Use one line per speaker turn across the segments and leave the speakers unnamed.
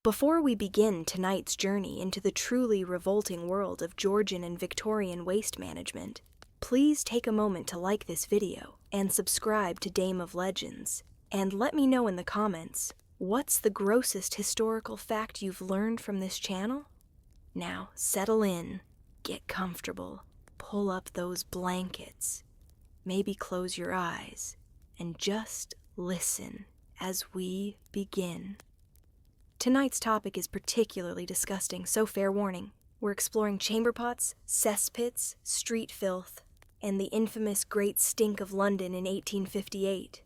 Before we begin tonight's journey into the truly revolting world of Georgian and Victorian waste management, please take a moment to like this video and subscribe to Dame of Legends, and let me know in the comments, what's the grossest historical fact you've learned from this channel? Now, settle in, get comfortable, pull up those blankets, maybe close your eyes, and just listen as we begin. Tonight's topic is particularly disgusting, so fair warning. We're exploring chamber pots, cesspits, street filth, and the infamous Great Stink of London in 1858.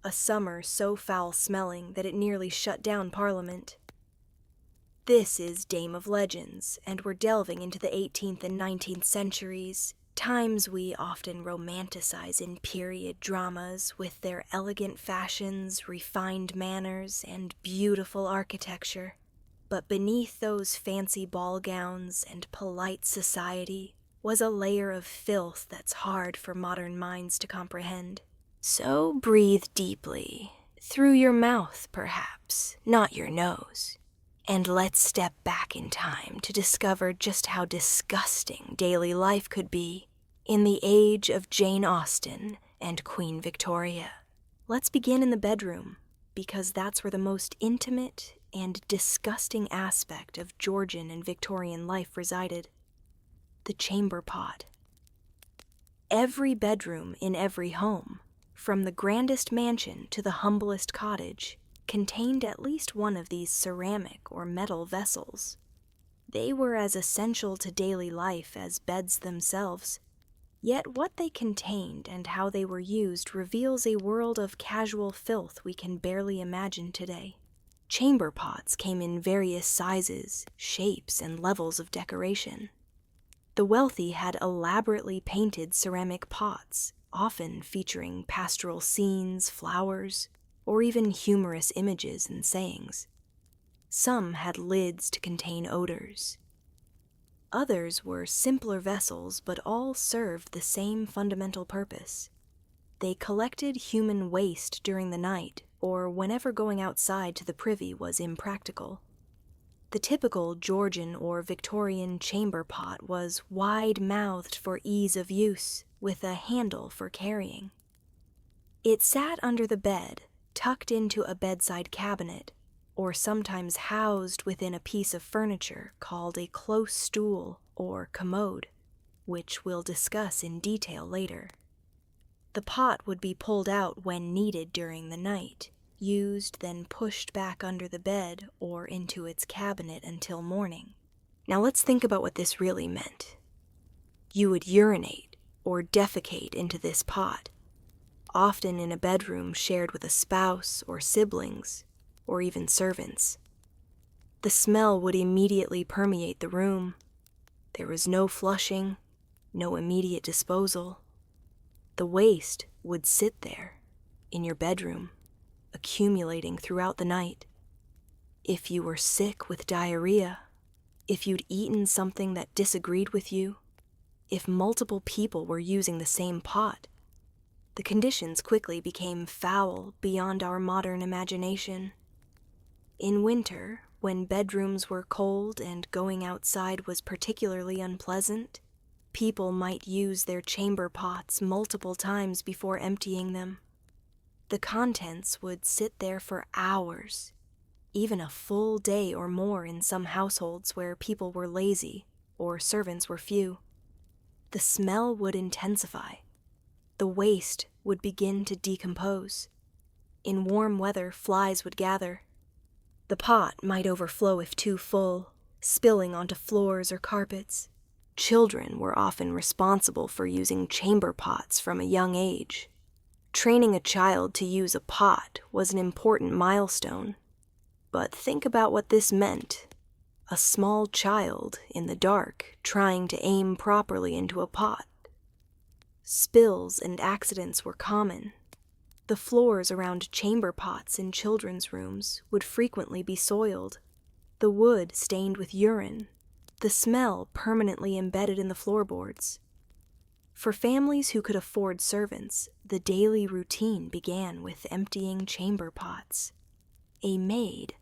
A summer so foul-smelling that it nearly shut down Parliament. This is Dame of Legends, and we're delving into the 18th and 19th centuries, times we often romanticize in period dramas with their elegant fashions, refined manners, and beautiful architecture. But beneath those fancy ball gowns and polite society was a layer of filth that's hard for modern minds to comprehend. So breathe deeply, through your mouth perhaps, not your nose. And let's step back in time to discover just how disgusting daily life could be in the age of Jane Austen and Queen Victoria. Let's begin in the bedroom, because that's where the most intimate and disgusting aspect of Georgian and Victorian life resided: the chamber pot. Every bedroom in every home, from the grandest mansion to the humblest cottage, contained at least one of these ceramic or metal vessels. They were as essential to daily life as beds themselves, yet what they contained and how they were used reveals a world of casual filth we can barely imagine today. Chamber pots came in various sizes, shapes, and levels of decoration. The wealthy had elaborately painted ceramic pots, often featuring pastoral scenes, flowers, or even humorous images and sayings. Some had lids to contain odors. Others were simpler vessels, but all served the same fundamental purpose. They collected human waste during the night, or whenever going outside to the privy was impractical. The typical Georgian or Victorian chamber pot was wide-mouthed for ease of use, with a handle for carrying. It sat under the bed, tucked into a bedside cabinet, or sometimes housed within a piece of furniture called a close stool or commode, which we'll discuss in detail later. The pot would be pulled out when needed during the night, used, then pushed back under the bed or into its cabinet until morning. Now let's think about what this really meant. You would urinate or defecate into this pot, often in a bedroom shared with a spouse or siblings, or even servants. The smell would immediately permeate the room. There was no flushing, no immediate disposal. The waste would sit there, in your bedroom, accumulating throughout the night. If you were sick with diarrhea, if you'd eaten something that disagreed with you, if multiple people were using the same pot, the conditions quickly became foul beyond our modern imagination. In winter, when bedrooms were cold and going outside was particularly unpleasant, people might use their chamber pots multiple times before emptying them. The contents would sit there for hours, even a full day or more in some households where people were lazy or servants were few. The smell would intensify. The waste would begin to decompose. In warm weather, flies would gather. The pot might overflow if too full, spilling onto floors or carpets. Children were often responsible for using chamber pots from a young age. Training a child to use a pot was an important milestone. But think about what this meant. A small child in the dark trying to aim properly into a pot. Spills and accidents were common. The floors around chamber pots in children's rooms would frequently be soiled, the wood stained with urine, the smell permanently embedded in the floorboards. For families who could afford servants, the daily routine began with emptying chamber pots. A maid,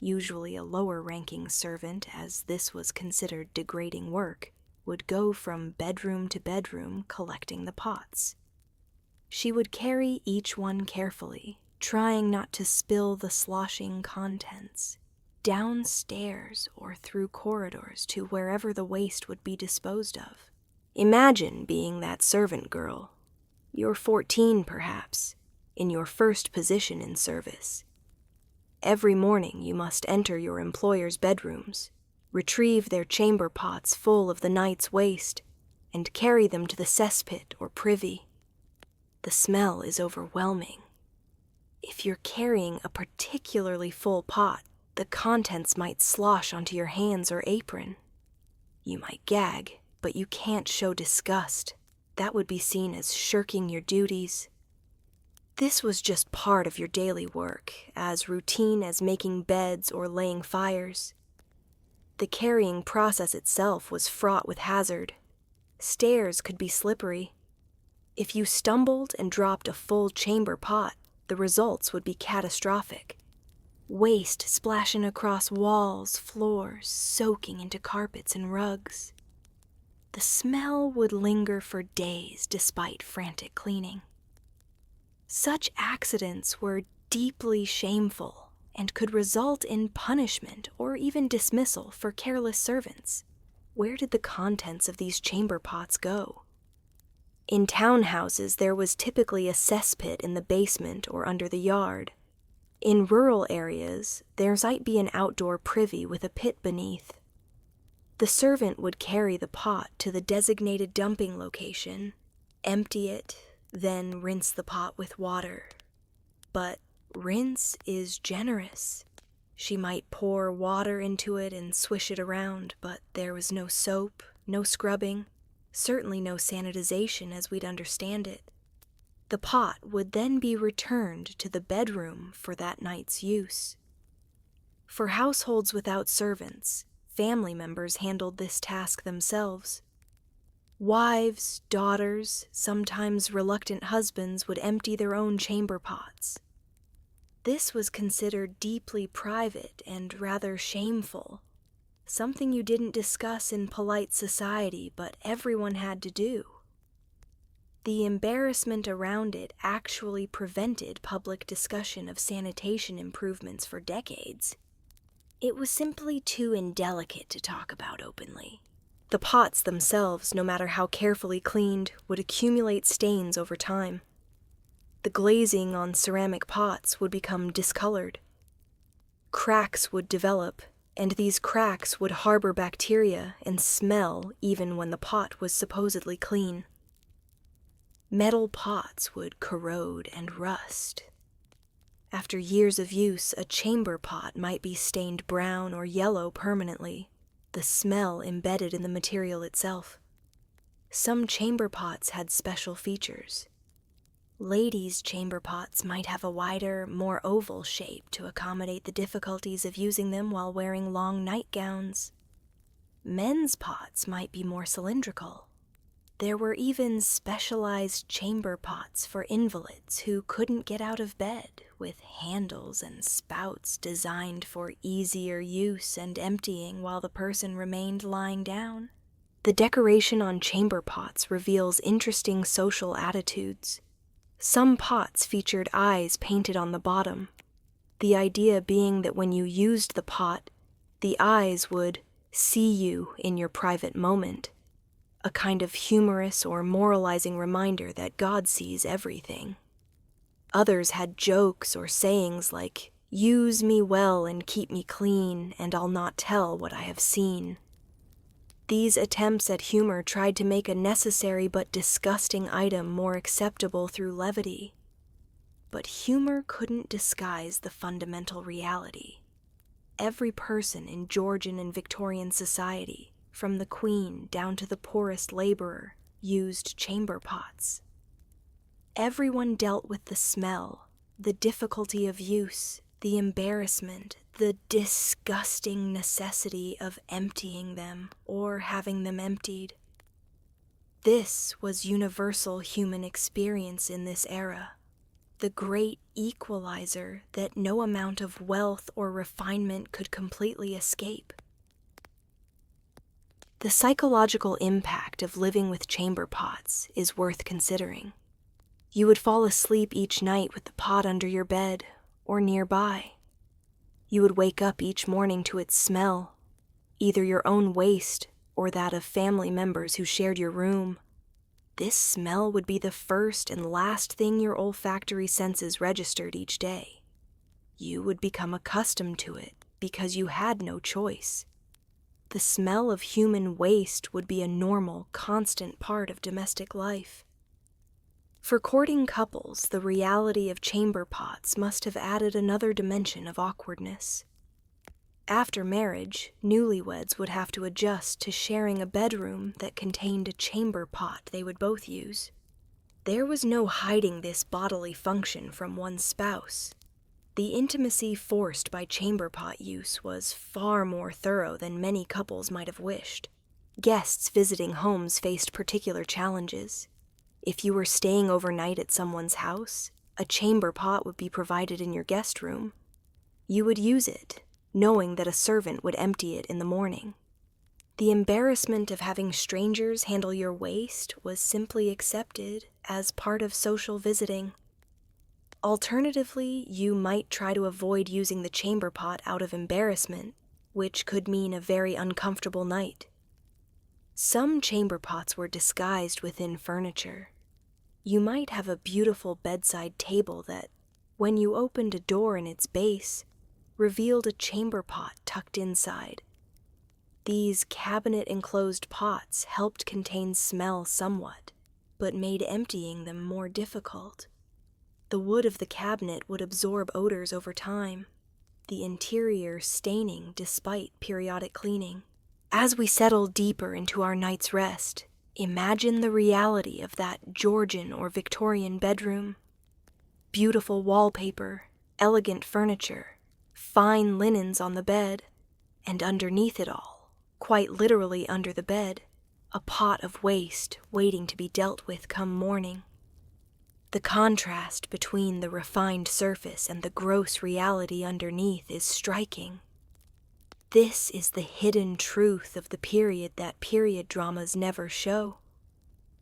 usually a lower-ranking servant as this was considered degrading work, would go from bedroom to bedroom collecting the pots. She would carry each one carefully, trying not to spill the sloshing contents, downstairs or through corridors to wherever the waste would be disposed of. Imagine being that servant girl. You're 14, perhaps, in your first position in service. Every morning you must enter your employer's bedrooms, retrieve their chamber pots full of the night's waste, and carry them to the cesspit or privy. The smell is overwhelming. If you're carrying a particularly full pot, the contents might slosh onto your hands or apron. You might gag, but you can't show disgust. That would be seen as shirking your duties. This was just part of your daily work, as routine as making beds or laying fires. The carrying process itself was fraught with hazard. Stairs could be slippery. If you stumbled and dropped a full chamber pot, the results would be catastrophic. Waste splashing across walls, floors, soaking into carpets and rugs. The smell would linger for days despite frantic cleaning. Such accidents were deeply shameful and could result in punishment or even dismissal for careless servants. Where did the contents of these chamber pots go? In townhouses, there was typically a cesspit in the basement or under the yard. In rural areas, there might be an outdoor privy with a pit beneath. The servant would carry the pot to the designated dumping location, empty it, then rinse the pot with water. But rinse is generous. She might pour water into it and swish it around, but there was no soap, no scrubbing, certainly no sanitization as we'd understand it. The pot would then be returned to the bedroom for that night's use. For households without servants, family members handled this task themselves. Wives, daughters, sometimes reluctant husbands would empty their own chamber pots. This was considered deeply private and rather shameful, something you didn't discuss in polite society, but everyone had to do. The embarrassment around it actually prevented public discussion of sanitation improvements for decades. It was simply too indelicate to talk about openly. The pots themselves, no matter how carefully cleaned, would accumulate stains over time. The glazing on ceramic pots would become discolored. Cracks would develop, and these cracks would harbor bacteria and smell even when the pot was supposedly clean. Metal pots would corrode and rust. After years of use, a chamber pot might be stained brown or yellow permanently, the smell embedded in the material itself. Some chamber pots had special features. Ladies' chamber pots might have a wider, more oval shape to accommodate the difficulties of using them while wearing long nightgowns. Men's pots might be more cylindrical. There were even specialized chamber pots for invalids who couldn't get out of bed, with handles and spouts designed for easier use and emptying while the person remained lying down. The decoration on chamber pots reveals interesting social attitudes. Some pots featured eyes painted on the bottom, the idea being that when you used the pot, the eyes would see you in your private moment, a kind of humorous or moralizing reminder that God sees everything. Others had jokes or sayings like, "Use me well and keep me clean, and I'll not tell what I have seen." These attempts at humor tried to make a necessary but disgusting item more acceptable through levity. But humor couldn't disguise the fundamental reality. Every person in Georgian and Victorian society, from the queen down to the poorest laborer, used chamber pots. Everyone dealt with the smell, the difficulty of use, the embarrassment, the disgusting necessity of emptying them or having them emptied. This was universal human experience in this era. the great equalizer that no amount of wealth or refinement could completely escape. The psychological impact of living with chamber pots is worth considering. You would fall asleep each night with the pot under your bed or nearby. You would wake up each morning to its smell, either your own waste or that of family members who shared your room. This smell would be the first and last thing your olfactory senses registered each day. You would become accustomed to it because you had no choice. The smell of human waste would be a normal, constant part of domestic life. For courting couples, the reality of chamber pots must have added another dimension of awkwardness. After marriage, newlyweds would have to adjust to sharing a bedroom that contained a chamber pot they would both use. There was no hiding this bodily function from one's spouse. The intimacy forced by chamber pot use was far more thorough than many couples might have wished. Guests visiting homes faced particular challenges. If you were staying overnight at someone's house, a chamber pot would be provided in your guest room. You would use it, knowing that a servant would empty it in the morning. The embarrassment of having strangers handle your waste was simply accepted as part of social visiting. Alternatively, you might try to avoid using the chamber pot out of embarrassment, which could mean a very uncomfortable night. Some chamber pots were disguised within furniture. You might have a beautiful bedside table that, when you opened a door in its base, revealed a chamber pot tucked inside. These cabinet-enclosed pots helped contain smell somewhat, but made emptying them more difficult. The wood of the cabinet would absorb odors over time, the interior staining despite periodic cleaning. As we settle deeper into our night's rest, imagine the reality of that Georgian or Victorian bedroom. Beautiful wallpaper, elegant furniture, fine linens on the bed, and underneath it all, quite literally under the bed, a pot of waste waiting to be dealt with come morning. The contrast between the refined surface and the gross reality underneath is striking. This is the hidden truth of the period that period dramas never show.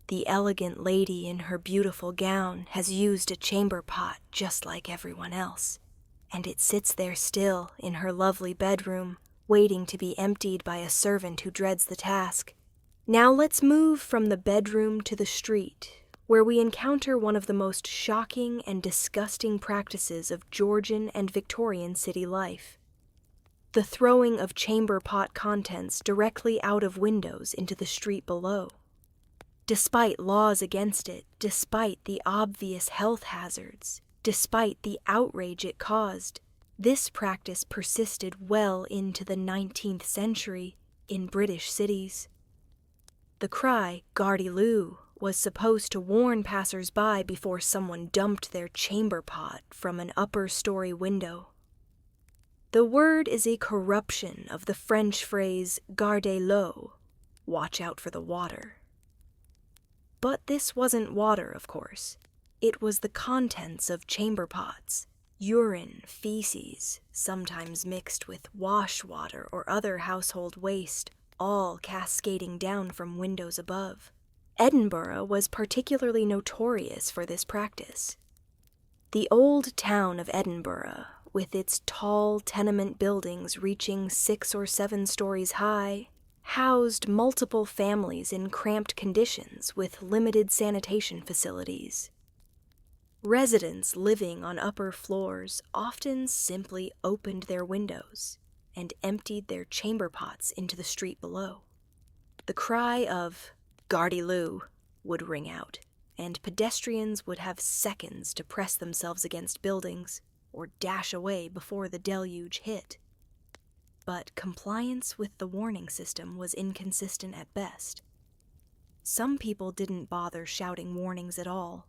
The elegant lady in her beautiful gown has used a chamber pot just like everyone else, and it sits there still in her lovely bedroom, waiting to be emptied by a servant who dreads the task. Now let's move from the bedroom to the street, where we encounter one of the most shocking and disgusting practices of Georgian and Victorian city life: the throwing of chamber pot contents directly out of windows into the street below. Despite laws against it, despite the obvious health hazards, despite the outrage it caused, this practice persisted well into the 19th century in British cities. The cry, "Gardy Lou," was supposed to warn passers-by before someone dumped their chamber pot from an upper-story window. The word is a corruption of the French phrase "garder l'eau," watch out for the water. But this wasn't water, of course. It was the contents of chamber pots, urine, feces, sometimes mixed with wash water or other household waste, all cascading down from windows above. Edinburgh was particularly notorious for this practice. The old town of Edinburgh, with its tall tenement buildings reaching 6 or 7 stories high, housed multiple families in cramped conditions with limited sanitation facilities. Residents living on upper floors often simply opened their windows and emptied their chamber pots into the street below. The cry of "Gardy Lou" would ring out, and pedestrians would have seconds to press themselves against buildings or dash away before the deluge hit. But compliance with the warning system was inconsistent at best. Some people didn't bother shouting warnings at all.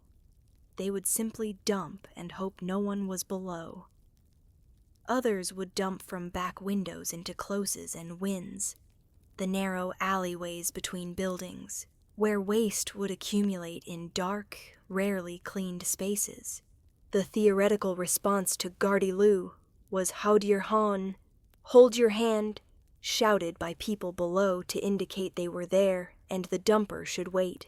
They would simply dump and hope no one was below. Others would dump from back windows into closes and wins, the narrow alleyways between buildings, where waste would accumulate in dark, rarely cleaned spaces. The theoretical response to Gardy Lou was Haud your hon, hold your hand, shouted by people below to indicate they were there and the dumper should wait.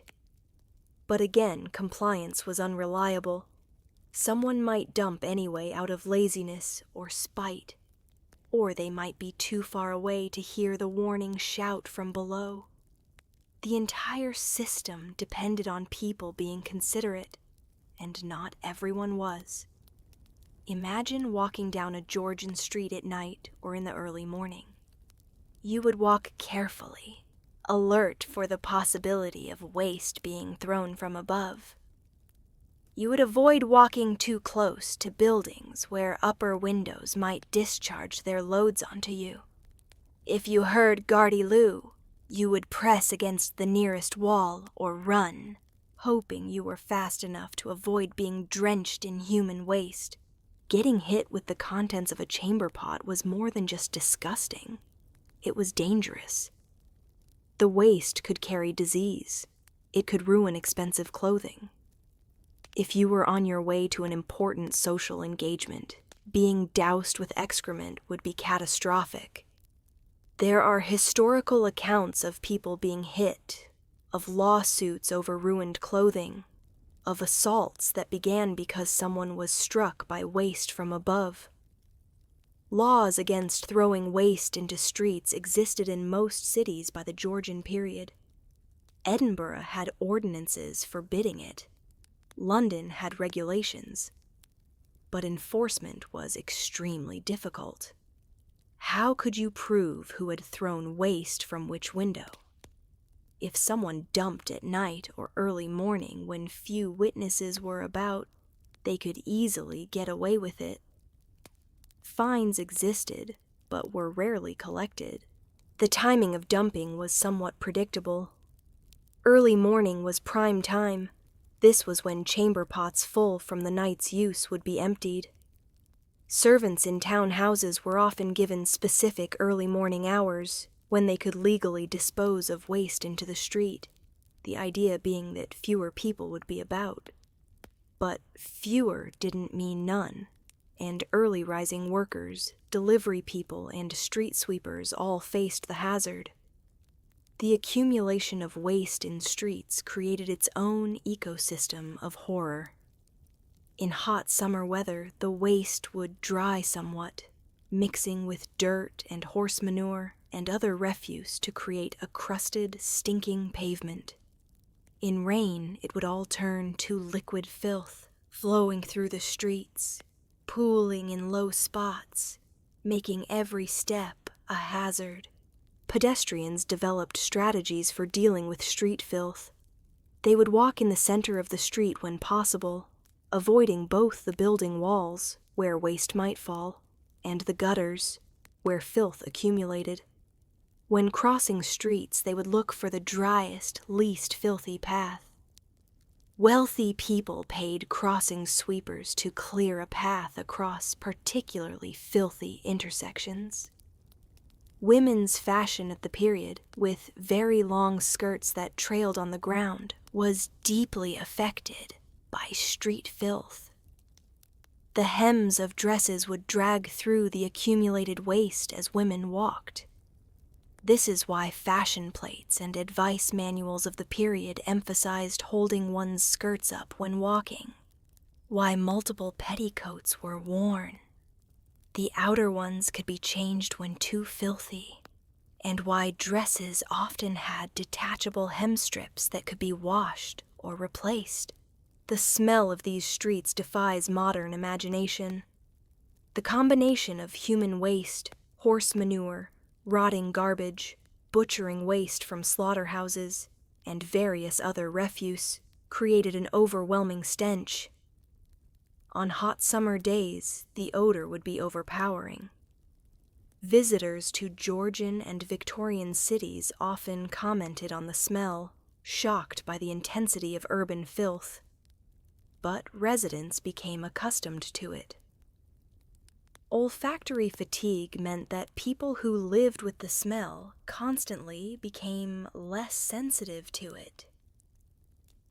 But again, compliance was unreliable. Someone might dump anyway out of laziness or spite, or they might be too far away to hear the warning shout from below. The entire system depended on people being considerate, and not everyone was. Imagine walking down a Georgian street at night or in the early morning. You would walk carefully, alert for the possibility of waste being thrown from above. You would avoid walking too close to buildings where upper windows might discharge their loads onto you. If you heard Gardy Lou, you would press against the nearest wall or run, hoping you were fast enough to avoid being drenched in human waste. Getting hit with the contents of a chamber pot was more than just disgusting. It was dangerous. The waste could carry disease. It could ruin expensive clothing. If you were on your way to an important social engagement, being doused with excrement would be catastrophic. There are historical accounts of people being hit, of lawsuits over ruined clothing, of assaults that began because someone was struck by waste from above. Laws against throwing waste into streets existed in most cities by the Georgian period. Edinburgh had ordinances forbidding it. London had regulations. But enforcement was extremely difficult. How could you prove who had thrown waste from which window? If someone dumped at night or early morning when few witnesses were about, they could easily get away with it. Fines existed, but were rarely collected. The timing of dumping was somewhat predictable. Early morning was prime time. This was when chamber pots full from the night's use would be emptied. Servants in town houses were often given specific early morning hours when they could legally dispose of waste into the street, the idea being that fewer people would be about. But fewer didn't mean none, and early rising workers, delivery people, and street sweepers all faced the hazard. The accumulation of waste in streets created its own ecosystem of horror. In hot summer weather, the waste would dry somewhat, mixing with dirt and horse manure and other refuse to create a crusted, stinking pavement. In rain, it would all turn to liquid filth, flowing through the streets, pooling in low spots, making every step a hazard. Pedestrians developed strategies for dealing with street filth. They would walk in the center of the street when possible, avoiding both the building walls, where waste might fall, and the gutters, where filth accumulated. When crossing streets, they would look for the driest, least filthy path. Wealthy people paid crossing sweepers to clear a path across particularly filthy intersections. Women's fashion at the period, with very long skirts that trailed on the ground, was deeply affected by street filth. The hems of dresses would drag through the accumulated waste as women walked. This is why fashion plates and advice manuals of the period emphasized holding one's skirts up when walking, why multiple petticoats were worn. The outer ones could be changed when too filthy, and why dresses often had detachable hem strips that could be washed or replaced. The smell of these streets defies modern imagination. The combination of human waste, horse manure, rotting garbage, butchering waste from slaughterhouses, and various other refuse created an overwhelming stench. On hot summer days, the odor would be overpowering. Visitors to Georgian and Victorian cities often commented on the smell, shocked by the intensity of urban filth. But residents became accustomed to it. Olfactory fatigue meant that people who lived with the smell constantly became less sensitive to it.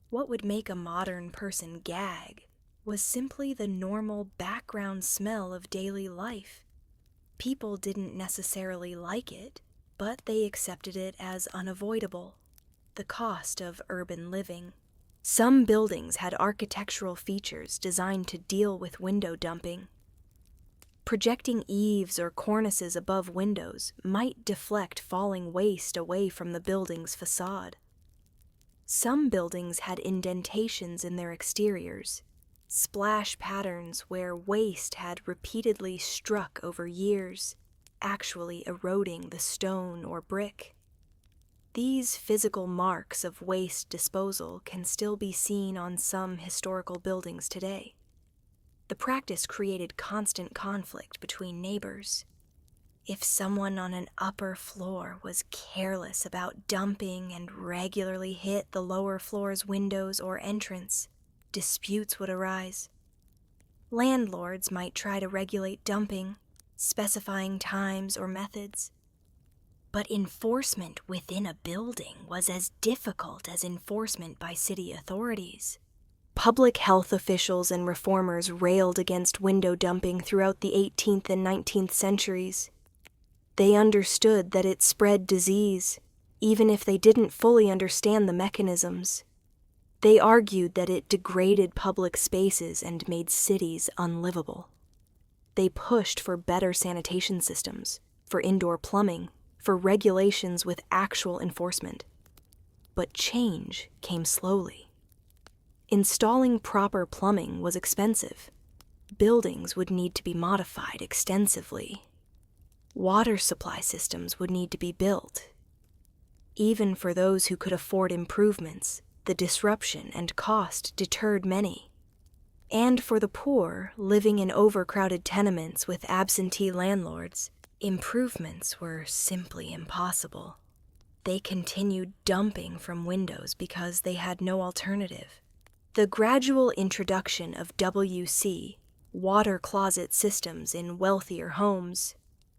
What would make a modern person gag was simply the normal background smell of daily life. People didn't necessarily like it, but they accepted it as unavoidable, the cost of urban living. Some buildings had architectural features designed to deal with window dumping. Projecting eaves or cornices above windows might deflect falling waste away from the building's facade. Some buildings had indentations in their exteriors, splash patterns where waste had repeatedly struck over years, actually eroding the stone or brick. These physical marks of waste disposal can still be seen on some historical buildings today. The practice created constant conflict between neighbors. If someone on an upper floor was careless about dumping and regularly hit the lower floor's windows or entrance, disputes would arise. Landlords might try to regulate dumping, specifying times or methods. But enforcement within a building was as difficult as enforcement by city authorities. Public health officials and reformers railed against window dumping throughout the 18th and 19th centuries. They understood that it spread disease, even if they didn't fully understand the mechanisms. They argued that it degraded public spaces and made cities unlivable. They pushed for better sanitation systems, for indoor plumbing, for regulations with actual enforcement. But change came slowly. Installing proper plumbing was expensive. Buildings would need to be modified extensively. Water supply systems would need to be built. Even for those who could afford improvements, the disruption and cost deterred many. And for the poor, living in overcrowded tenements with absentee landlords, improvements were simply impossible. They continued dumping from windows because they had no alternative. The gradual introduction of WC, water closet systems in wealthier homes,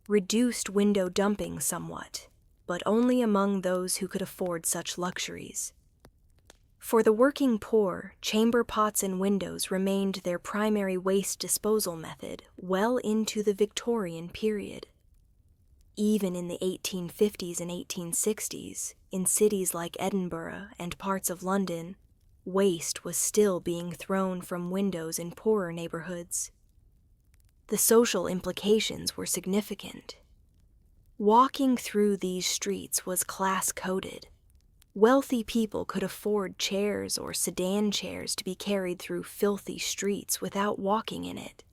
reduced window dumping somewhat, but only among those who could afford such luxuries. For the working poor, chamber pots and windows remained their primary waste disposal method well into the Victorian period. Even in the 1850s and 1860s, in cities like Edinburgh and parts of London, waste was still being thrown from windows in poorer neighborhoods. The social implications were significant. Walking through these streets was class-coded. Wealthy people could afford chairs or sedan chairs to be carried through filthy streets without walking in it.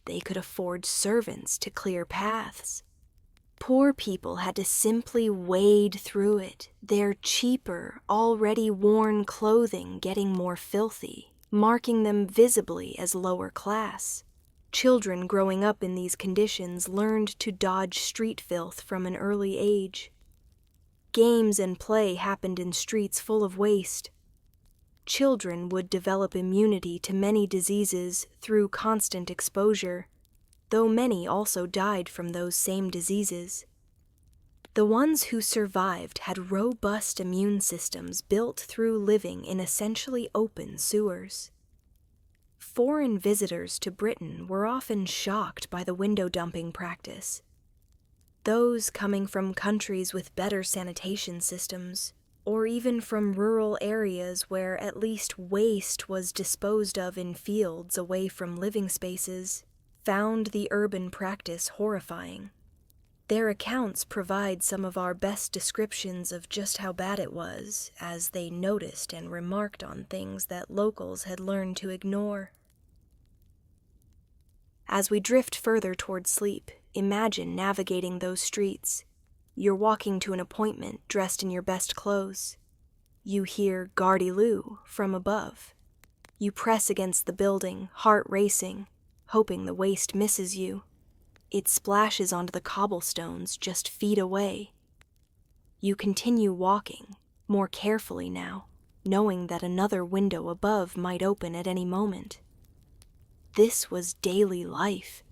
They could afford servants to clear paths. Poor people had to simply wade through it, their cheaper, already worn clothing getting more filthy, marking them visibly as lower class. Children growing up in these conditions learned to dodge street filth from an early age. Games and play happened in streets full of waste. Children would develop immunity to many diseases through constant exposure, though many also died from those same diseases. The ones who survived had robust immune systems built through living in essentially open sewers. Foreign visitors to Britain were often shocked by the window dumping practice. Those coming from countries with better sanitation systems, or even from rural areas where at least waste was disposed of in fields away from living spaces, found the urban practice horrifying. Their accounts provide some of our best descriptions of just how bad it was, as they noticed and remarked on things that locals had learned to ignore. As we drift further toward sleep, imagine navigating those streets. You're walking to an appointment dressed in your best clothes. You hear "Gardy-loo" from above. You press against the building, heart racing, hoping the waste misses you. It splashes onto the cobblestones just feet away. You continue walking, more carefully now, knowing that another window above might open at any moment. This was daily life,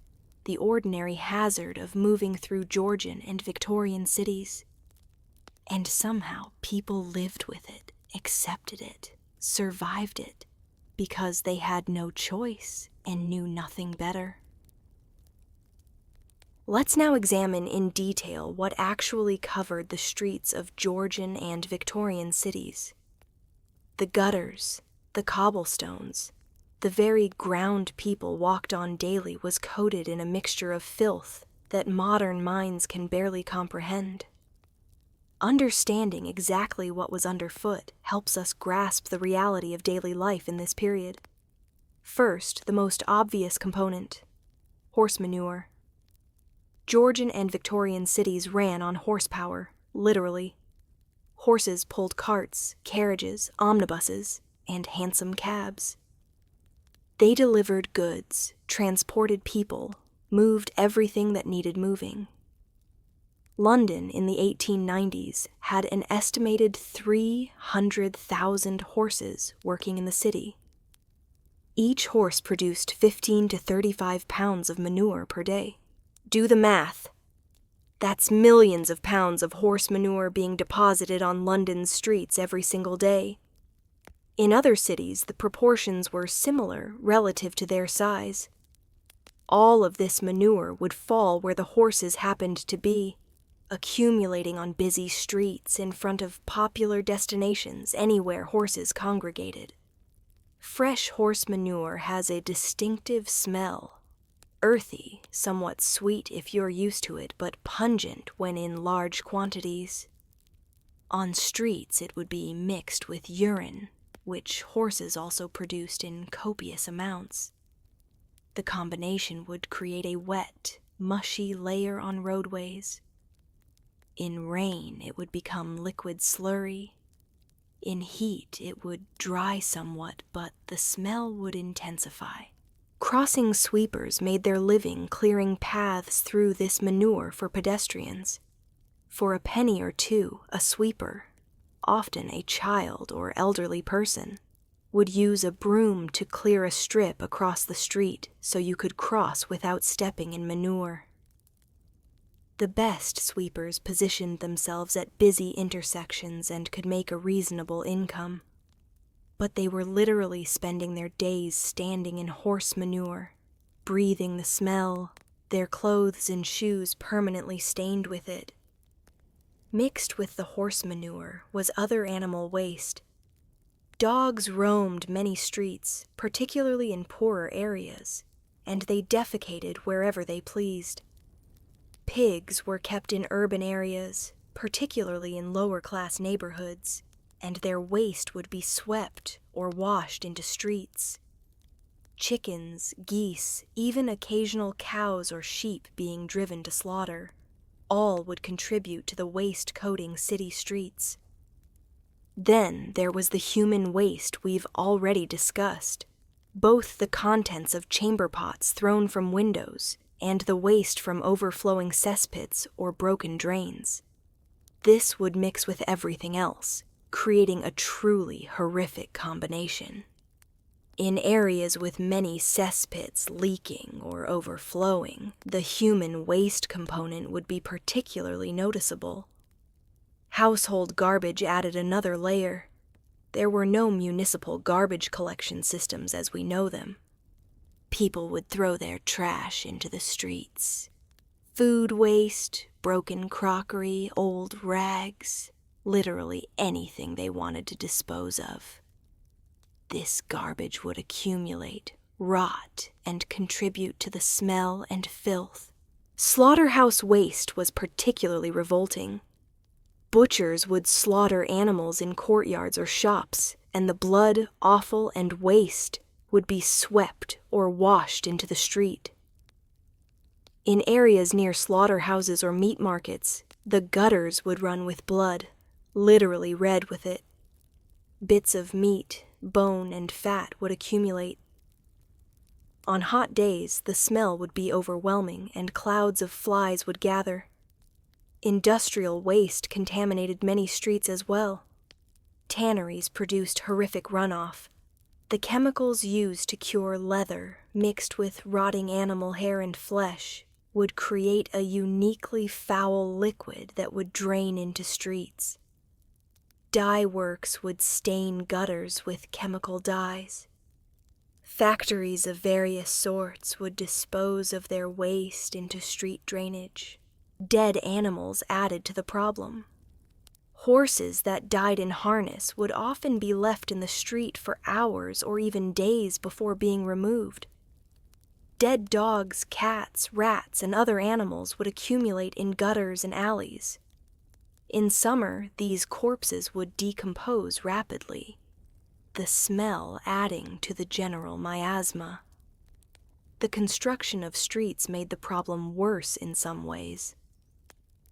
the ordinary hazard of moving through Georgian and Victorian cities. And somehow people lived with it, accepted it, survived it, because they had no choice and knew nothing better. Let's now examine in detail what actually covered the streets of Georgian and Victorian cities. The gutters, the cobblestones, the very ground people walked on daily was coated in a mixture of filth that modern minds can barely comprehend. Understanding exactly what was underfoot helps us grasp the reality of daily life in this period. First, the most obvious component: horse manure. Georgian and Victorian cities ran on horsepower, literally. Horses pulled carts, carriages, omnibuses, and hansom cabs. They delivered goods, transported people, moved everything that needed moving. London in the 1890s had an estimated 300,000 horses working in the city. Each horse produced 15 to 35 pounds of manure per day. Do the math. That's millions of pounds of horse manure being deposited on London's streets every single day. In other cities, the proportions were similar relative to their size. All of this manure would fall where the horses happened to be, accumulating on busy streets in front of popular destinations anywhere horses congregated. Fresh horse manure has a distinctive smell. Earthy, somewhat sweet if you're used to it, but pungent when in large quantities. On streets, it would be mixed with urine, which horses also produced in copious amounts. The combination would create a wet, mushy layer on roadways. In rain, it would become liquid slurry. In heat, it would dry somewhat, but the smell would intensify. Crossing sweepers made their living clearing paths through this manure for pedestrians. For a penny or two, a sweeper, often a child or elderly person, would use a broom to clear a strip across the street so you could cross without stepping in manure. The best sweepers positioned themselves at busy intersections and could make a reasonable income. But they were literally spending their days standing in horse manure, breathing the smell, their clothes and shoes permanently stained with it. Mixed with the horse manure was other animal waste. Dogs roamed many streets, particularly in poorer areas, and they defecated wherever they pleased. Pigs were kept in urban areas, particularly in lower-class neighborhoods, and their waste would be swept or washed into streets. Chickens, geese, even occasional cows or sheep being driven to slaughter, all would contribute to the waste-coating city streets. Then there was the human waste we've already discussed, both the contents of chamber pots thrown from windows and the waste from overflowing cesspits or broken drains. This would mix with everything else, creating a truly horrific combination. In areas with many cesspits leaking or overflowing, the human waste component would be particularly noticeable. Household garbage added another layer. There were no municipal garbage collection systems as we know them. People would throw their trash into the streets. Food waste, broken crockery, old rags, literally anything they wanted to dispose of. This garbage would accumulate, rot, and contribute to the smell and filth. Slaughterhouse waste was particularly revolting. Butchers would slaughter animals in courtyards or shops, and the blood, offal, and waste would be swept or washed into the street. In areas near slaughterhouses or meat markets, the gutters would run with blood, literally red with it. Bits of meat, bone, and fat would accumulate. On hot days, the smell would be overwhelming and clouds of flies would gather. Industrial waste contaminated many streets as well. Tanneries produced horrific runoff. The chemicals used to cure leather, mixed with rotting animal hair and flesh, would create a uniquely foul liquid that would drain into streets. Dye works would stain gutters with chemical dyes. Factories of various sorts would dispose of their waste into street drainage. Dead animals added to the problem. Horses that died in harness would often be left in the street for hours or even days before being removed. Dead dogs, cats, rats, and other animals would accumulate in gutters and alleys. In summer, these corpses would decompose rapidly, the smell adding to the general miasma. The construction of streets made the problem worse in some ways.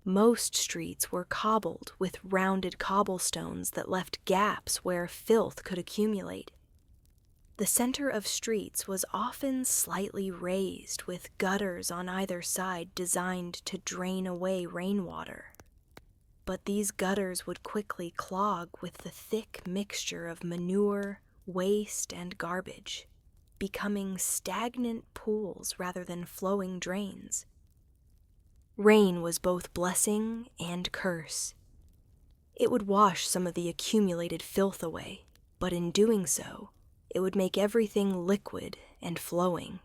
Most streets were cobbled with rounded cobblestones that left gaps where filth could accumulate. The center of streets was often slightly raised with gutters on either side designed to drain away rainwater. But these gutters would quickly clog with the thick mixture of manure, waste, and garbage, becoming stagnant pools rather than flowing drains. Rain was both blessing and curse. It would wash some of the accumulated filth away, but in doing so, it would make everything liquid and flowing.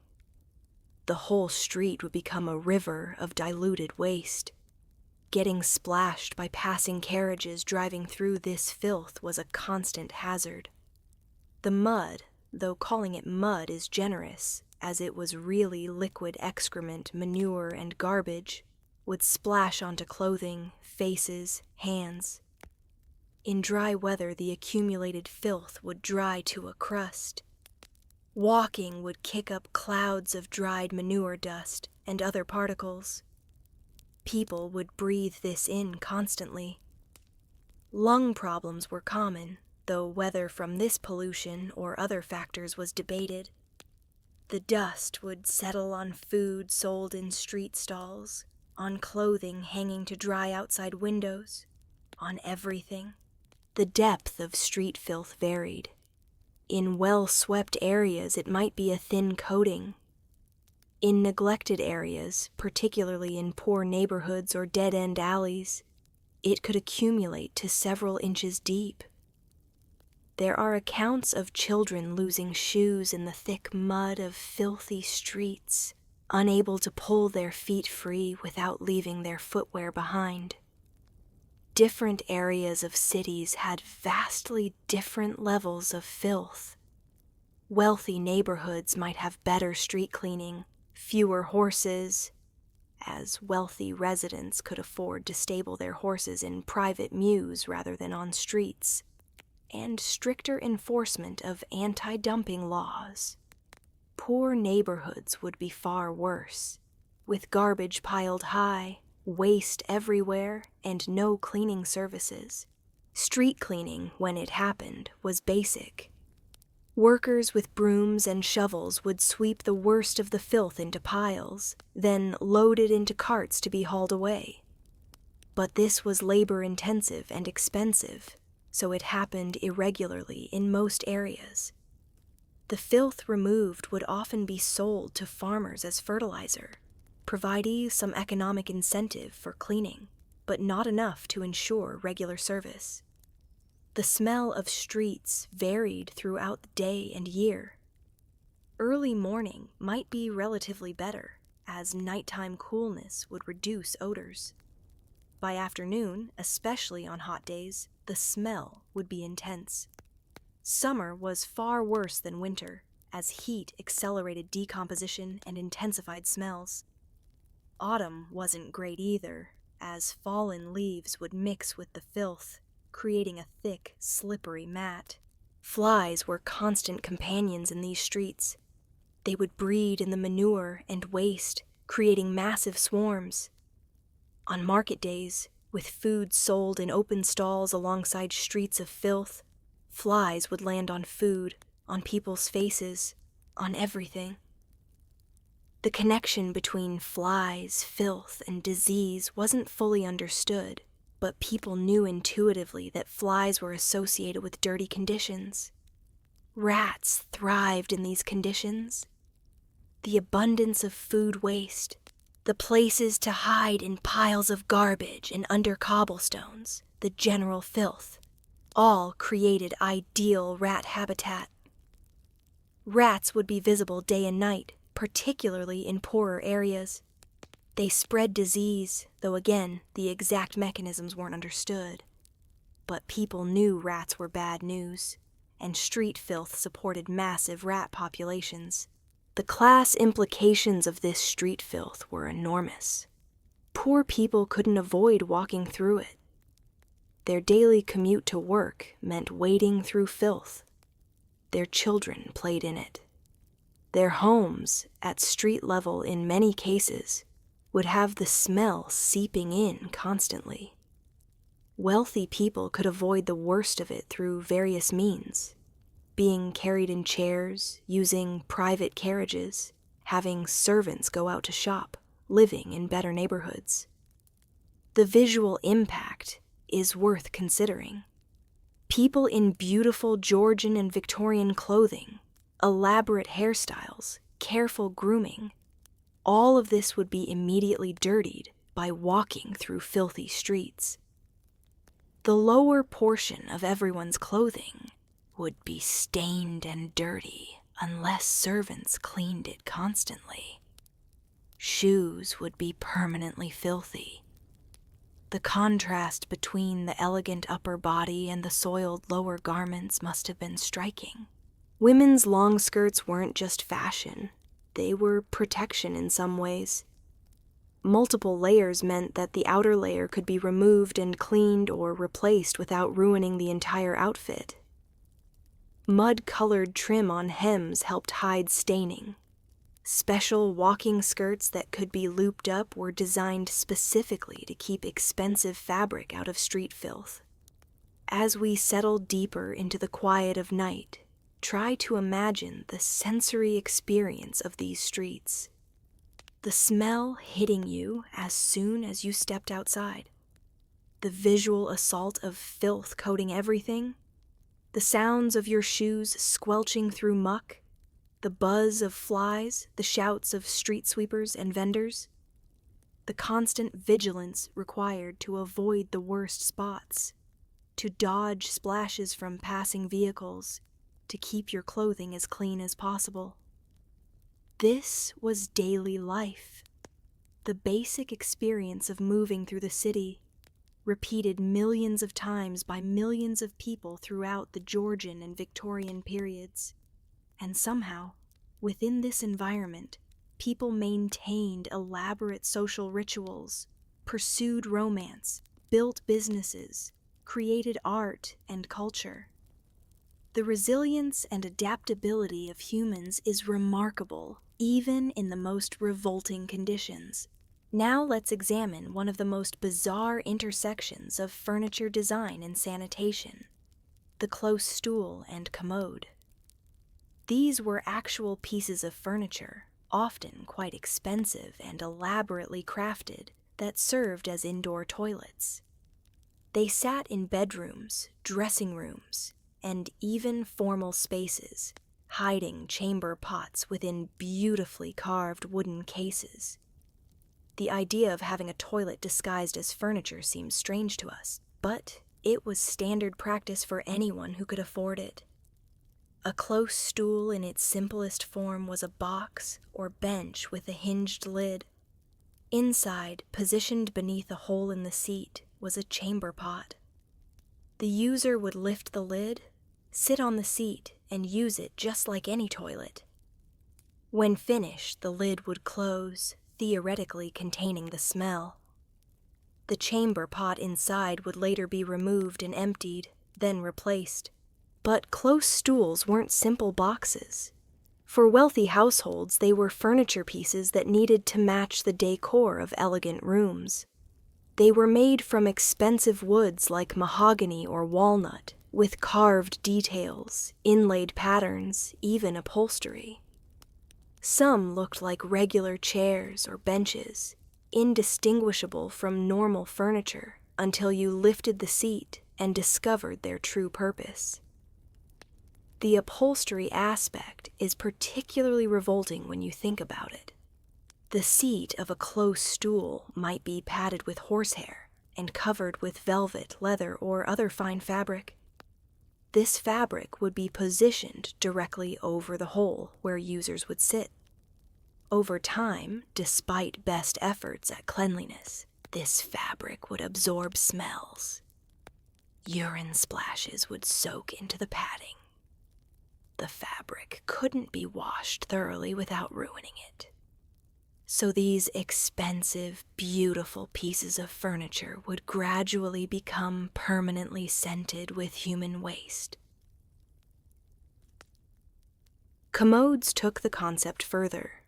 The whole street would become a river of diluted waste. Getting splashed by passing carriages driving through this filth was a constant hazard. The mud, though calling it mud is generous, as it was really liquid excrement, manure, and garbage, would splash onto clothing, faces, hands. In dry weather, the accumulated filth would dry to a crust. Walking would kick up clouds of dried manure dust and other particles. People would breathe this in constantly. Lung problems were common, though whether from this pollution or other factors was debated. The dust would settle on food sold in street stalls, on clothing hanging to dry outside windows, on everything. The depth of street filth varied. In well-swept areas, it might be a thin coating. In neglected areas, particularly in poor neighborhoods or dead-end alleys, it could accumulate to several inches deep. There are accounts of children losing shoes in the thick mud of filthy streets, unable to pull their feet free without leaving their footwear behind. Different areas of cities had vastly different levels of filth. Wealthy neighborhoods might have better street cleaning, fewer horses, as wealthy residents could afford to stable their horses in private mews rather than on streets, and stricter enforcement of anti-dumping laws. Poor neighborhoods would be far worse, with garbage piled high, waste everywhere, and no cleaning services. Street cleaning, when it happened, was basic. Workers with brooms and shovels would sweep the worst of the filth into piles, then load it into carts to be hauled away. But this was labor-intensive and expensive, so it happened irregularly in most areas. The filth removed would often be sold to farmers as fertilizer, providing some economic incentive for cleaning, but not enough to ensure regular service. The smell of streets varied throughout the day and year. Early morning might be relatively better, as nighttime coolness would reduce odors. By afternoon, especially on hot days, the smell would be intense. Summer was far worse than winter, as heat accelerated decomposition and intensified smells. Autumn wasn't great either, as fallen leaves would mix with the filth, creating a thick, slippery mat. Flies were constant companions in these streets. They would breed in the manure and waste, creating massive swarms. On market days, with food sold in open stalls alongside streets of filth, flies would land on food, on people's faces, on everything. The connection between flies, filth, and disease wasn't fully understood, but people knew intuitively that flies were associated with dirty conditions. Rats thrived in these conditions. The abundance of food waste, the places to hide in piles of garbage and under cobblestones, the general filth, all created ideal rat habitat. Rats would be visible day and night, particularly in poorer areas. They spread disease, though again, the exact mechanisms weren't understood. But people knew rats were bad news, and street filth supported massive rat populations. The class implications of this street filth were enormous. Poor people couldn't avoid walking through it. Their daily commute to work meant wading through filth. Their children played in it. Their homes, at street level in many cases, would have the smell seeping in constantly. Wealthy people could avoid the worst of it through various means, being carried in chairs, using private carriages, having servants go out to shop, living in better neighborhoods. The visual impact is worth considering. People in beautiful Georgian and Victorian clothing, elaborate hairstyles, careful grooming, all of this would be immediately dirtied by walking through filthy streets. The lower portion of everyone's clothing would be stained and dirty unless servants cleaned it constantly. Shoes would be permanently filthy. The contrast between the elegant upper body and the soiled lower garments must have been striking. Women's long skirts weren't just fashion, they were protection in some ways. Multiple layers meant that the outer layer could be removed and cleaned or replaced without ruining the entire outfit. Mud-colored trim on hems helped hide staining. Special walking skirts that could be looped up were designed specifically to keep expensive fabric out of street filth. As we settle deeper into the quiet of night, try to imagine the sensory experience of these streets. The smell hitting you as soon as you stepped outside. The visual assault of filth coating everything. The sounds of your shoes squelching through muck. The buzz of flies, the shouts of street sweepers and vendors. The constant vigilance required to avoid the worst spots. To dodge splashes from passing vehicles. To keep your clothing as clean as possible. This was daily life, the basic experience of moving through the city, repeated millions of times by millions of people throughout the Georgian and Victorian periods. And somehow, within this environment, people maintained elaborate social rituals, pursued romance, built businesses, created art and culture. The resilience and adaptability of humans is remarkable, even in the most revolting conditions. Now let's examine one of the most bizarre intersections of furniture design and sanitation, the close stool and commode. These were actual pieces of furniture, often quite expensive and elaborately crafted, that served as indoor toilets. They sat in bedrooms, dressing rooms, and even formal spaces, hiding chamber pots within beautifully carved wooden cases. The idea of having a toilet disguised as furniture seems strange to us, but it was standard practice for anyone who could afford it. A close stool in its simplest form was a box or bench with a hinged lid. Inside, positioned beneath a hole in the seat, was a chamber pot. The user would lift the lid, sit on the seat, and use it just like any toilet. When finished, the lid would close, theoretically containing the smell. The chamber pot inside would later be removed and emptied, then replaced. But close stools weren't simple boxes. For wealthy households, they were furniture pieces that needed to match the decor of elegant rooms. They were made from expensive woods like mahogany or walnut, with carved details, inlaid patterns, even upholstery. Some looked like regular chairs or benches, indistinguishable from normal furniture until you lifted the seat and discovered their true purpose. The upholstery aspect is particularly revolting when you think about it. The seat of a close stool might be padded with horsehair and covered with velvet, leather, or other fine fabric. This fabric would be positioned directly over the hole where users would sit. Over time, despite best efforts at cleanliness, this fabric would absorb smells. Urine splashes would soak into the padding. The fabric couldn't be washed thoroughly without ruining it. So these expensive, beautiful pieces of furniture would gradually become permanently scented with human waste. Commodes took the concept further.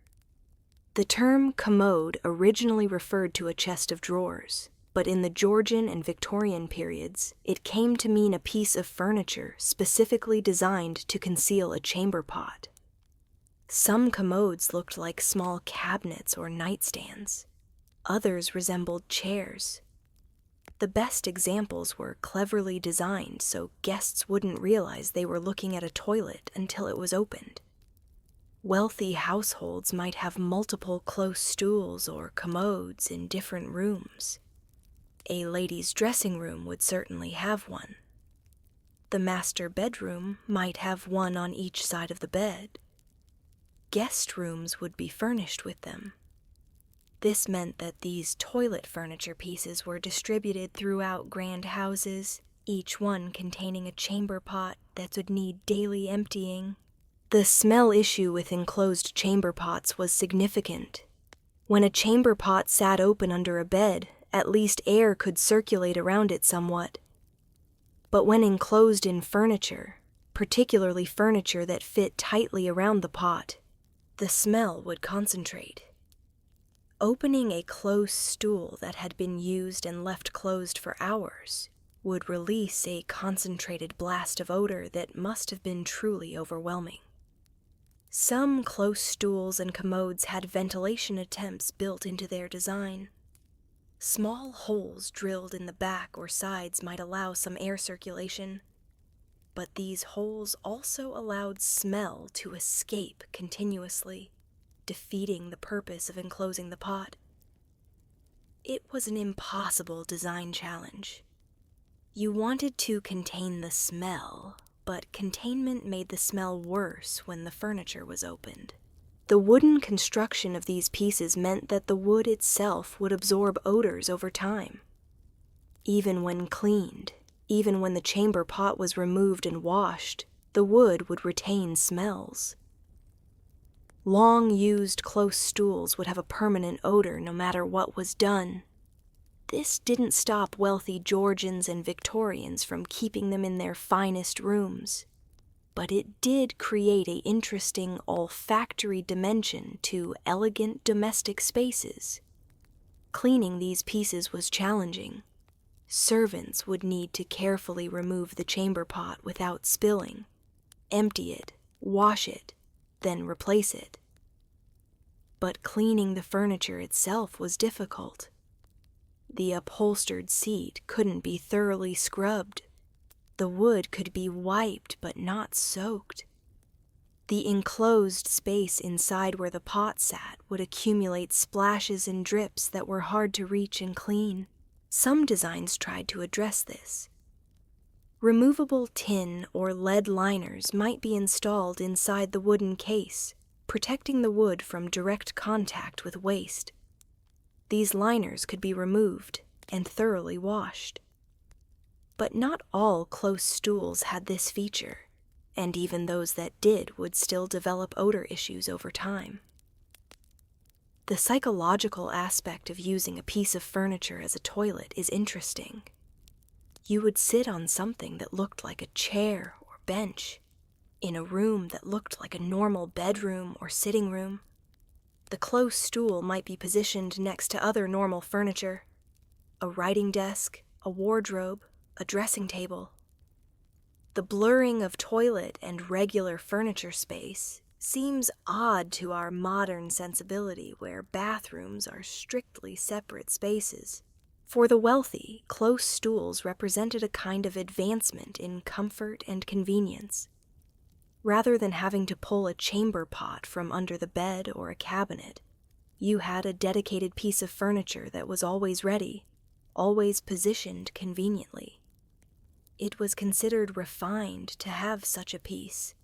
The term commode originally referred to a chest of drawers, but in the Georgian and Victorian periods, it came to mean a piece of furniture specifically designed to conceal a chamber pot. Some commodes looked like small cabinets or nightstands. Others resembled chairs. The best examples were cleverly designed so guests wouldn't realize they were looking at a toilet until it was opened. Wealthy households might have multiple close stools or commodes in different rooms. A lady's dressing room would certainly have one. The master bedroom might have one on each side of the bed. Guest rooms would be furnished with them. This meant that these toilet furniture pieces were distributed throughout grand houses, each one containing a chamber pot that would need daily emptying. The smell issue with enclosed chamber pots was significant. When a chamber pot sat open under a bed, at least air could circulate around it somewhat. But when enclosed in furniture, particularly furniture that fit tightly around the pot, the smell would concentrate. Opening a close stool that had been used and left closed for hours would release a concentrated blast of odor that must have been truly overwhelming. Some close stools and commodes had ventilation attempts built into their design. Small holes drilled in the back or sides might allow some air circulation, but these holes also allowed smell to escape continuously, defeating the purpose of enclosing the pot. It was an impossible design challenge. You wanted to contain the smell, but containment made the smell worse when the furniture was opened. The wooden construction of these pieces meant that the wood itself would absorb odors over time. Even when cleaned, even when the chamber pot was removed and washed, the wood would retain smells. Long-used close stools would have a permanent odor no matter what was done. This didn't stop wealthy Georgians and Victorians from keeping them in their finest rooms, but it did create an interesting olfactory dimension to elegant domestic spaces. Cleaning these pieces was challenging. Servants would need to carefully remove the chamber pot without spilling, empty it, wash it, then replace it. But cleaning the furniture itself was difficult. The upholstered seat couldn't be thoroughly scrubbed. The wood could be wiped but not soaked. The enclosed space inside where the pot sat would accumulate splashes and drips that were hard to reach and clean. Some designs tried to address this. Removable tin or lead liners might be installed inside the wooden case, protecting the wood from direct contact with waste. These liners could be removed and thoroughly washed. But not all close stools had this feature, and even those that did would still develop odor issues over time. The psychological aspect of using a piece of furniture as a toilet is interesting. You would sit on something that looked like a chair or bench, in a room that looked like a normal bedroom or sitting room. The close stool might be positioned next to other normal furniture, a writing desk, a wardrobe, a dressing table. The blurring of toilet and regular furniture space seems odd to our modern sensibility where bathrooms are strictly separate spaces. For the wealthy, close stools represented a kind of advancement in comfort and convenience. Rather than having to pull a chamber pot from under the bed or a cabinet, you had a dedicated piece of furniture that was always ready, always positioned conveniently. It was considered refined to have such a piece,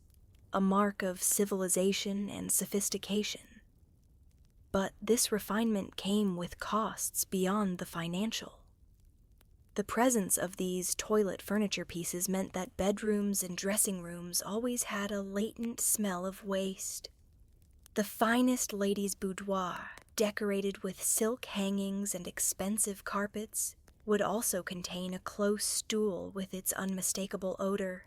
a mark of civilization and sophistication. But this refinement came with costs beyond the financial. The presence of these toilet furniture pieces meant that bedrooms and dressing rooms always had a latent smell of waste. The finest lady's boudoir, decorated with silk hangings and expensive carpets, would also contain a close stool with its unmistakable odor.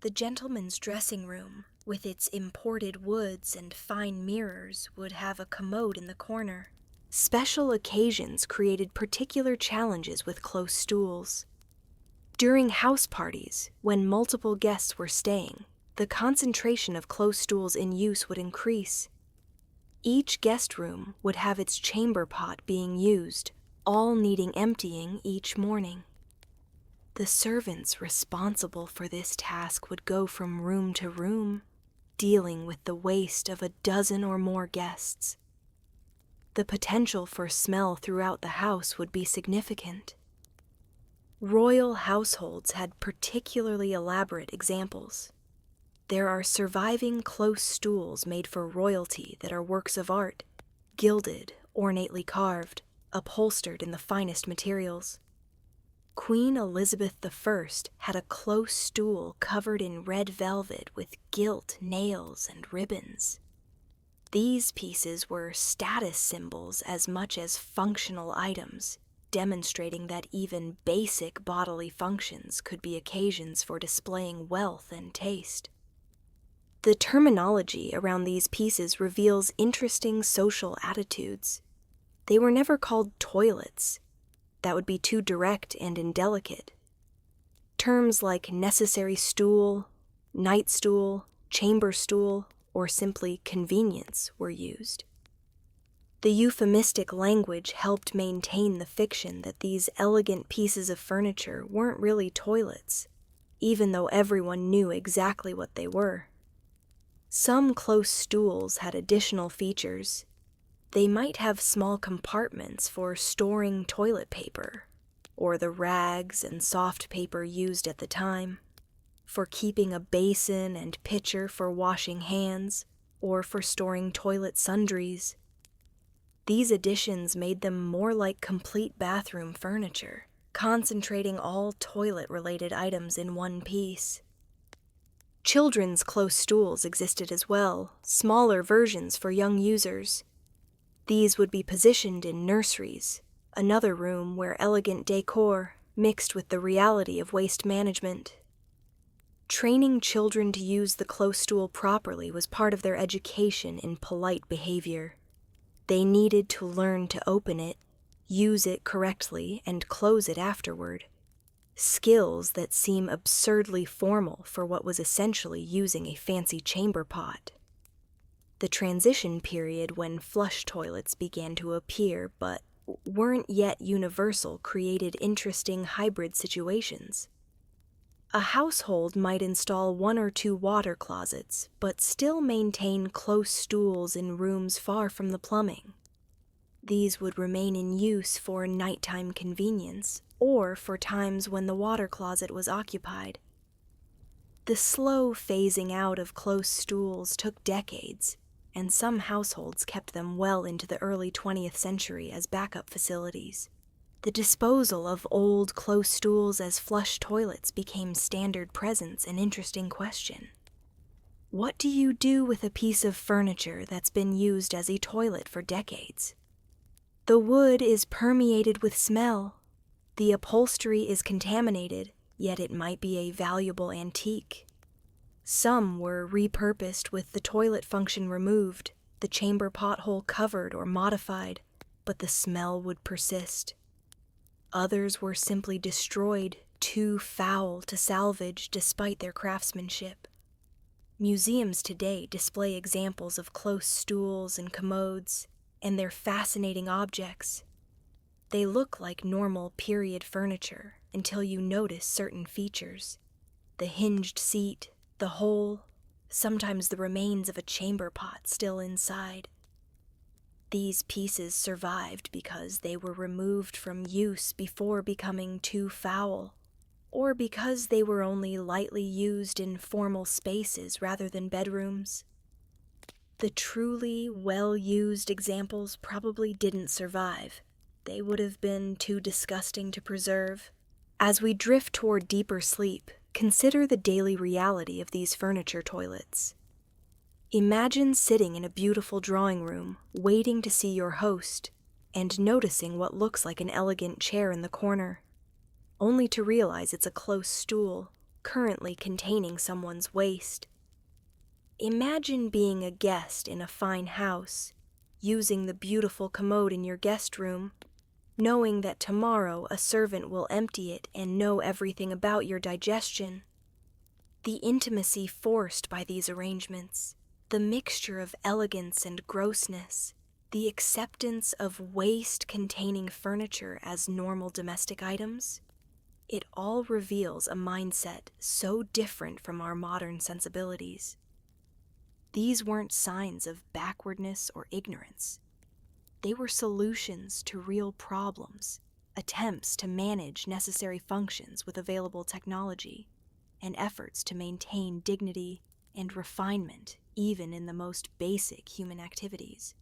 The gentleman's dressing room, with its imported woods and fine mirrors, would have a commode in the corner. Special occasions created particular challenges with close stools. During house parties, when multiple guests were staying, the concentration of close stools in use would increase. Each guest room would have its chamber pot being used, all needing emptying each morning. The servants responsible for this task would go from room to room, dealing with the waste of a dozen or more guests. The potential for smell throughout the house would be significant. Royal households had particularly elaborate examples. There are surviving close stools made for royalty that are works of art, gilded, ornately carved, upholstered in the finest materials. Queen Elizabeth I had a close stool covered in red velvet with gilt nails and ribbons. These pieces were status symbols as much as functional items, demonstrating that even basic bodily functions could be occasions for displaying wealth and taste. The terminology around these pieces reveals interesting social attitudes. They were never called toilets. That would be too direct and indelicate. Terms like necessary stool, night stool, chamber stool, or simply convenience were used. The euphemistic language helped maintain the fiction that these elegant pieces of furniture weren't really toilets, even though everyone knew exactly what they were. Some close stools had additional features. They might have small compartments for storing toilet paper, or the rags and soft paper used at the time, for keeping a basin and pitcher for washing hands, or for storing toilet sundries. These additions made them more like complete bathroom furniture, concentrating all toilet-related items in one piece. Children's close stools existed as well, smaller versions for young users. These would be positioned in nurseries, another room where elegant decor mixed with the reality of waste management. Training children to use the close stool properly was part of their education in polite behavior. They needed to learn to open it, use it correctly, and close it afterward. Skills that seem absurdly formal for what was essentially using a fancy chamber pot. The transition period when flush toilets began to appear but weren't yet universal created interesting hybrid situations. A household might install 1 or 2 water closets, but still maintain close stools in rooms far from the plumbing. These would remain in use for nighttime convenience, or for times when the water closet was occupied. The slow phasing out of close stools took decades, and some households kept them well into the early 20th century as backup facilities. The disposal of old close stools as flush toilets became standard presence an interesting question. What do you do with a piece of furniture that's been used as a toilet for decades? The wood is permeated with smell. The upholstery is contaminated, yet it might be a valuable antique. Some were repurposed with the toilet function removed, the chamber pothole covered or modified, but the smell would persist. Others were simply destroyed, too foul to salvage despite their craftsmanship. Museums today display examples of close stools and commodes, and they're fascinating objects. They look like normal period furniture until you notice certain features. The hinged seat, the hole, sometimes the remains of a chamber pot still inside. These pieces survived because they were removed from use before becoming too foul. or because they were only lightly used in formal spaces rather than bedrooms. The truly well-used examples probably didn't survive. They would have been too disgusting to preserve. As we drift toward deeper sleep, consider the daily reality of these furniture toilets. Imagine sitting in a beautiful drawing room, waiting to see your host, and noticing what looks like an elegant chair in the corner, only to realize it's a close stool, currently containing someone's waste. Imagine being a guest in a fine house, using the beautiful commode in your guest room, knowing that tomorrow a servant will empty it and know everything about your digestion. The intimacy forced by these arrangements, the mixture of elegance and grossness, the acceptance of waste-containing furniture as normal domestic items, it all reveals a mindset so different from our modern sensibilities. These weren't signs of backwardness or ignorance. They were solutions to real problems, attempts to manage necessary functions with available technology, and efforts to maintain dignity and refinement even in the most basic human activities.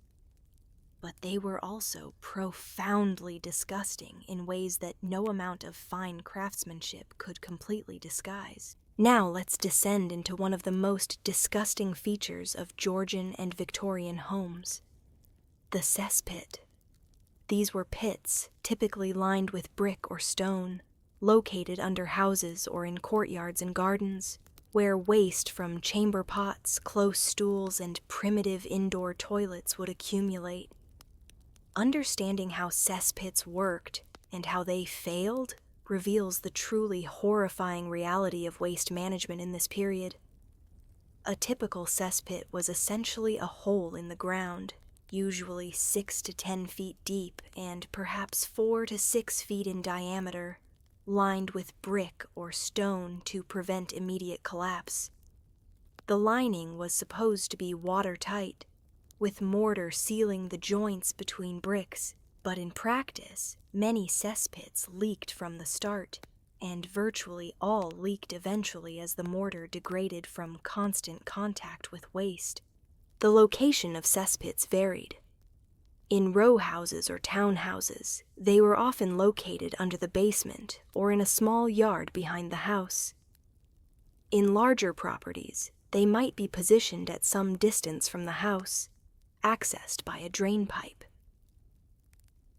But they were also profoundly disgusting in ways that no amount of fine craftsmanship could completely disguise. Now let's descend into one of the most disgusting features of Georgian and Victorian homes: the cesspit. These were pits, typically lined with brick or stone, located under houses or in courtyards and gardens, where waste from chamber pots, close stools, and primitive indoor toilets would accumulate. Understanding how cesspits worked and how they failed reveals the truly horrifying reality of waste management in this period. A typical cesspit was essentially a hole in the ground, usually 6 to 10 feet deep and perhaps 4 to 6 feet in diameter, lined with brick or stone to prevent immediate collapse. The lining was supposed to be watertight, with mortar sealing the joints between bricks, but in practice, many cesspits leaked from the start, and virtually all leaked eventually as the mortar degraded from constant contact with waste. The location of cesspits varied. In row houses or townhouses, they were often located under the basement or in a small yard behind the house. In larger properties, they might be positioned at some distance from the house, accessed by a drain pipe.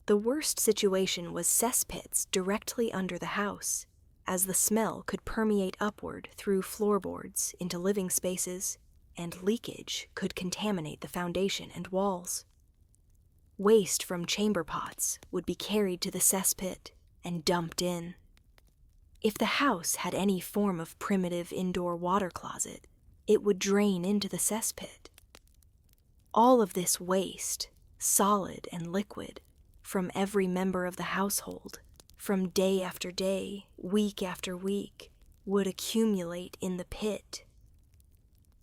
The worst situation was cesspits directly under the house, as the smell could permeate upward through floorboards into living spaces, and leakage could contaminate the foundation and walls. Waste from chamber pots would be carried to the cesspit and dumped in. If the house had any form of primitive indoor water closet, it would drain into the cesspit. All of this waste, solid and liquid, from every member of the household, from day after day, week after week, would accumulate in the pit.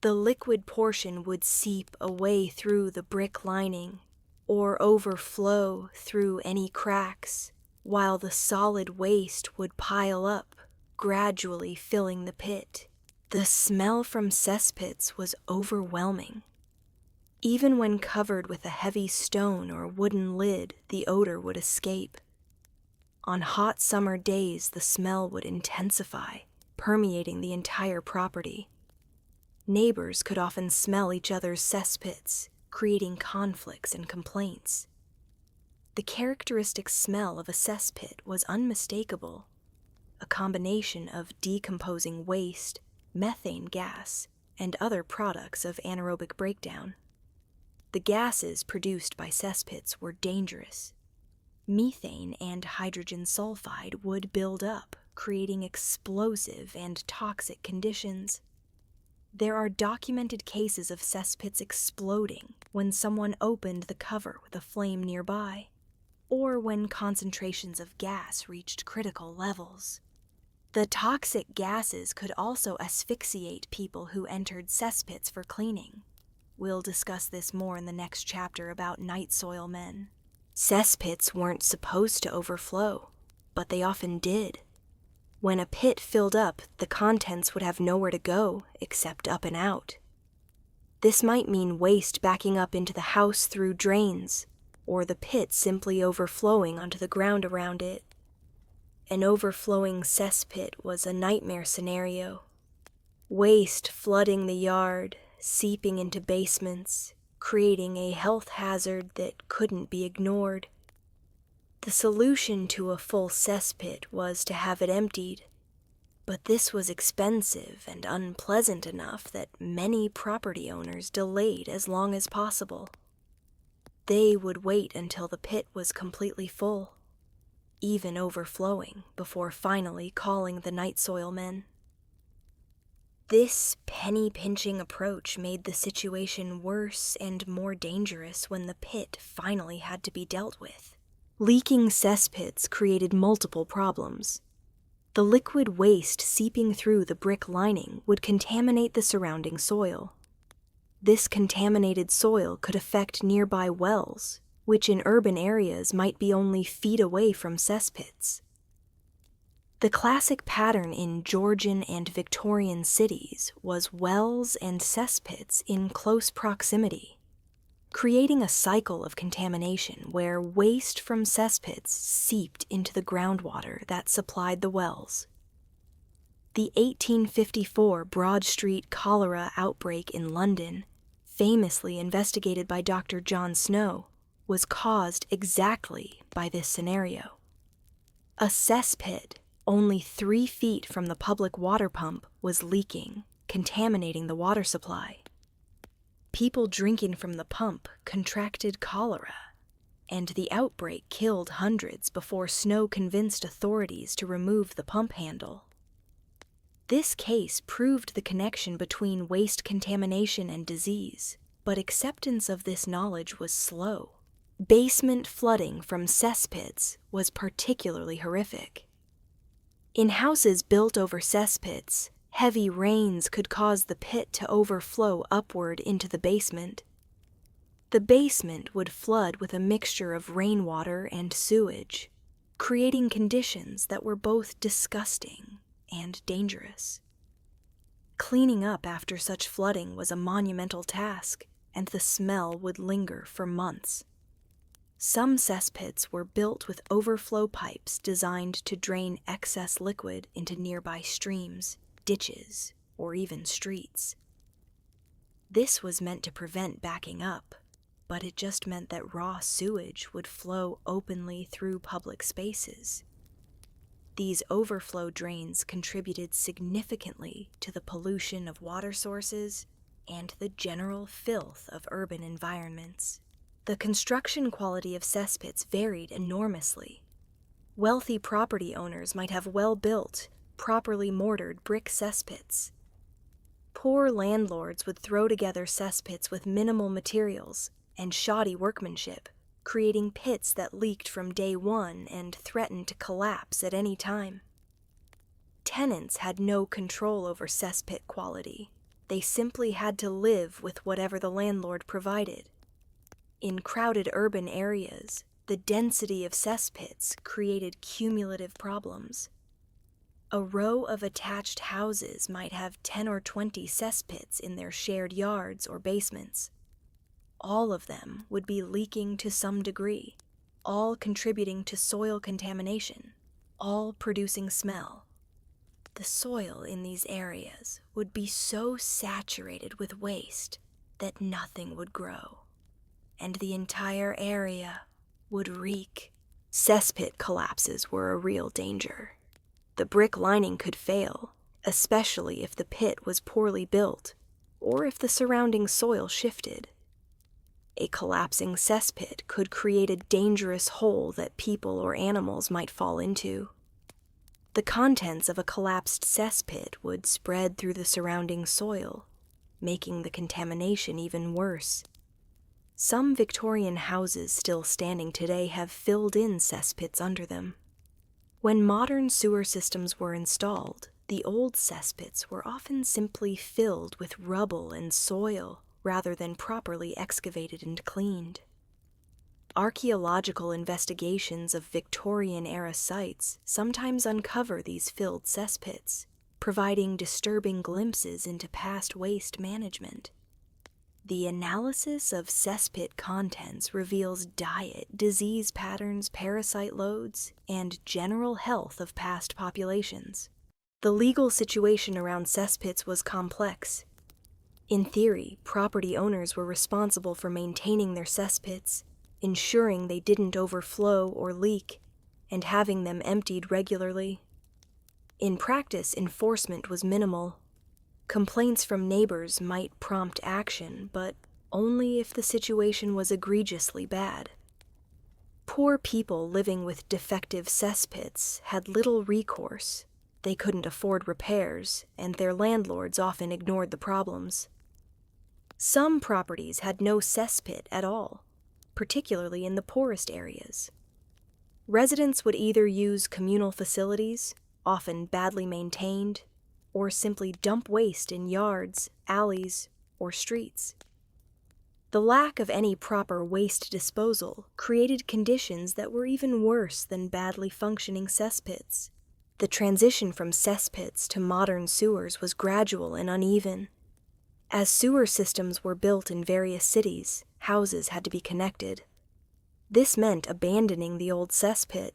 The liquid portion would seep away through the brick lining, or overflow through any cracks, while the solid waste would pile up, gradually filling the pit. The smell from cesspits was overwhelming. Even when covered with a heavy stone or wooden lid, the odor would escape. On hot summer days, the smell would intensify, permeating the entire property. Neighbors could often smell each other's cesspits, creating conflicts and complaints. The characteristic smell of a cesspit was unmistakable, a combination of decomposing waste, methane gas, and other products of anaerobic breakdown. The gases produced by cesspits were dangerous. Methane and hydrogen sulfide would build up, creating explosive and toxic conditions. There are documented cases of cesspits exploding when someone opened the cover with a flame nearby, or when concentrations of gas reached critical levels. The toxic gases could also asphyxiate people who entered cesspits for cleaning. We'll discuss this more in the next chapter about night soil men. Cesspits weren't supposed to overflow, but they often did. When a pit filled up, the contents would have nowhere to go except up and out. This might mean waste backing up into the house through drains, or the pit simply overflowing onto the ground around it. An overflowing cesspit was a nightmare scenario. Waste flooding the yard, seeping into basements, creating a health hazard that couldn't be ignored. The solution to a full cesspit was to have it emptied, but this was expensive and unpleasant enough that many property owners delayed as long as possible. They would wait until the pit was completely full, even overflowing, before finally calling the night soil men. This penny-pinching approach made the situation worse and more dangerous when the pit finally had to be dealt with. Leaking cesspits created multiple problems. The liquid waste seeping through the brick lining would contaminate the surrounding soil. This contaminated soil could affect nearby wells, which in urban areas might be only feet away from cesspits. The classic pattern in Georgian and Victorian cities was wells and cesspits in close proximity, creating a cycle of contamination where waste from cesspits seeped into the groundwater that supplied the wells. The 1854 Broad Street cholera outbreak in London, famously investigated by Dr. John Snow, was caused exactly by this scenario. A cesspit only 3 feet from the public water pump was leaking, contaminating the water supply. People drinking from the pump contracted cholera, and the outbreak killed hundreds before Snow convinced authorities to remove the pump handle. This case proved the connection between waste contamination and disease, but acceptance of this knowledge was slow. Basement flooding from cesspits was particularly horrific. In houses built over cesspits, heavy rains could cause the pit to overflow upward into the basement. The basement would flood with a mixture of rainwater and sewage, creating conditions that were both disgusting and dangerous. Cleaning up after such flooding was a monumental task, and the smell would linger for months. Some cesspits were built with overflow pipes designed to drain excess liquid into nearby streams, ditches, or even streets. This was meant to prevent backing up, but it just meant that raw sewage would flow openly through public spaces. These overflow drains contributed significantly to the pollution of water sources and the general filth of urban environments. The construction quality of cesspits varied enormously. Wealthy property owners might have well-built, properly mortared brick cesspits. Poor landlords would throw together cesspits with minimal materials and shoddy workmanship, creating pits that leaked from day one and threatened to collapse at any time. Tenants had no control over cesspit quality. They simply had to live with whatever the landlord provided. In crowded urban areas, the density of cesspits created cumulative problems. A row of attached houses might have 10 or 20 cesspits in their shared yards or basements. All of them would be leaking to some degree, all contributing to soil contamination, all producing smell. The soil in these areas would be so saturated with waste that nothing would grow, and the entire area would reek. Cesspit collapses were a real danger. The brick lining could fail, especially if the pit was poorly built or if the surrounding soil shifted. A collapsing cesspit could create a dangerous hole that people or animals might fall into. The contents of a collapsed cesspit would spread through the surrounding soil, making the contamination even worse. Some Victorian houses still standing today have filled-in cesspits under them. When modern sewer systems were installed, the old cesspits were often simply filled with rubble and soil rather than properly excavated and cleaned. Archaeological investigations of Victorian-era sites sometimes uncover these filled cesspits, providing disturbing glimpses into past waste management. The analysis of cesspit contents reveals diet, disease patterns, parasite loads, and general health of past populations. The legal situation around cesspits was complex. In theory, property owners were responsible for maintaining their cesspits, ensuring they didn't overflow or leak, and having them emptied regularly. In practice, enforcement was minimal. Complaints from neighbors might prompt action, but only if the situation was egregiously bad. Poor people living with defective cesspits had little recourse. They couldn't afford repairs, and their landlords often ignored the problems. Some properties had no cesspit at all, particularly in the poorest areas. Residents would either use communal facilities, often badly maintained, or simply dump waste in yards, alleys, or streets. The lack of any proper waste disposal created conditions that were even worse than badly functioning cesspits. The transition from cesspits to modern sewers was gradual and uneven. As sewer systems were built in various cities, houses had to be connected. This meant abandoning the old cesspit,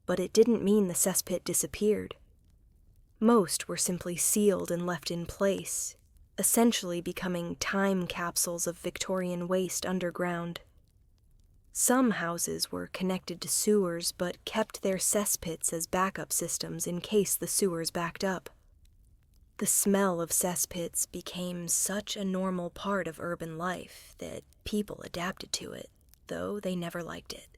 but it didn't mean the cesspit disappeared. Most were simply sealed and left in place, essentially becoming time capsules of Victorian waste underground. Some houses were connected to sewers but kept their cesspits as backup systems in case the sewers backed up. The smell of cesspits became such a normal part of urban life that people adapted to it, though they never liked it.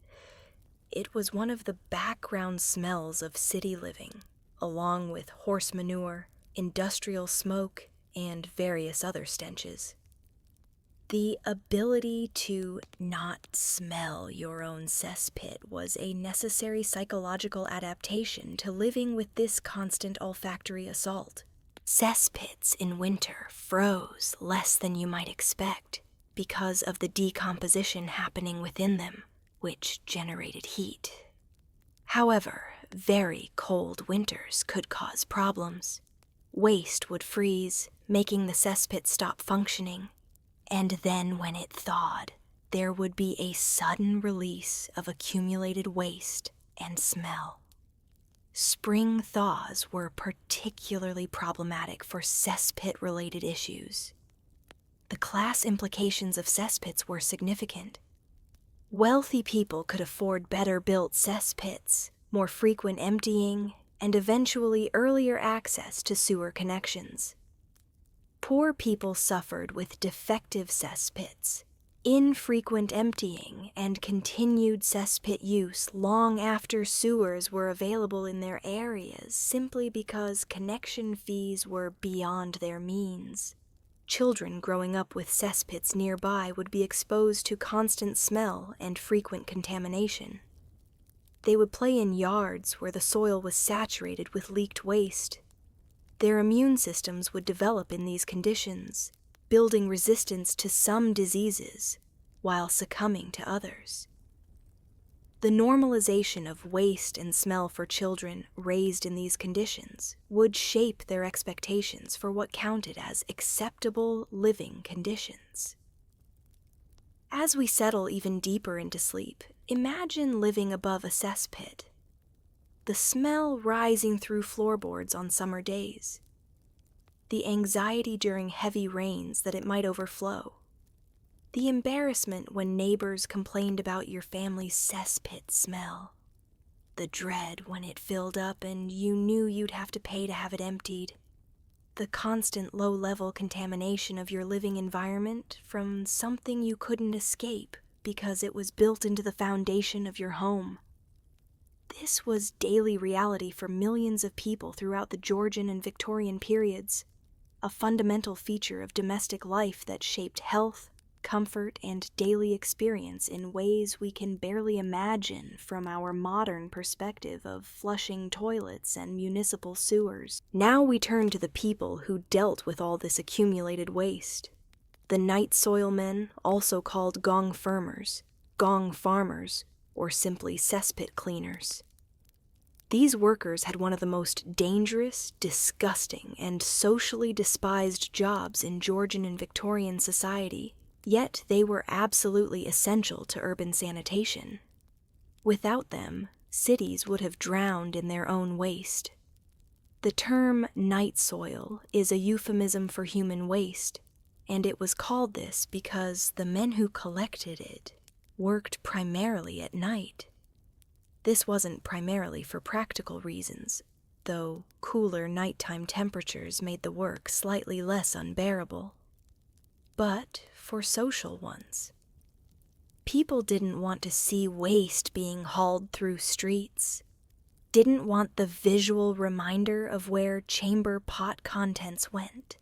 It was one of the background smells of city living, along with horse manure, industrial smoke, and various other stenches. The ability to not smell your own cesspit was a necessary psychological adaptation to living with this constant olfactory assault. Cesspits in winter froze less than you might expect because of the decomposition happening within them, which generated heat. However, very cold winters could cause problems. Waste would freeze, making the cesspit stop functioning, and then when it thawed, there would be a sudden release of accumulated waste and smell. Spring thaws were particularly problematic for cesspit-related issues. The class implications of cesspits were significant. Wealthy people could afford better-built cesspits, more frequent emptying, and eventually earlier access to sewer connections. Poor people suffered with defective cesspits, infrequent emptying, and continued cesspit use long after sewers were available in their areas simply because connection fees were beyond their means. Children growing up with cesspits nearby would be exposed to constant smell and frequent contamination. They would play in yards where the soil was saturated with leaked waste. Their immune systems would develop in these conditions, building resistance to some diseases while succumbing to others. The normalization of waste and smell for children raised in these conditions would shape their expectations for what counted as acceptable living conditions. As we settle even deeper into sleep, imagine living above a cesspit. The smell rising through floorboards on summer days. The anxiety during heavy rains that it might overflow. The embarrassment when neighbors complained about your family's cesspit smell. The dread when it filled up and you knew you'd have to pay to have it emptied. The constant low-level contamination of your living environment from something you couldn't escape because it was built into the foundation of your home. This was daily reality for millions of people throughout the Georgian and Victorian periods, a fundamental feature of domestic life that shaped health, comfort, and daily experience in ways we can barely imagine from our modern perspective of flushing toilets and municipal sewers. Now we turn to the people who dealt with all this accumulated waste. The night soil men, also called gong firmers, gong farmers, or simply cesspit cleaners. These workers had one of the most dangerous, disgusting, and socially despised jobs in Georgian and Victorian society, yet they were absolutely essential to urban sanitation. Without them, cities would have drowned in their own waste. The term night soil is a euphemism for human waste, and it was called this because the men who collected it worked primarily at night. This wasn't primarily for practical reasons, though cooler nighttime temperatures made the work slightly less unbearable, but for social ones. People didn't want to see waste being hauled through streets, didn't want the visual reminder of where chamber pot contents went.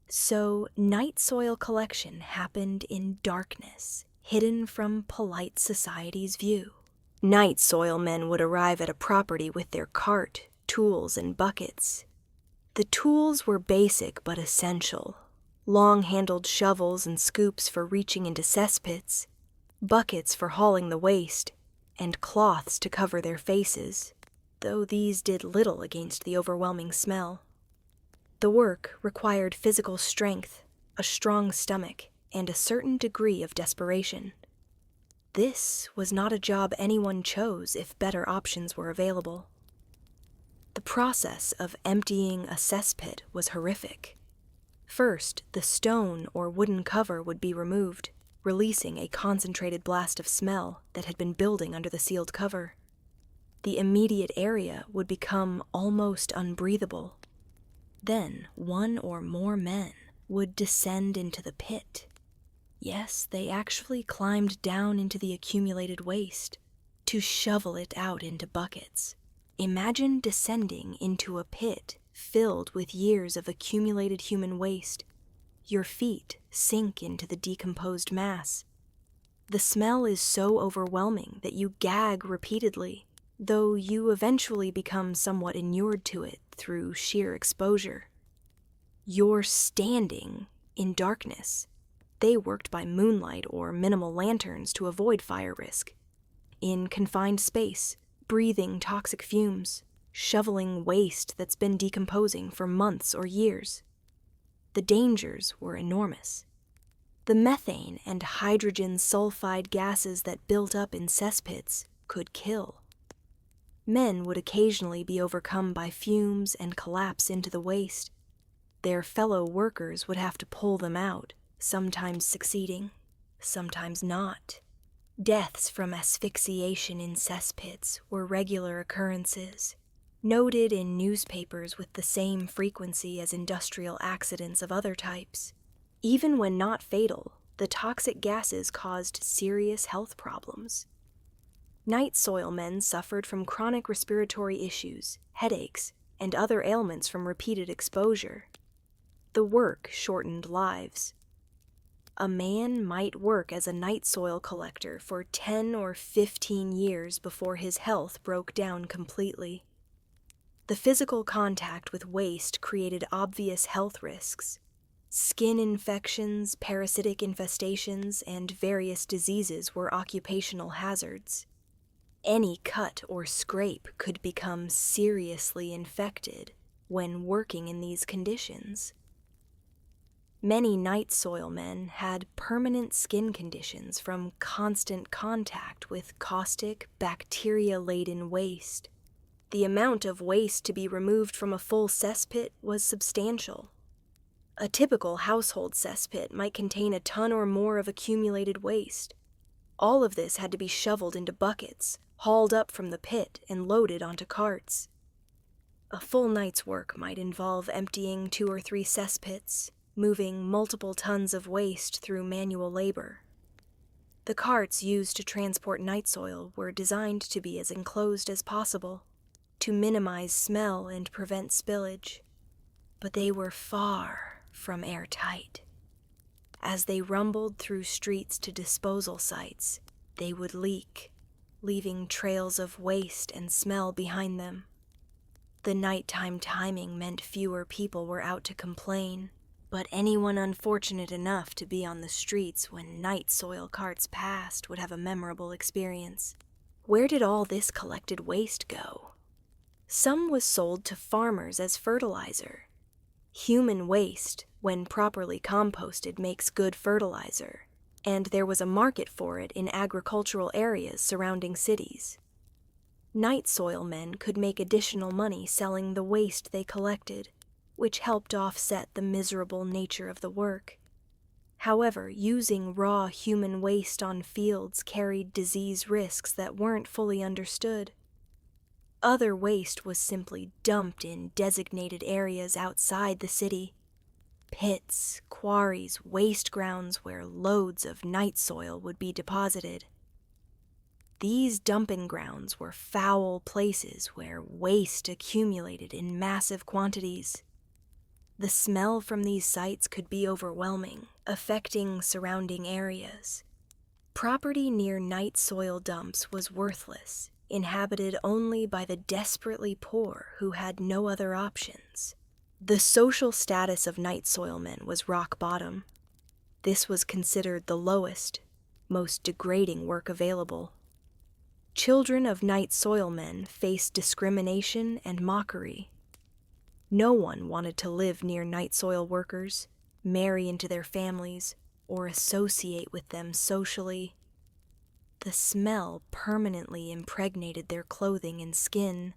So night soil collection happened in darkness, hidden from polite society's view. Night soil men would arrive at a property with their cart, tools, and buckets. The tools were basic but essential: long-handled shovels and scoops for reaching into cesspits, buckets for hauling the waste, and cloths to cover their faces, though these did little against the overwhelming smell. The work required physical strength, a strong stomach, and a certain degree of desperation. This was not a job anyone chose if better options were available. The process of emptying a cesspit was horrific. First, the stone or wooden cover would be removed, releasing a concentrated blast of smell that had been building under the sealed cover. The immediate area would become almost unbreathable. Then, one or more men would descend into the pit. Yes, they actually climbed down into the accumulated waste to shovel it out into buckets. Imagine descending into a pit filled with years of accumulated human waste. Your feet sink into the decomposed mass. The smell is so overwhelming that you gag repeatedly, though you eventually become somewhat inured to it through sheer exposure. You're standing in darkness. They worked by moonlight or minimal lanterns to avoid fire risk. In confined space, breathing toxic fumes, shoveling waste that's been decomposing for months or years. The dangers were enormous. The methane and hydrogen sulfide gases that built up in cesspits could kill. Men would occasionally be overcome by fumes and collapse into the waste. Their fellow workers would have to pull them out, sometimes succeeding, sometimes not. Deaths from asphyxiation in cesspits were regular occurrences, noted in newspapers with the same frequency as industrial accidents of other types. Even when not fatal, the toxic gases caused serious health problems. Night soil men suffered from chronic respiratory issues, headaches, and other ailments from repeated exposure. The work shortened lives. A man might work as a night soil collector for 10 or 15 years before his health broke down completely. The physical contact with waste created obvious health risks. Skin infections, parasitic infestations, and various diseases were occupational hazards. Any cut or scrape could become seriously infected when working in these conditions. Many night soil men had permanent skin conditions from constant contact with caustic, bacteria-laden waste. The amount of waste to be removed from a full cesspit was substantial. A typical household cesspit might contain a ton or more of accumulated waste. All of this had to be shoveled into buckets, hauled up from the pit, and loaded onto carts. A full night's work might involve emptying 2 or 3 cesspits, moving multiple tons of waste through manual labor. The carts used to transport night soil were designed to be as enclosed as possible, to minimize smell and prevent spillage, but they were far from airtight. As they rumbled through streets to disposal sites, they would leak, leaving trails of waste and smell behind them. The nighttime timing meant fewer people were out to complain, But anyone unfortunate enough to be on the streets when night soil carts passed would have a memorable experience. Where did all this collected waste go? Some was sold to farmers as fertilizer. Human waste, when properly composted, makes good fertilizer, and there was a market for it in agricultural areas surrounding cities. Night soil men could make additional money selling the waste they collected, which helped offset the miserable nature of the work. However, using raw human waste on fields carried disease risks that weren't fully understood. Other waste was simply dumped in designated areas outside the city. Pits, quarries, waste grounds where loads of night soil would be deposited. These dumping grounds were foul places where waste accumulated in massive quantities. The smell from these sites could be overwhelming, affecting surrounding areas. Property near night soil dumps was worthless, inhabited only by the desperately poor who had no other options. The social status of night soil men was rock bottom. This was considered the lowest, most degrading work available. Children of night soil men faced discrimination and mockery. No one wanted to live near night soil workers, marry into their families, or associate with them socially. The smell permanently impregnated their clothing and skin,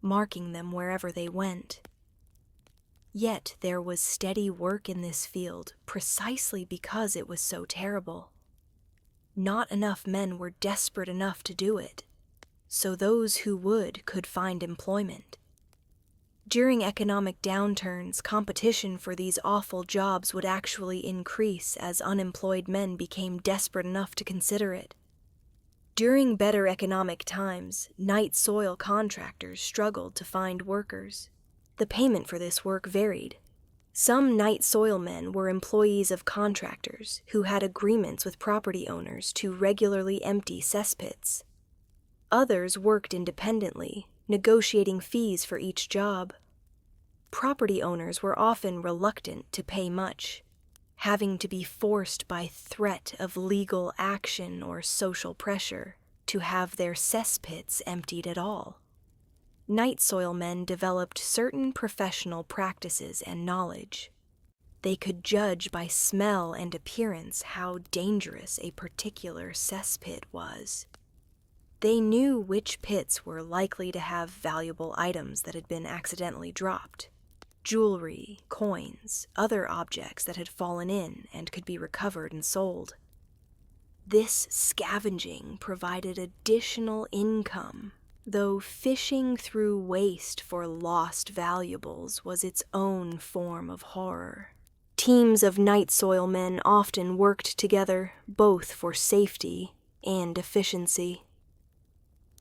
marking them wherever they went. Yet there was steady work in this field precisely because it was so terrible. Not enough men were desperate enough to do it, so those who would could find employment. During economic downturns, competition for these awful jobs would actually increase as unemployed men became desperate enough to consider it. During better economic times, night soil contractors struggled to find workers. The payment for this work varied. Some night soil men were employees of contractors who had agreements with property owners to regularly empty cesspits. Others worked independently, negotiating fees for each job. Property owners were often reluctant to pay much, having to be forced by threat of legal action or social pressure to have their cesspits emptied at all. Night soil men developed certain professional practices and knowledge. They could judge by smell and appearance how dangerous a particular cesspit was. They knew which pits were likely to have valuable items that had been accidentally dropped. Jewelry, coins, other objects that had fallen in and could be recovered and sold. This scavenging provided additional income, though fishing through waste for lost valuables was its own form of horror. Teams of night soil men often worked together, both for safety and efficiency.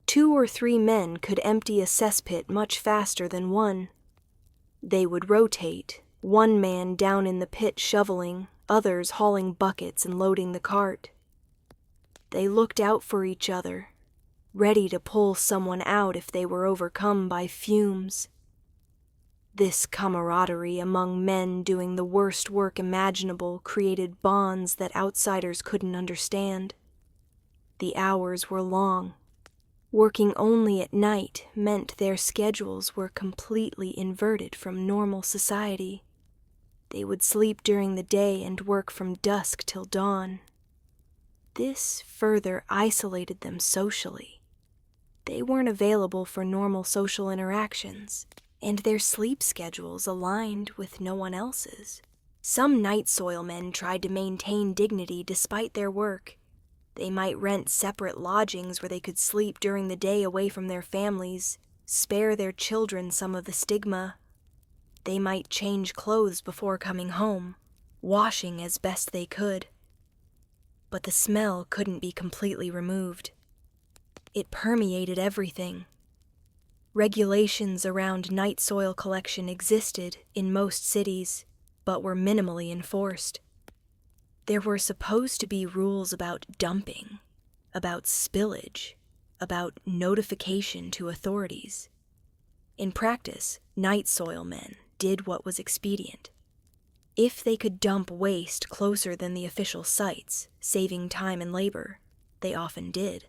2 or 3 men could empty a cesspit much faster than one. They would rotate, one man down in the pit shoveling, others hauling buckets and loading the cart. They looked out for each other, ready to pull someone out if they were overcome by fumes. This camaraderie among men doing the worst work imaginable created bonds that outsiders couldn't understand. The hours were long. Working only at night meant their schedules were completely inverted from normal society. They would sleep during the day and work from dusk till dawn. This further isolated them socially. They weren't available for normal social interactions, and their sleep schedules aligned with no one else's. Some night soil men tried to maintain dignity despite their work. They might rent separate lodgings where they could sleep during the day away from their families, spare their children some of the stigma. They might change clothes before coming home, washing as best they could. But the smell couldn't be completely removed. It permeated everything. Regulations around night soil collection existed in most cities, but were minimally enforced. There were supposed to be rules about dumping, about spillage, about notification to authorities. In practice, night soil men did what was expedient. If they could dump waste closer than the official sites, saving time and labor, they often did.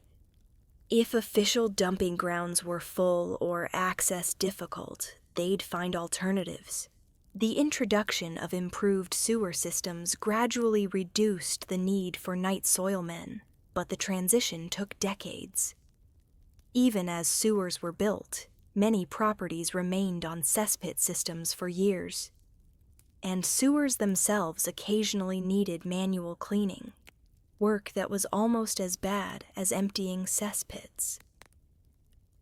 If official dumping grounds were full or access difficult, they'd find alternatives. The introduction of improved sewer systems gradually reduced the need for night soilmen, but the transition took decades. Even as sewers were built, many properties remained on cesspit systems for years, and sewers themselves occasionally needed manual cleaning, work that was almost as bad as emptying cesspits.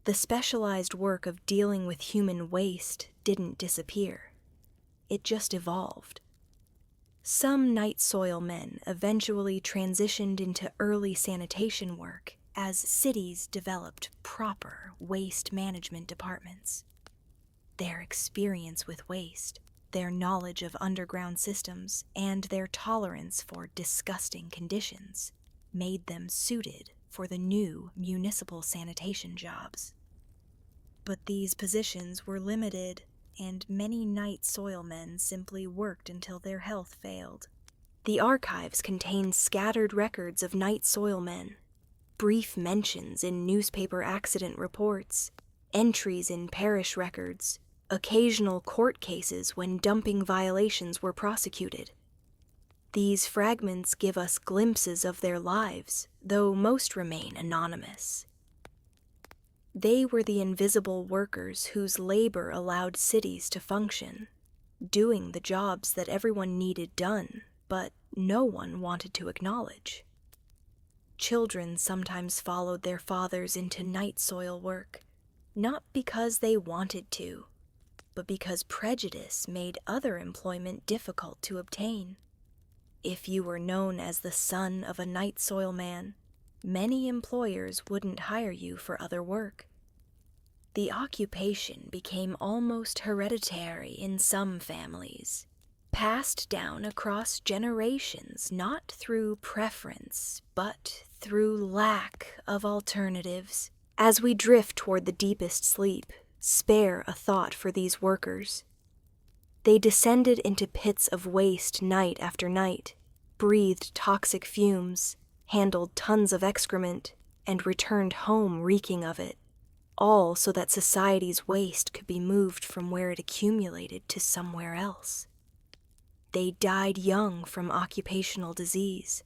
The specialized work of dealing with human waste didn't disappear. It just evolved. Some night soil men eventually transitioned into early sanitation work as cities developed proper waste management departments. Their experience with waste, their knowledge of underground systems, and their tolerance for disgusting conditions made them suited for the new municipal sanitation jobs. But these positions were limited, and many night soilmen simply worked until their health failed. The archives contain scattered records of night soilmen, brief mentions in newspaper accident reports, entries in parish records, occasional court cases when dumping violations were prosecuted. These fragments give us glimpses of their lives, though most remain anonymous. They were the invisible workers whose labor allowed cities to function, doing the jobs that everyone needed done, but no one wanted to acknowledge. Children sometimes followed their fathers into night soil work, not because they wanted to, but because prejudice made other employment difficult to obtain. If you were known as the son of a night soil man, many employers wouldn't hire you for other work. The occupation became almost hereditary in some families, passed down across generations not through preference, but through lack of alternatives. As we drift toward the deepest sleep, spare a thought for these workers. They descended into pits of waste night after night, breathed toxic fumes, handled tons of excrement, and returned home reeking of it, all so that society's waste could be moved from where it accumulated to somewhere else. They died young from occupational disease,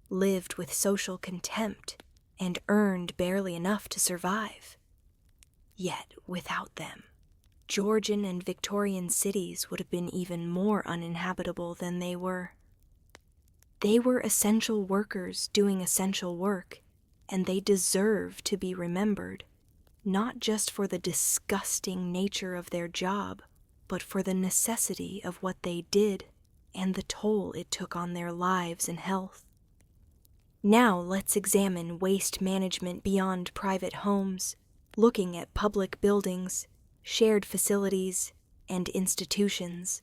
lived with social contempt, and earned barely enough to survive. Yet, without them, Georgian and Victorian cities would have been even more uninhabitable than they were. They were essential workers doing essential work, and they deserve to be remembered, not just for the disgusting nature of their job, but for the necessity of what they did and the toll it took on their lives and health. Now let's examine waste management beyond private homes, looking at public buildings, shared facilities, and institutions.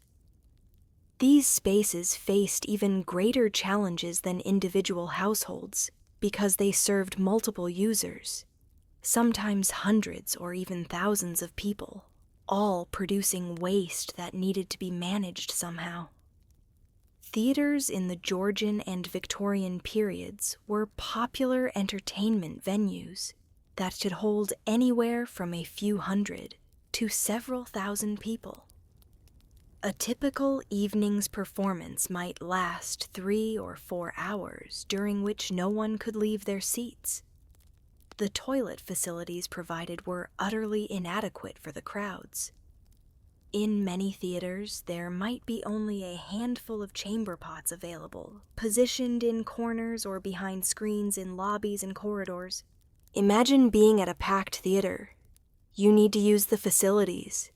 These spaces faced even greater challenges than individual households because they served multiple users, sometimes hundreds or even thousands of people, all producing waste that needed to be managed somehow. Theaters in the Georgian and Victorian periods were popular entertainment venues that could hold anywhere from a few hundred to several thousand people. A typical evening's performance might last 3 or 4 hours, during which no one could leave their seats. The toilet facilities provided were utterly inadequate for the crowds. In many theaters, there might be only a handful of chamber pots available, positioned in corners or behind screens in lobbies and corridors. Imagine being at a packed theater. You need to use the facilities.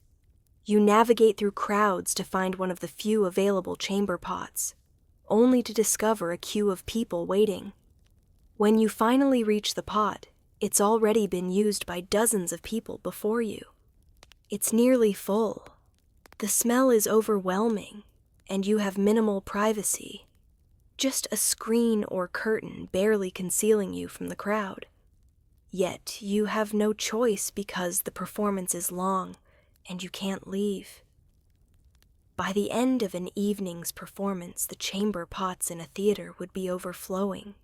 You navigate through crowds to find one of the few available chamber pots, only to discover a queue of people waiting. When you finally reach the pot, it's already been used by dozens of people before you. It's nearly full. The smell is overwhelming, and you have minimal privacy. Just a screen or curtain barely concealing you from the crowd. Yet you have no choice because the performance is long, and you can't leave. By the end of an evening's performance, the chamber pots in a theater would be overflowing.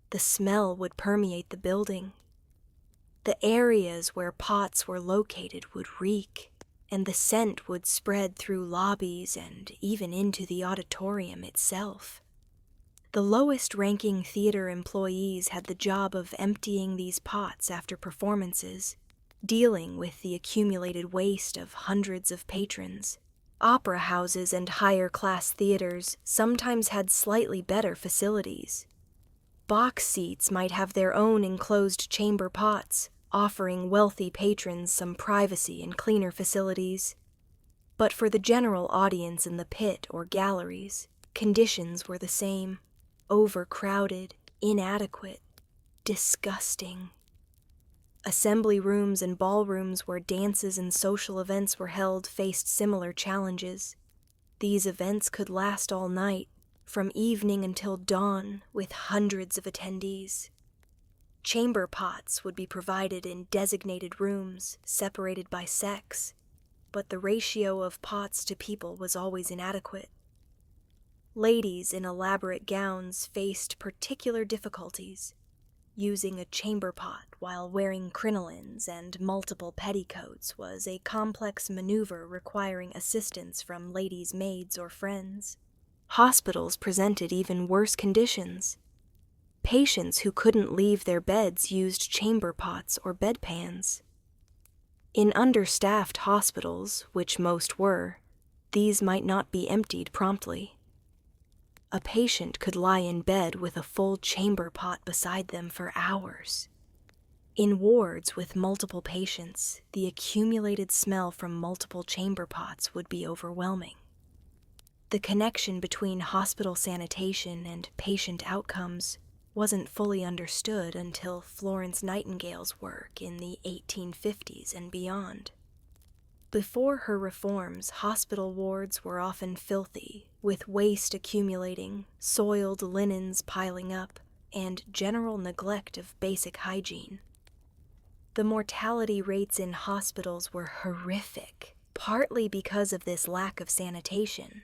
The smell would permeate the building. The areas where pots were located would reek, and the scent would spread through lobbies and even into the auditorium itself. The lowest-ranking theater employees had the job of emptying these pots after performances, dealing with the accumulated waste of hundreds of patrons. Opera houses and higher-class theaters sometimes had slightly better facilities. Box seats might have their own enclosed chamber pots, offering wealthy patrons some privacy and cleaner facilities. But for the general audience in the pit or galleries, conditions were the same: overcrowded, inadequate, disgusting. Assembly rooms and ballrooms where dances and social events were held faced similar challenges. These events could last all night, from evening until dawn, with hundreds of attendees. Chamber pots would be provided in designated rooms, separated by sex, but the ratio of pots to people was always inadequate. Ladies in elaborate gowns faced particular difficulties. Using a chamber pot while wearing crinolines and multiple petticoats was a complex maneuver requiring assistance from ladies' maids or friends. Hospitals presented even worse conditions. Patients who couldn't leave their beds used chamber pots or bedpans. In understaffed hospitals, which most were, these might not be emptied promptly. A patient could lie in bed with a full chamber pot beside them for hours. In wards with multiple patients, the accumulated smell from multiple chamber pots would be overwhelming. The connection between hospital sanitation and patient outcomes wasn't fully understood until Florence Nightingale's work in the 1850s and beyond. Before her reforms, hospital wards were often filthy, with waste accumulating, soiled linens piling up, and general neglect of basic hygiene. The mortality rates in hospitals were horrific, partly because of this lack of sanitation.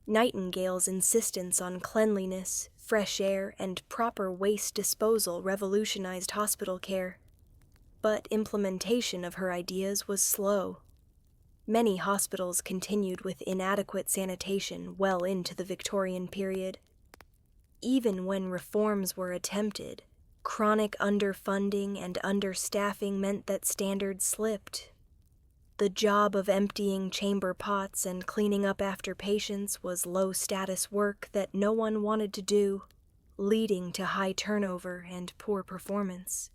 Nightingale's insistence on cleanliness, fresh air, and proper waste disposal revolutionized hospital care. But implementation of her ideas was slow. Many hospitals continued with inadequate sanitation well into the Victorian period. Even when reforms were attempted, chronic underfunding and understaffing meant that standards slipped. The job of emptying chamber pots and cleaning up after patients was low-status work that no one wanted to do, leading to high turnover and poor performance.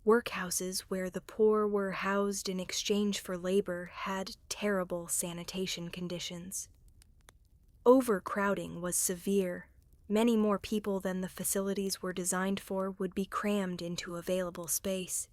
Workhouses where the poor were housed in exchange for labor had terrible sanitation conditions. Overcrowding was severe. Many more people than the facilities were designed for would be crammed into available space.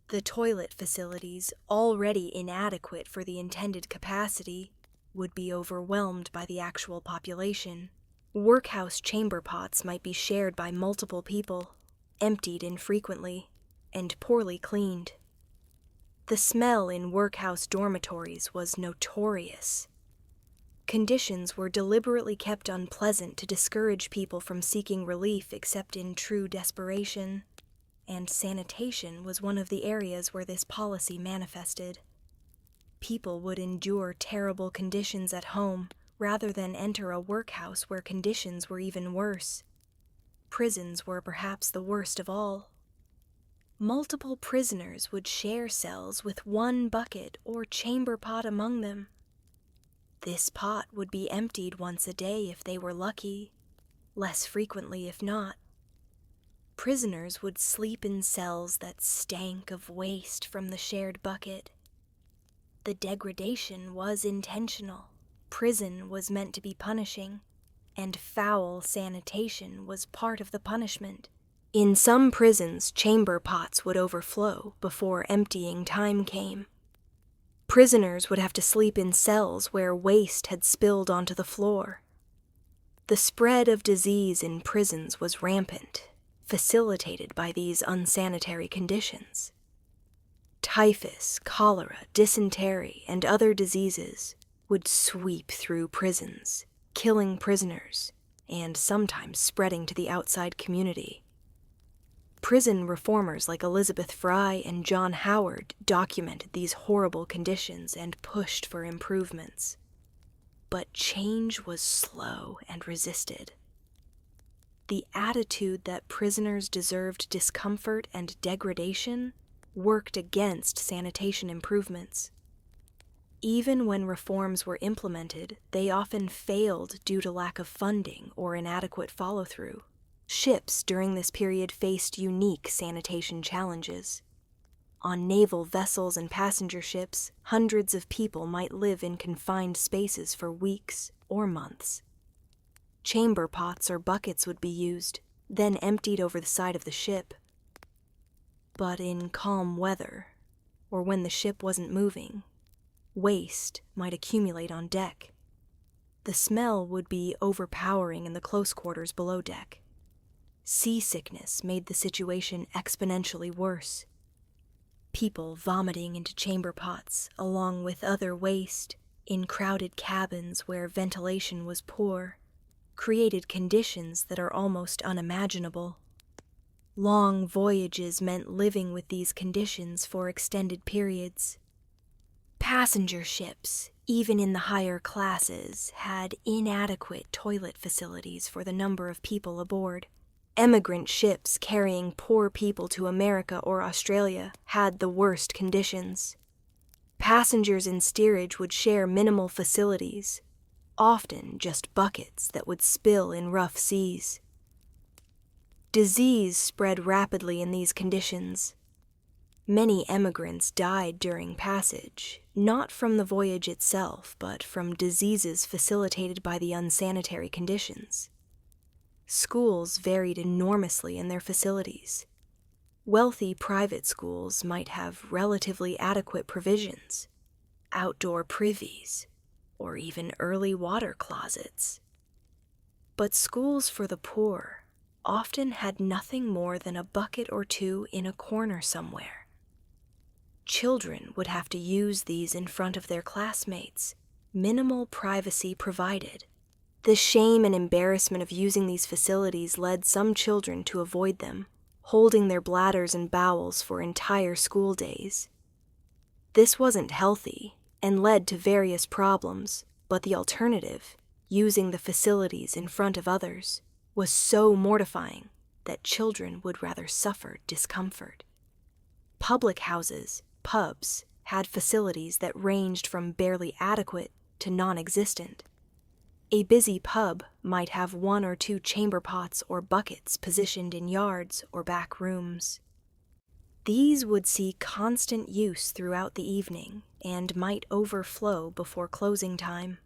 The toilet facilities, already inadequate for the intended capacity, would be overwhelmed by the actual population. Workhouse chamber pots might be shared by multiple people, emptied infrequently, and poorly cleaned. The smell in workhouse dormitories was notorious. Conditions were deliberately kept unpleasant to discourage people from seeking relief except in true desperation, and sanitation was one of the areas where this policy manifested. People would endure terrible conditions at home rather than enter a workhouse where conditions were even worse. Prisons were perhaps the worst of all. Multiple prisoners would share cells with one bucket or chamber pot among them. This pot would be emptied once a day if they were lucky, less frequently if not. Prisoners would sleep in cells that stank of waste from the shared bucket. The degradation was intentional. Prison was meant to be punishing, and foul sanitation was part of the punishment. In some prisons, chamber pots would overflow before emptying time came. Prisoners would have to sleep in cells where waste had spilled onto the floor. The spread of disease in prisons was rampant, facilitated by these unsanitary conditions. Typhus, cholera, dysentery, and other diseases would sweep through prisons, killing prisoners, and sometimes spreading to the outside community. Prison reformers like Elizabeth Fry and John Howard documented these horrible conditions and pushed for improvements. But change was slow and resisted. The attitude that prisoners deserved discomfort and degradation worked against sanitation improvements. Even when reforms were implemented, they often failed due to lack of funding or inadequate follow-through. Ships during this period faced unique sanitation challenges. On naval vessels and passenger ships, hundreds of people might live in confined spaces for weeks or months. Chamber pots or buckets would be used, then emptied over the side of the ship. But in calm weather, or when the ship wasn't moving, waste might accumulate on deck. The smell would be overpowering in the close quarters below deck. Seasickness made the situation exponentially worse. People vomiting into chamber pots, along with other waste, in crowded cabins where ventilation was poor, created conditions that are almost unimaginable. Long voyages meant living with these conditions for extended periods. Passenger ships, even in the higher classes, had inadequate toilet facilities for the number of people aboard. Emigrant ships carrying poor people to America or Australia had the worst conditions. Passengers in steerage would share minimal facilities, often just buckets that would spill in rough seas. Disease spread rapidly in these conditions. Many emigrants died during passage, not from the voyage itself, but from diseases facilitated by the unsanitary conditions. Schools varied enormously in their facilities. Wealthy private schools might have relatively adequate provisions, outdoor privies, or even early water closets. But schools for the poor often had nothing more than a bucket or two in a corner somewhere. Children would have to use these in front of their classmates, minimal privacy provided. The shame and embarrassment of using these facilities led some children to avoid them, holding their bladders and bowels for entire school days. This wasn't healthy and led to various problems, but the alternative, using the facilities in front of others, was so mortifying that children would rather suffer discomfort. Public houses, pubs, had facilities that ranged from barely adequate to non-existent. A busy pub might have one or two chamber pots or buckets positioned in yards or back rooms. These would see constant use throughout the evening and might overflow before closing time.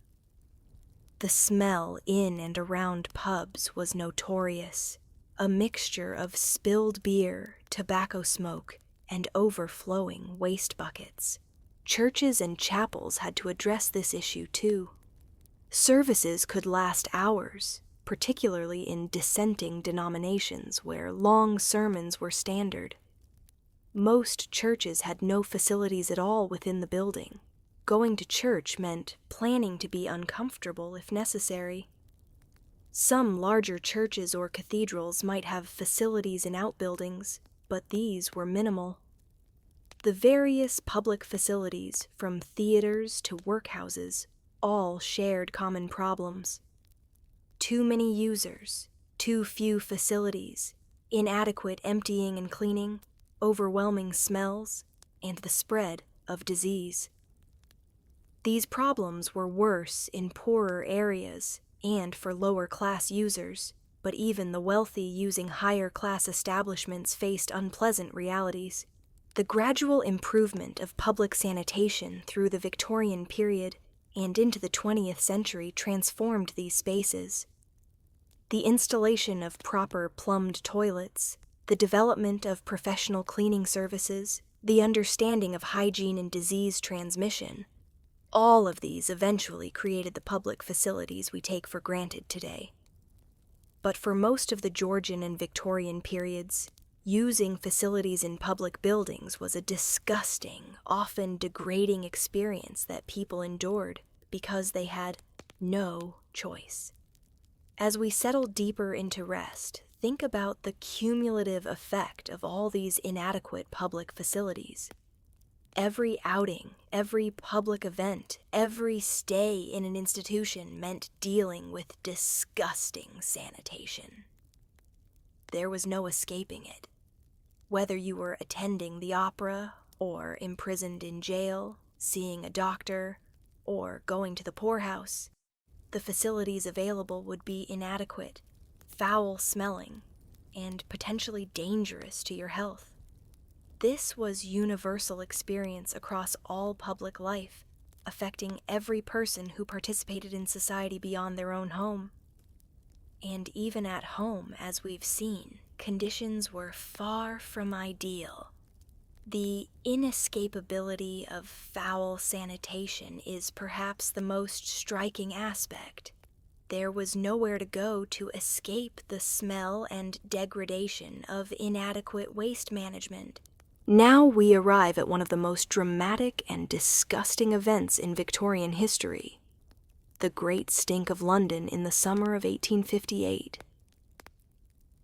The smell in and around pubs was notorious, a mixture of spilled beer, tobacco smoke, and overflowing waste buckets. Churches and chapels had to address this issue too. Services could last hours, particularly in dissenting denominations where long sermons were standard. Most churches had no facilities at all within the building. Going to church meant planning to be uncomfortable if necessary. Some larger churches or cathedrals might have facilities in outbuildings, but these were minimal. The various public facilities, from theaters to workhouses, all shared common problems. Too many users, too few facilities, inadequate emptying and cleaning, overwhelming smells, and the spread of disease. These problems were worse in poorer areas and for lower-class users, but even the wealthy using higher-class establishments faced unpleasant realities. The gradual improvement of public sanitation through the Victorian period and into the 20th century transformed these spaces. The installation of proper plumbed toilets, the development of professional cleaning services, the understanding of hygiene and disease transmission, all of these eventually created the public facilities we take for granted today. But for most of the Georgian and Victorian periods, using facilities in public buildings was a disgusting, often degrading experience that people endured. because they had no choice. As we settle deeper into rest, think about the cumulative effect of all these inadequate public facilities. Every outing, every public event, every stay in an institution meant dealing with disgusting sanitation. There was no escaping it. Whether you were attending the opera, or imprisoned in jail, seeing a doctor, or going to the poorhouse, the facilities available would be inadequate, foul-smelling, and potentially dangerous to your health. This was universal experience across all public life, affecting every person who participated in society beyond their own home. And even at home, as we've seen, conditions were far from ideal. The inescapability of foul sanitation is perhaps the most striking aspect. There was nowhere to go to escape the smell and degradation of inadequate waste management. Now we arrive at one of the most dramatic and disgusting events in Victorian history, the Great Stink of London in the summer of 1858.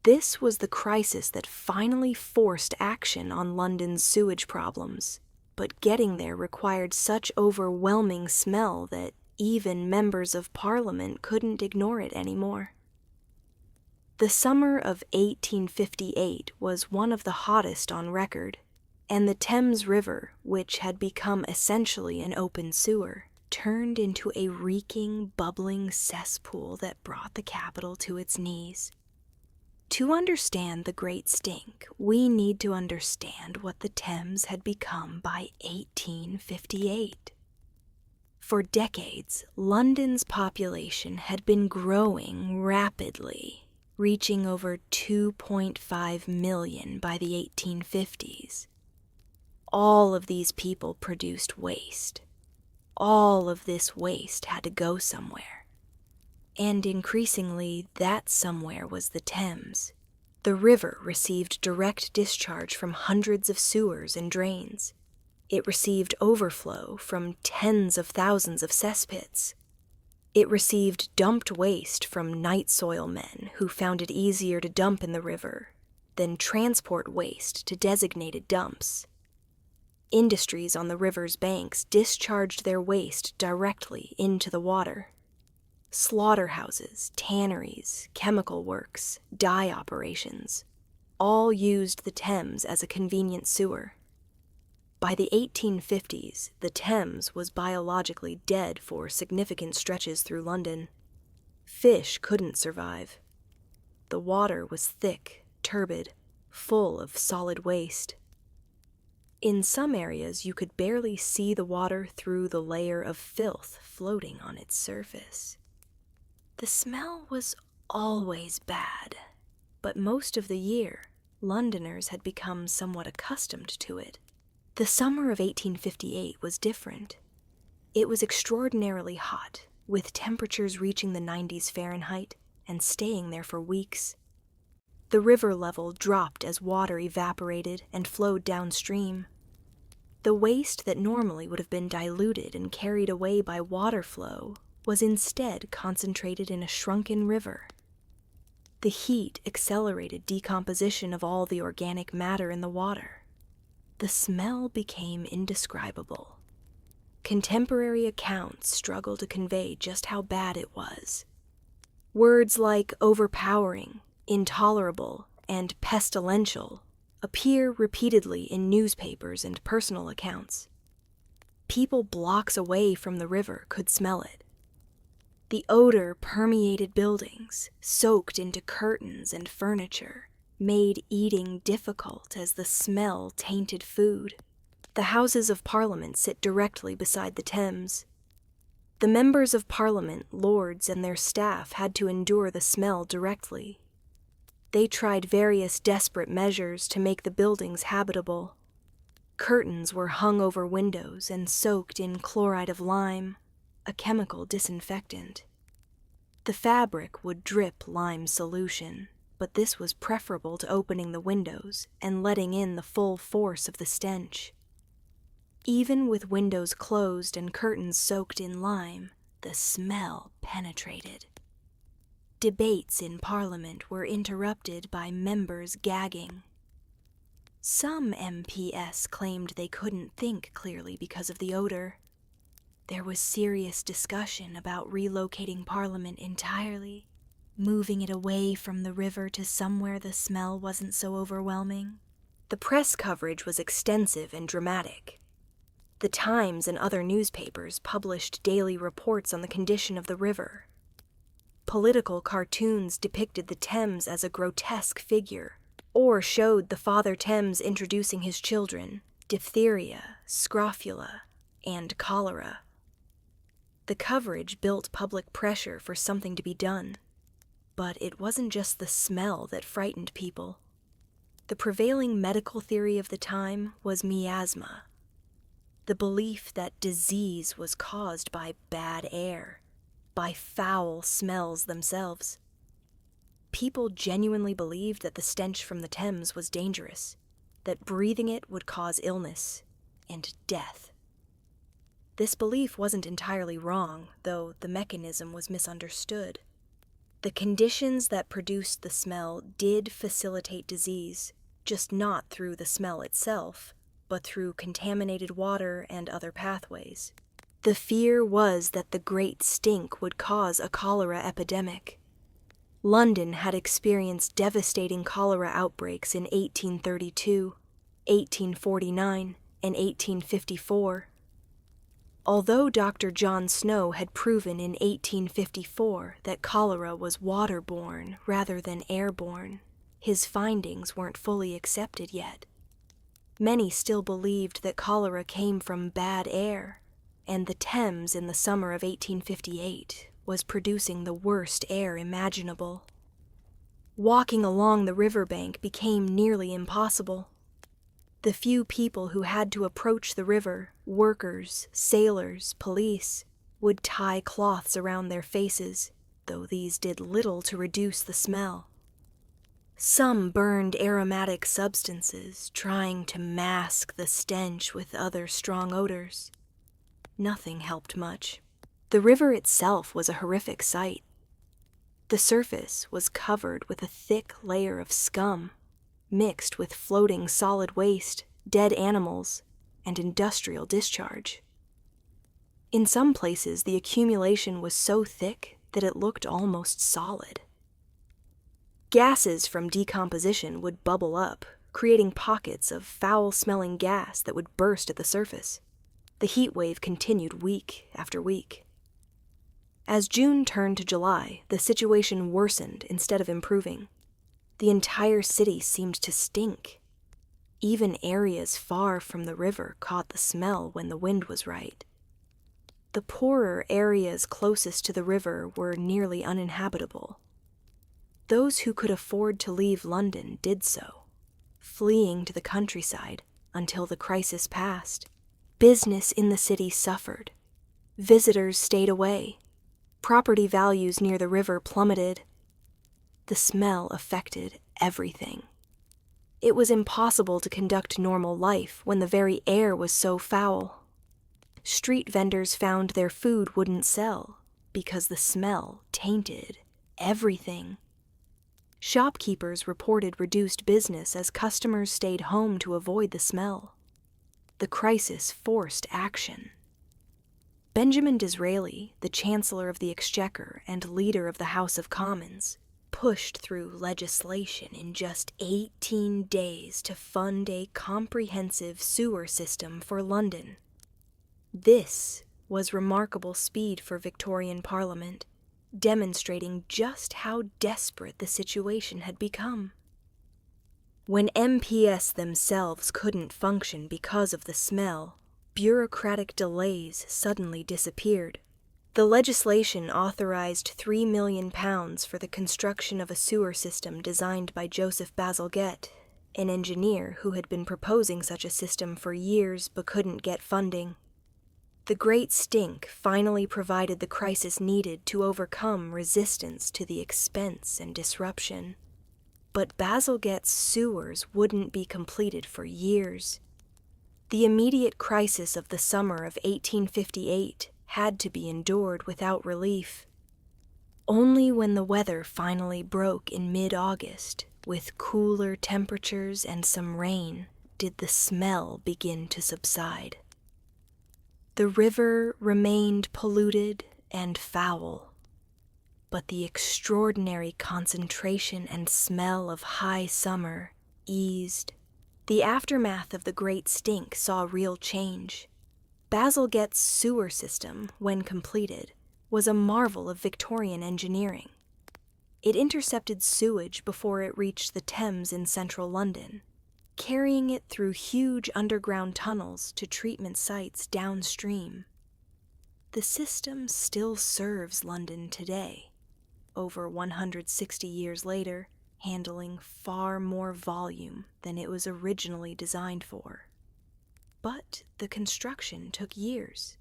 This was the crisis that finally forced action on London's sewage problems, but getting there required such overwhelming smell that even members of Parliament couldn't ignore it anymore. The summer of 1858 was one of the hottest on record, and the Thames River, which had become essentially an open sewer, turned into a reeking, bubbling cesspool that brought the capital to its knees. To understand the Great Stink, we need to understand what the Thames had become by 1858. For decades, London's population had been growing rapidly, reaching over 2.5 million by the 1850s. All of these people produced waste. All of this waste had to go somewhere. And increasingly, that somewhere was the Thames. The river received direct discharge from hundreds of sewers and drains. It received overflow from tens of thousands of cesspits. It received dumped waste from night soil men who found it easier to dump in the river than transport waste to designated dumps. Industries on the river's banks discharged their waste directly into the water. Slaughterhouses, tanneries, chemical works, dye operations, all used the Thames as a convenient sewer. By the 1850s, the Thames was biologically dead for significant stretches through London. Fish couldn't survive. The water was thick, turbid, full of solid waste. In some areas, you could barely see the water through the layer of filth floating on its surface. The smell was always bad, but most of the year, Londoners had become somewhat accustomed to it. The summer of 1858 was different. It was extraordinarily hot, with temperatures reaching the 90s Fahrenheit and staying there for weeks. The river level dropped as water evaporated and flowed downstream. The waste that normally would have been diluted and carried away by water flow was instead concentrated in a shrunken river. The heat accelerated decomposition of all the organic matter in the water. The smell became indescribable. Contemporary accounts struggle to convey just how bad it was. Words like overpowering, intolerable, and pestilential appear repeatedly in newspapers and personal accounts. People blocks away from the river could smell it. The odor permeated buildings, soaked into curtains and furniture, made eating difficult as the smell tainted food. The Houses of Parliament sit directly beside the Thames. The members of Parliament, lords, and their staff had to endure the smell directly. They tried various desperate measures to make the buildings habitable. Curtains were hung over windows and soaked in chloride of lime, a chemical disinfectant. The fabric would drip lime solution, but this was preferable to opening the windows and letting in the full force of the stench. Even with windows closed and curtains soaked in lime, the smell penetrated. Debates in Parliament were interrupted by members gagging. Some MPs claimed they couldn't think clearly because of the odor. There was serious discussion about relocating Parliament entirely, moving it away from the river to somewhere the smell wasn't so overwhelming. The press coverage was extensive and dramatic. The Times and other newspapers published daily reports on the condition of the river. Political cartoons depicted the Thames as a grotesque figure, or showed the Father Thames introducing his children, diphtheria, scrofula, and cholera. The coverage built public pressure for something to be done. But it wasn't just the smell that frightened people. The prevailing medical theory of the time was miasma, the belief that disease was caused by bad air, by foul smells themselves. People genuinely believed that the stench from the Thames was dangerous, that breathing it would cause illness and death. This belief wasn't entirely wrong, though the mechanism was misunderstood. The conditions that produced the smell did facilitate disease, just not through the smell itself, but through contaminated water and other pathways. The fear was that the great stink would cause a cholera epidemic. London had experienced devastating cholera outbreaks in 1832, 1849, and 1854. Although Dr. John Snow had proven in 1854 that cholera was waterborne rather than airborne, his findings weren't fully accepted yet. Many still believed that cholera came from bad air, and the Thames in the summer of 1858 was producing the worst air imaginable. Walking along the riverbank became nearly impossible. The few people who had to approach the river, workers, sailors, police, would tie cloths around their faces, though these did little to reduce the smell. Some burned aromatic substances, trying to mask the stench with other strong odors. Nothing helped much. The river itself was a horrific sight. The surface was covered with a thick layer of scum, mixed with floating solid waste, dead animals, and industrial discharge. In some places, the accumulation was so thick that it looked almost solid. Gases from decomposition would bubble up, creating pockets of foul-smelling gas that would burst at the surface. The heat wave continued week after week. As June turned to July, the situation worsened instead of improving. The entire city seemed to stink. Even areas far from the river caught the smell when the wind was right. The poorer areas closest to the river were nearly uninhabitable. Those who could afford to leave London did so, fleeing to the countryside until the crisis passed. Business in the city suffered. Visitors stayed away. Property values near the river plummeted. The smell affected everything. It was impossible to conduct normal life when the very air was so foul. Street vendors found their food wouldn't sell because the smell tainted everything. Shopkeepers reported reduced business as customers stayed home to avoid the smell. The crisis forced action. Benjamin Disraeli, the Chancellor of the Exchequer and leader of the House of Commons, pushed through legislation in just 18 days to fund a comprehensive sewer system for London. This was remarkable speed for Victorian Parliament, demonstrating just how desperate the situation had become. When MPs themselves couldn't function because of the smell, bureaucratic delays suddenly disappeared. The legislation authorized £3 million for the construction of a sewer system designed by Joseph Bazalgette, an engineer who had been proposing such a system for years but couldn't get funding. The Great Stink finally provided the crisis needed to overcome resistance to the expense and disruption. But Bazalgette's sewers wouldn't be completed for years. The immediate crisis of the summer of 1858 had to be endured without relief. Only when the weather finally broke in mid-August, with cooler temperatures and some rain, did the smell begin to subside. The river remained polluted and foul, but the extraordinary concentration and smell of high summer eased. The aftermath of the Great Stink saw real change. Bazalgette's sewer system, when completed, was a marvel of Victorian engineering. It intercepted sewage before it reached the Thames in central London, carrying it through huge underground tunnels to treatment sites downstream. The system still serves London today, over 160 years later, handling far more volume than it was originally designed for. But the construction took years.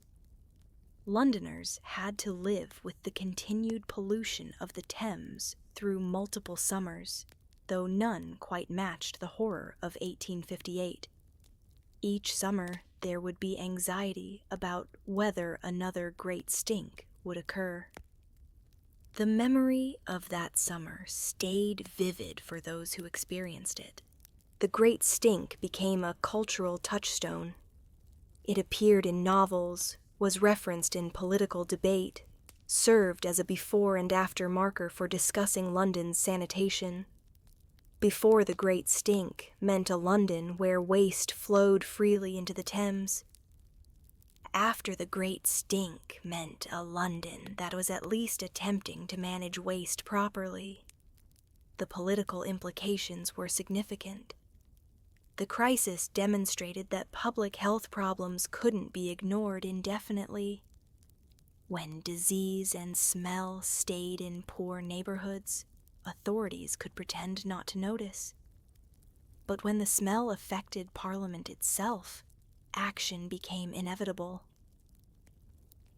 Londoners had to live with the continued pollution of the Thames through multiple summers, though none quite matched the horror of 1858. Each summer, there would be anxiety about whether another great stink would occur. The memory of that summer stayed vivid for those who experienced it. The Great Stink became a cultural touchstone. It appeared in novels, was referenced in political debate, served as a before and after marker for discussing London's sanitation. Before the Great Stink meant a London where waste flowed freely into the Thames. After the Great Stink meant a London that was at least attempting to manage waste properly. The political implications were significant. The crisis demonstrated that public health problems couldn't be ignored indefinitely. When disease and smell stayed in poor neighborhoods, authorities could pretend not to notice. But when the smell affected Parliament itself, action became inevitable.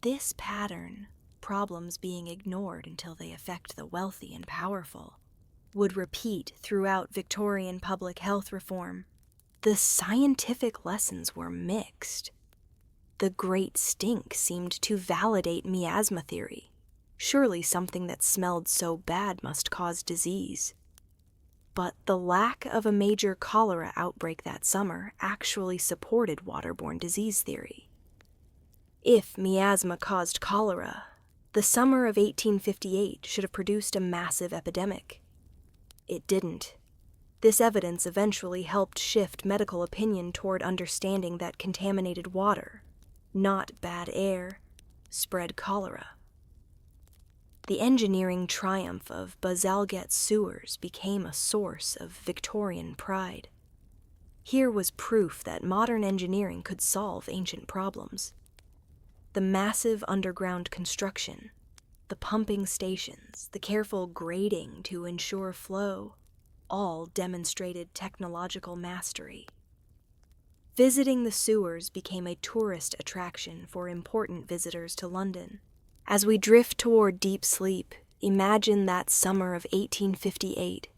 This pattern, problems being ignored until they affect the wealthy and powerful, would repeat throughout Victorian public health reform. The scientific lessons were mixed. The Great Stink seemed to validate miasma theory. Surely something that smelled so bad must cause disease. But the lack of a major cholera outbreak that summer actually supported waterborne disease theory. If miasma caused cholera, the summer of 1858 should have produced a massive epidemic. It didn't. This evidence eventually helped shift medical opinion toward understanding that contaminated water, not bad air, spread cholera. The engineering triumph of Bazalgette's sewers became a source of Victorian pride. Here was proof that modern engineering could solve ancient problems. The massive underground construction, the pumping stations, the careful grading to ensure flow, all demonstrated technological mastery. Visiting the sewers became a tourist attraction for important visitors to London. As we drift toward deep sleep, imagine that summer of 1858,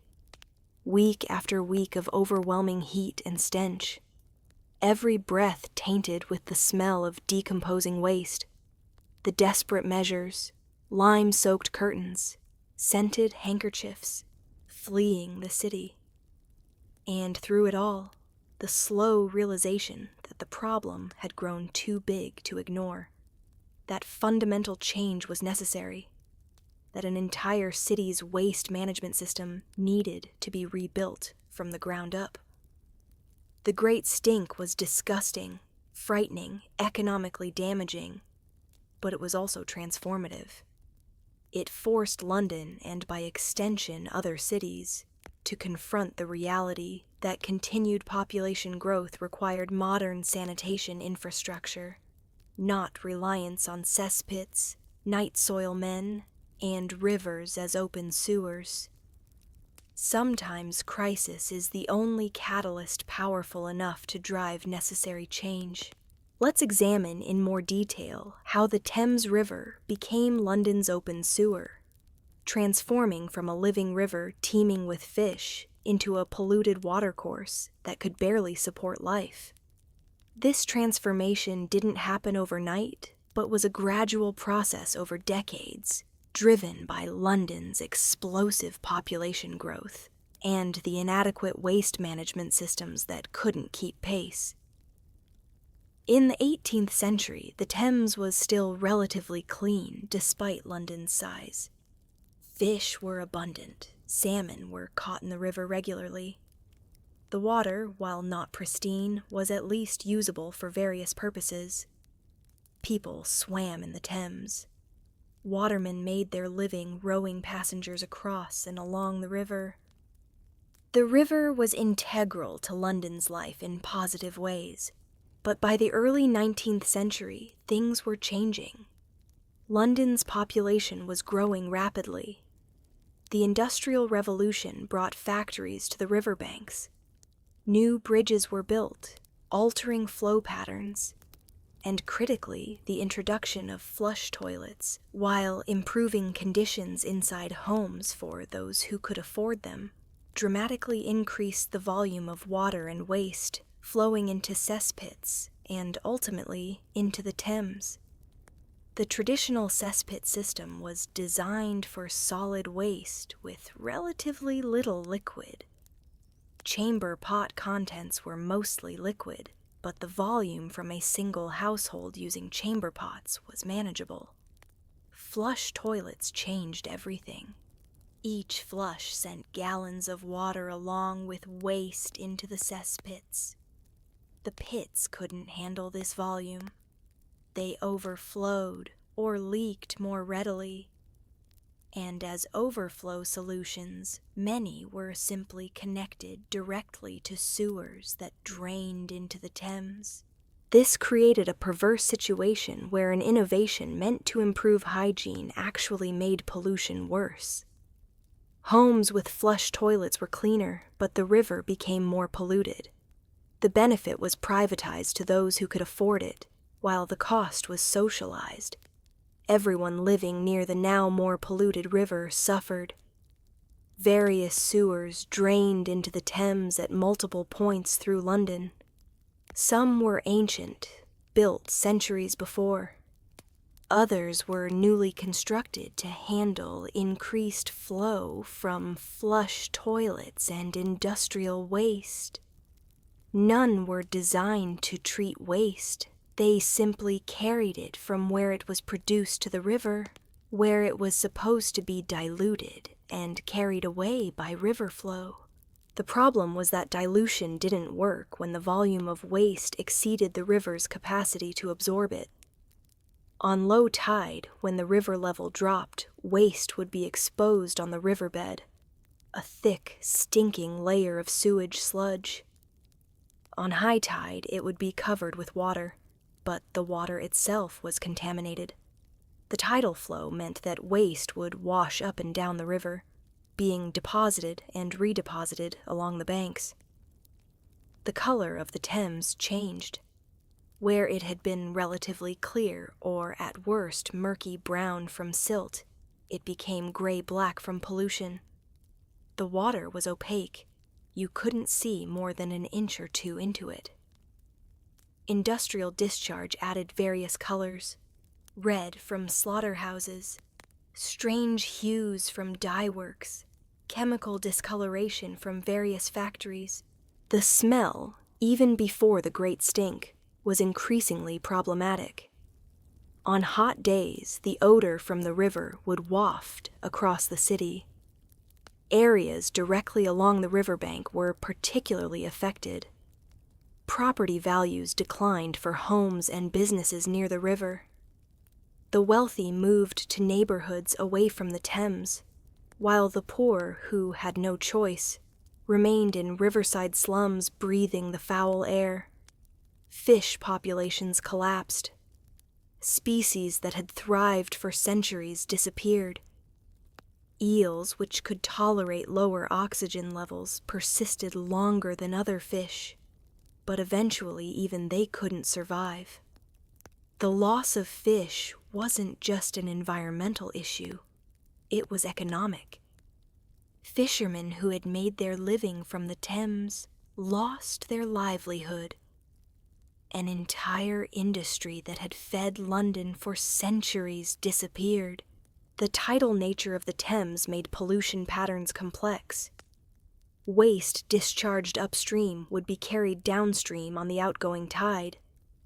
week after week of overwhelming heat and stench, every breath tainted with the smell of decomposing waste, the desperate measures, lime-soaked curtains, scented handkerchiefs, fleeing the city. And through it all, the slow realization that the problem had grown too big to ignore, that fundamental change was necessary, that an entire city's waste management system needed to be rebuilt from the ground up. The Great Stink was disgusting, frightening, economically damaging, but it was also transformative. It forced London, and by extension other cities, to confront the reality that continued population growth required modern sanitation infrastructure, not reliance on cesspits, night soil men, and rivers as open sewers. Sometimes crisis is the only catalyst powerful enough to drive necessary change. Let's examine in more detail how the Thames River became London's open sewer, transforming from a living river teeming with fish into a polluted watercourse that could barely support life. This transformation didn't happen overnight, but was a gradual process over decades, driven by London's explosive population growth and the inadequate waste management systems that couldn't keep pace. In the 18th century, the Thames was still relatively clean despite London's size. Fish were abundant, salmon were caught in the river regularly. The water, while not pristine, was at least usable for various purposes. People swam in the Thames. Watermen made their living rowing passengers across and along the river. The river was integral to London's life in positive ways, but by the early 19th century, things were changing. London's population was growing rapidly. The Industrial Revolution brought factories to the riverbanks. New bridges were built, altering flow patterns, and critically, the introduction of flush toilets, while improving conditions inside homes for those who could afford them, dramatically increased the volume of water and waste flowing into cesspits and ultimately into the Thames. The traditional cesspit system was designed for solid waste with relatively little liquid. Chamber pot contents were mostly liquid, but the volume from a single household using chamber pots was manageable. Flush toilets changed everything. Each flush sent gallons of water along with waste into the cesspits. The pits couldn't handle this volume. They overflowed or leaked more readily. And as overflow solutions, many were simply connected directly to sewers that drained into the Thames. This created a perverse situation where an innovation meant to improve hygiene actually made pollution worse. Homes with flush toilets were cleaner, but the river became more polluted. The benefit was privatized to those who could afford it, while the cost was socialized. Everyone living near the now more polluted river suffered. Various sewers drained into the Thames at multiple points through London. Some were ancient, built centuries before. Others were newly constructed to handle increased flow from flush toilets and industrial waste. None were designed to treat waste. They simply carried it from where it was produced to the river, where it was supposed to be diluted and carried away by river flow. The problem was that dilution didn't work when the volume of waste exceeded the river's capacity to absorb it. On low tide, when the river level dropped, waste would be exposed on the riverbed, a thick, stinking layer of sewage sludge. On high tide, it would be covered with water, but the water itself was contaminated. The tidal flow meant that waste would wash up and down the river, being deposited and redeposited along the banks. The color of the Thames changed. Where it had been relatively clear or at worst murky brown from silt, it became gray-black from pollution. The water was opaque. You couldn't see more than an inch or two into it. Industrial discharge added various colors: red from slaughterhouses, strange hues from dye works, chemical discoloration from various factories. The smell, even before the great stink, was increasingly problematic. On hot days, the odor from the river would waft across the city. Areas directly along the riverbank were particularly affected. Property values declined for homes and businesses near the river. The wealthy moved to neighborhoods away from the Thames, while the poor, who had no choice, remained in riverside slums breathing the foul air. Fish populations collapsed. Species that had thrived for centuries disappeared. Eels, which could tolerate lower oxygen levels, persisted longer than other fish, but eventually even they couldn't survive. The loss of fish wasn't just an environmental issue, it was economic. Fishermen who had made their living from the Thames lost their livelihood. An entire industry that had fed London for centuries disappeared. The tidal nature of the Thames made pollution patterns complex. Waste discharged upstream would be carried downstream on the outgoing tide,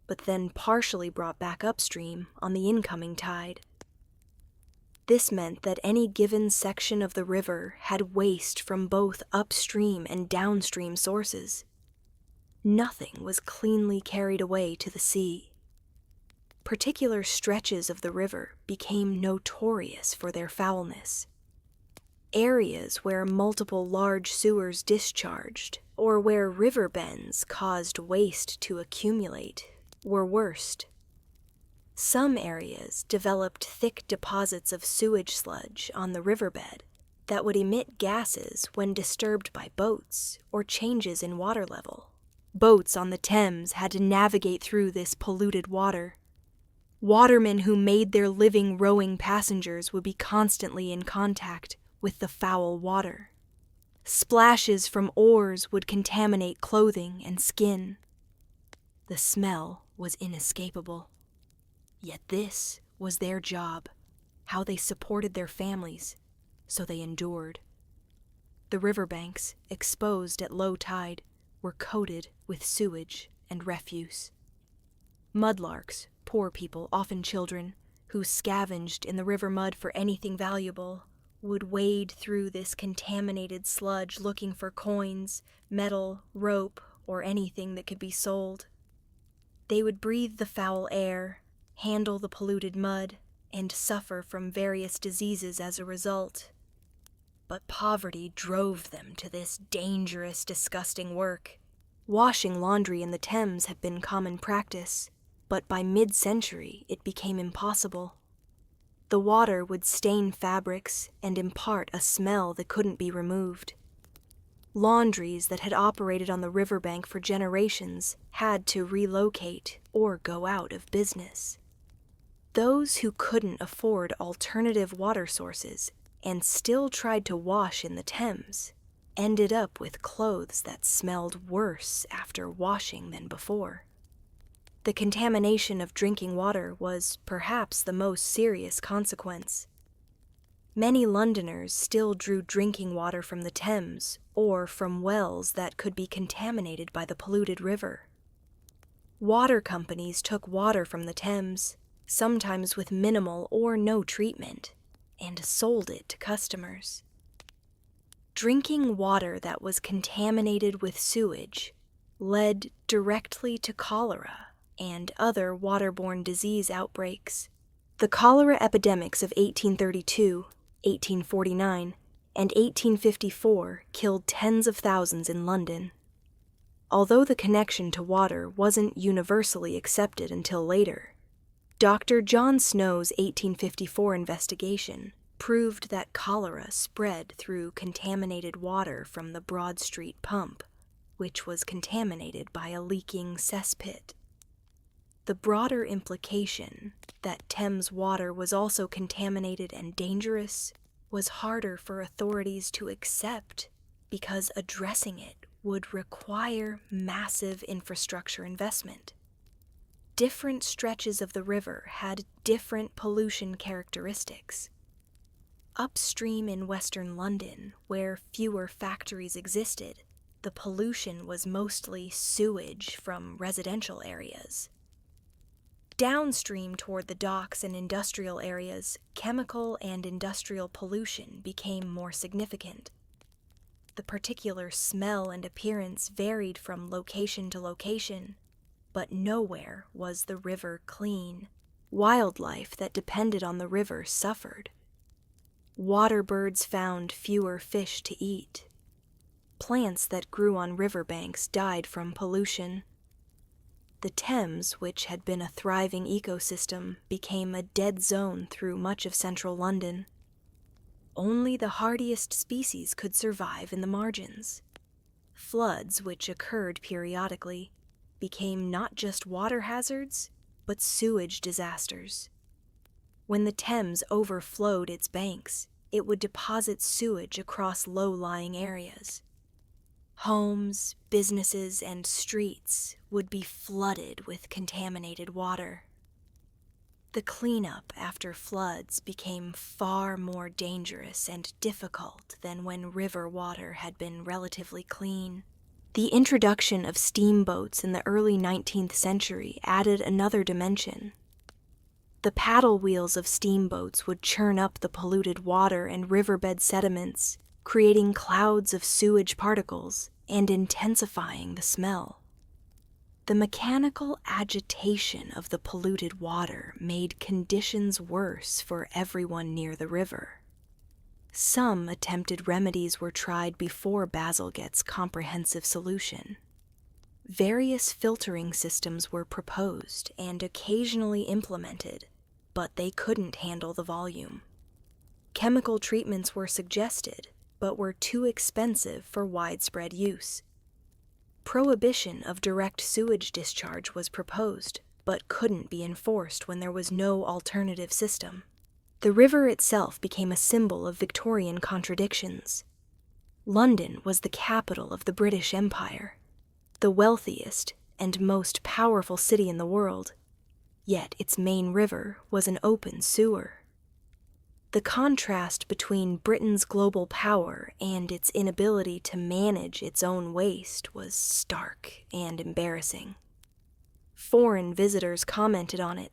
but then partially brought back upstream on the incoming tide. This meant that any given section of the river had waste from both upstream and downstream sources. Nothing was cleanly carried away to the sea. Particular stretches of the river became notorious for their foulness. Areas where multiple large sewers discharged, or where river bends caused waste to accumulate, were worst. Some areas developed thick deposits of sewage sludge on the riverbed that would emit gases when disturbed by boats or changes in water level. Boats on the Thames had to navigate through this polluted water. Watermen who made their living rowing passengers would be constantly in contact with the foul water. Splashes from oars would contaminate clothing and skin. The smell was inescapable. Yet this was their job, how they supported their families, so they endured. The riverbanks, exposed at low tide, were coated with sewage and refuse. Mudlarks, poor people, often children, who scavenged in the river mud for anything valuable, would wade through this contaminated sludge looking for coins, metal, rope, or anything that could be sold. They would breathe the foul air, handle the polluted mud, and suffer from various diseases as a result. But poverty drove them to this dangerous, disgusting work. Washing laundry in the Thames had been common practice, but by mid-century it became impossible. The water would stain fabrics and impart a smell that couldn't be removed. Laundries that had operated on the riverbank for generations had to relocate or go out of business. Those who couldn't afford alternative water sources and still tried to wash in the Thames ended up with clothes that smelled worse after washing than before. The contamination of drinking water was perhaps the most serious consequence. Many Londoners still drew drinking water from the Thames or from wells that could be contaminated by the polluted river. Water companies took water from the Thames, sometimes with minimal or no treatment, and sold it to customers. Drinking water that was contaminated with sewage led directly to cholera and other waterborne disease outbreaks. The cholera epidemics of 1832, 1849, and 1854 killed tens of thousands in London. Although the connection to water wasn't universally accepted until later, Dr. John Snow's 1854 investigation proved that cholera spread through contaminated water from the Broad Street pump, which was contaminated by a leaking cesspit. The broader implication that Thames water was also contaminated and dangerous was harder for authorities to accept because addressing it would require massive infrastructure investment. Different stretches of the river had different pollution characteristics. Upstream in western London, where fewer factories existed, the pollution was mostly sewage from residential areas. Downstream toward the docks and industrial areas, chemical and industrial pollution became more significant. The particular smell and appearance varied from location to location, but nowhere was the river clean. Wildlife that depended on the river suffered. Water birds found fewer fish to eat. Plants that grew on riverbanks died from pollution. The Thames, which had been a thriving ecosystem, became a dead zone through much of central London. Only the hardiest species could survive in the margins. Floods, which occurred periodically, became not just water hazards, but sewage disasters. When the Thames overflowed its banks, it would deposit sewage across low-lying areas. Homes, businesses, and streets would be flooded with contaminated water. The cleanup after floods became far more dangerous and difficult than when river water had been relatively clean. The introduction of steamboats in the early 19th century added another dimension. The paddle wheels of steamboats would churn up the polluted water and riverbed sediments, creating clouds of sewage particles and intensifying the smell. The mechanical agitation of the polluted water made conditions worse for everyone near the river. Some attempted remedies were tried before Bazalgette's comprehensive solution. Various filtering systems were proposed and occasionally implemented, but they couldn't handle the volume. Chemical treatments were suggested, but were too expensive for widespread use. Prohibition of direct sewage discharge was proposed, but couldn't be enforced when there was no alternative system. The river itself became a symbol of Victorian contradictions. London was the capital of the British Empire, the wealthiest and most powerful city in the world, yet its main river was an open sewer. The contrast between Britain's global power and its inability to manage its own waste was stark and embarrassing. Foreign visitors commented on it.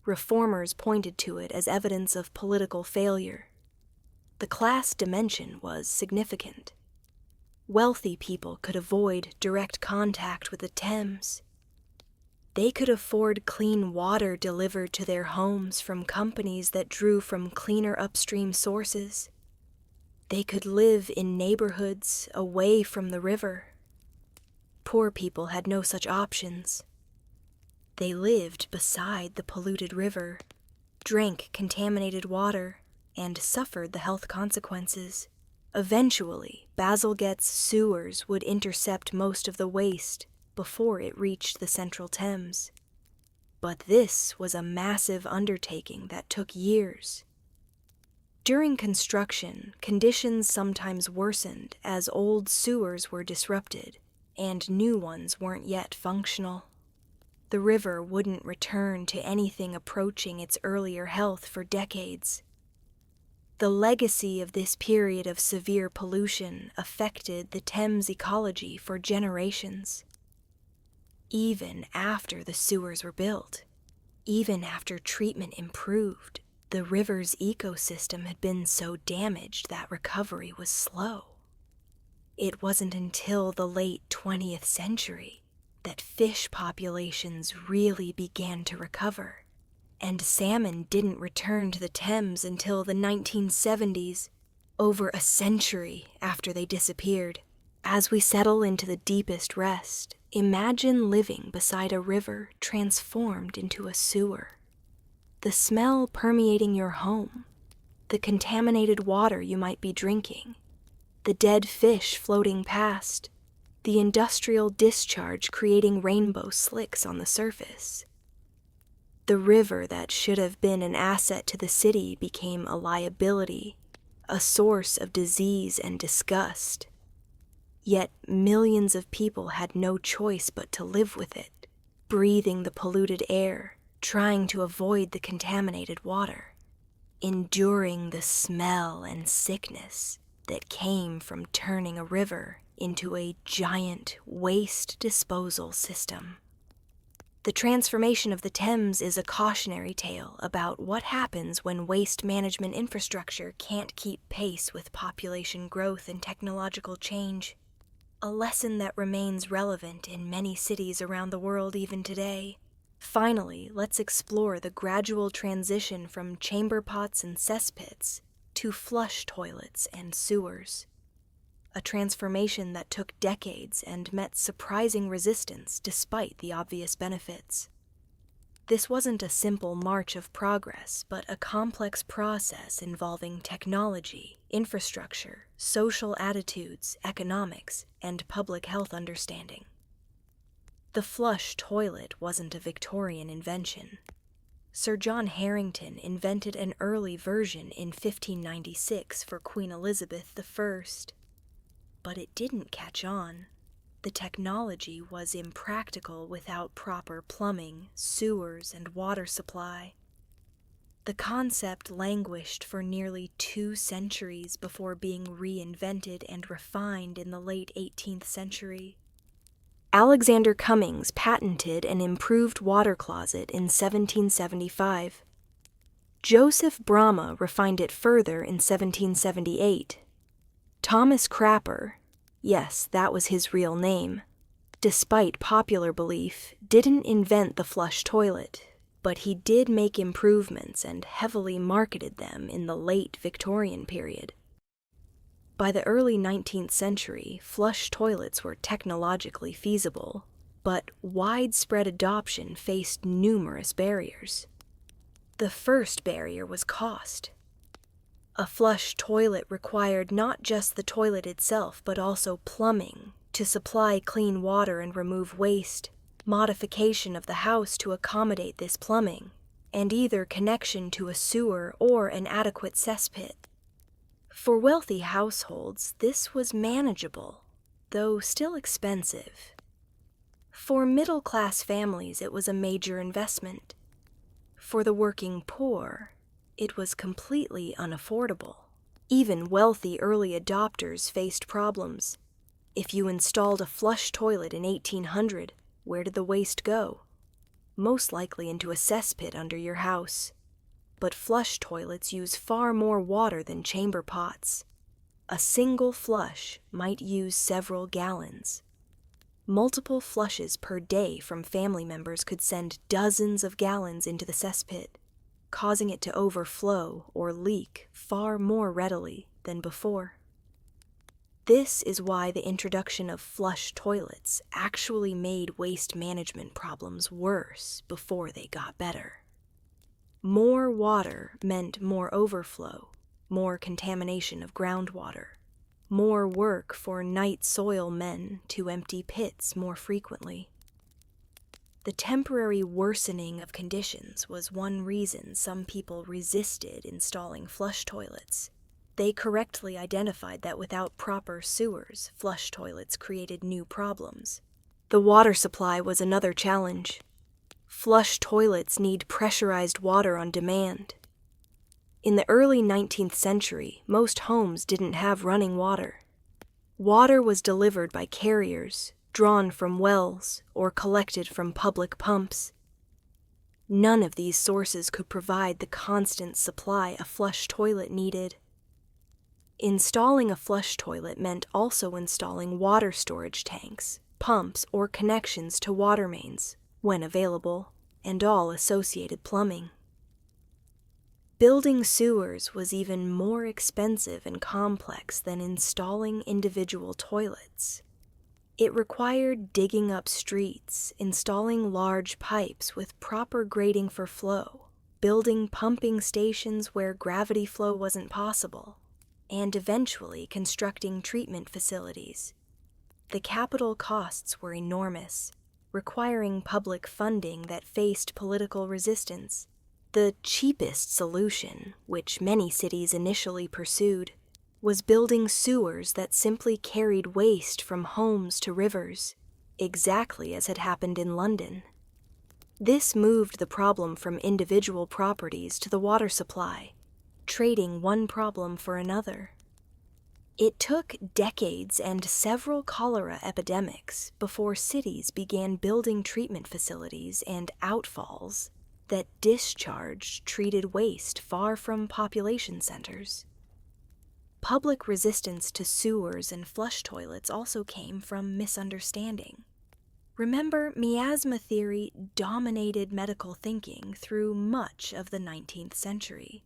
Reformers pointed to it as evidence of political failure. The class dimension was significant. Wealthy people could avoid direct contact with the Thames. They could afford clean water delivered to their homes from companies that drew from cleaner upstream sources. They could live in neighborhoods away from the river. Poor people had no such options. They lived beside the polluted river, drank contaminated water, and suffered the health consequences. Eventually, Bazalgette's sewers would intercept most of the waste before it reached the central Thames. But this was a massive undertaking that took years. During construction, conditions sometimes worsened as old sewers were disrupted and new ones weren't yet functional. The river wouldn't return to anything approaching its earlier health for decades. The legacy of this period of severe pollution affected the Thames ecology for generations. Even after the sewers were built, even after treatment improved, the river's ecosystem had been so damaged that recovery was slow. It wasn't until the late 20th century that fish populations really began to recover, and salmon didn't return to the Thames until the 1970s, over a century after they disappeared. As we settle into the deepest rest, imagine living beside a river transformed into a sewer. The smell permeating your home, the contaminated water you might be drinking, the dead fish floating past, the industrial discharge creating rainbow slicks on the surface. The river that should have been an asset to the city became a liability, a source of disease and disgust. Yet millions of people had no choice but to live with it, breathing the polluted air, trying to avoid the contaminated water, enduring the smell and sickness that came from turning a river into a giant waste disposal system. The transformation of the Thames is a cautionary tale about what happens when waste management infrastructure can't keep pace with population growth and technological change. A lesson that remains relevant in many cities around the world even today. Finally, let's explore the gradual transition from chamber pots and cesspits to flush toilets and sewers. A transformation that took decades and met surprising resistance despite the obvious benefits. This wasn't a simple march of progress, but a complex process involving technology, infrastructure, social attitudes, economics, and public health understanding. The flush toilet wasn't a Victorian invention. Sir John Harington invented an early version in 1596 for Queen Elizabeth I. but it didn't catch on. The technology was impractical without proper plumbing, sewers, and water supply. The concept languished for nearly 2 centuries before being reinvented and refined in the late 18th century. Alexander Cummings patented an improved water closet in 1775. Joseph Brahma refined it further in 1778. Thomas Crapper, yes, that was his real name, despite popular belief, didn't invent the flush toilet, but he did make improvements and heavily marketed them in the late Victorian period. By the early 19th century, flush toilets were technologically feasible, but widespread adoption faced numerous barriers. The first barrier was cost. A flush toilet required not just the toilet itself, but also plumbing to supply clean water and remove waste, modification of the house to accommodate this plumbing, and either connection to a sewer or an adequate cesspit. For wealthy households, this was manageable, though still expensive. For middle-class families, it was a major investment. For the working poor, it was completely unaffordable. Even wealthy early adopters faced problems. If you installed a flush toilet in 1800, where did the waste go? Most likely into a cesspit under your house. But flush toilets use far more water than chamber pots. A single flush might use several gallons. Multiple flushes per day from family members could send dozens of gallons into the cesspit, causing it to overflow or leak far more readily than before. This is why the introduction of flush toilets actually made waste management problems worse before they got better. More water meant more overflow, more contamination of groundwater, more work for night soil men to empty pits more frequently. The temporary worsening of conditions was one reason some people resisted installing flush toilets. They correctly identified that without proper sewers, flush toilets created new problems. The water supply was another challenge. Flush toilets need pressurized water on demand. In the early 19th century, most homes didn't have running water. Water was delivered by carriers, drawn from wells, or collected from public pumps. None of these sources could provide the constant supply a flush toilet needed. Installing a flush toilet meant also installing water storage tanks, pumps, or connections to water mains, when available, and all associated plumbing. Building sewers was even more expensive and complex than installing individual toilets. It required digging up streets, installing large pipes with proper grading for flow, building pumping stations where gravity flow wasn't possible, and eventually constructing treatment facilities. The capital costs were enormous, requiring public funding that faced political resistance. The cheapest solution, which many cities initially pursued, was building sewers that simply carried waste from homes to rivers, exactly as had happened in London. This moved the problem from individual properties to the water supply, trading one problem for another. It took decades and several cholera epidemics before cities began building treatment facilities and outfalls that discharged treated waste far from population centers. Public resistance to sewers and flush toilets also came from misunderstanding. Remember, miasma theory dominated medical thinking through much of the 19th century.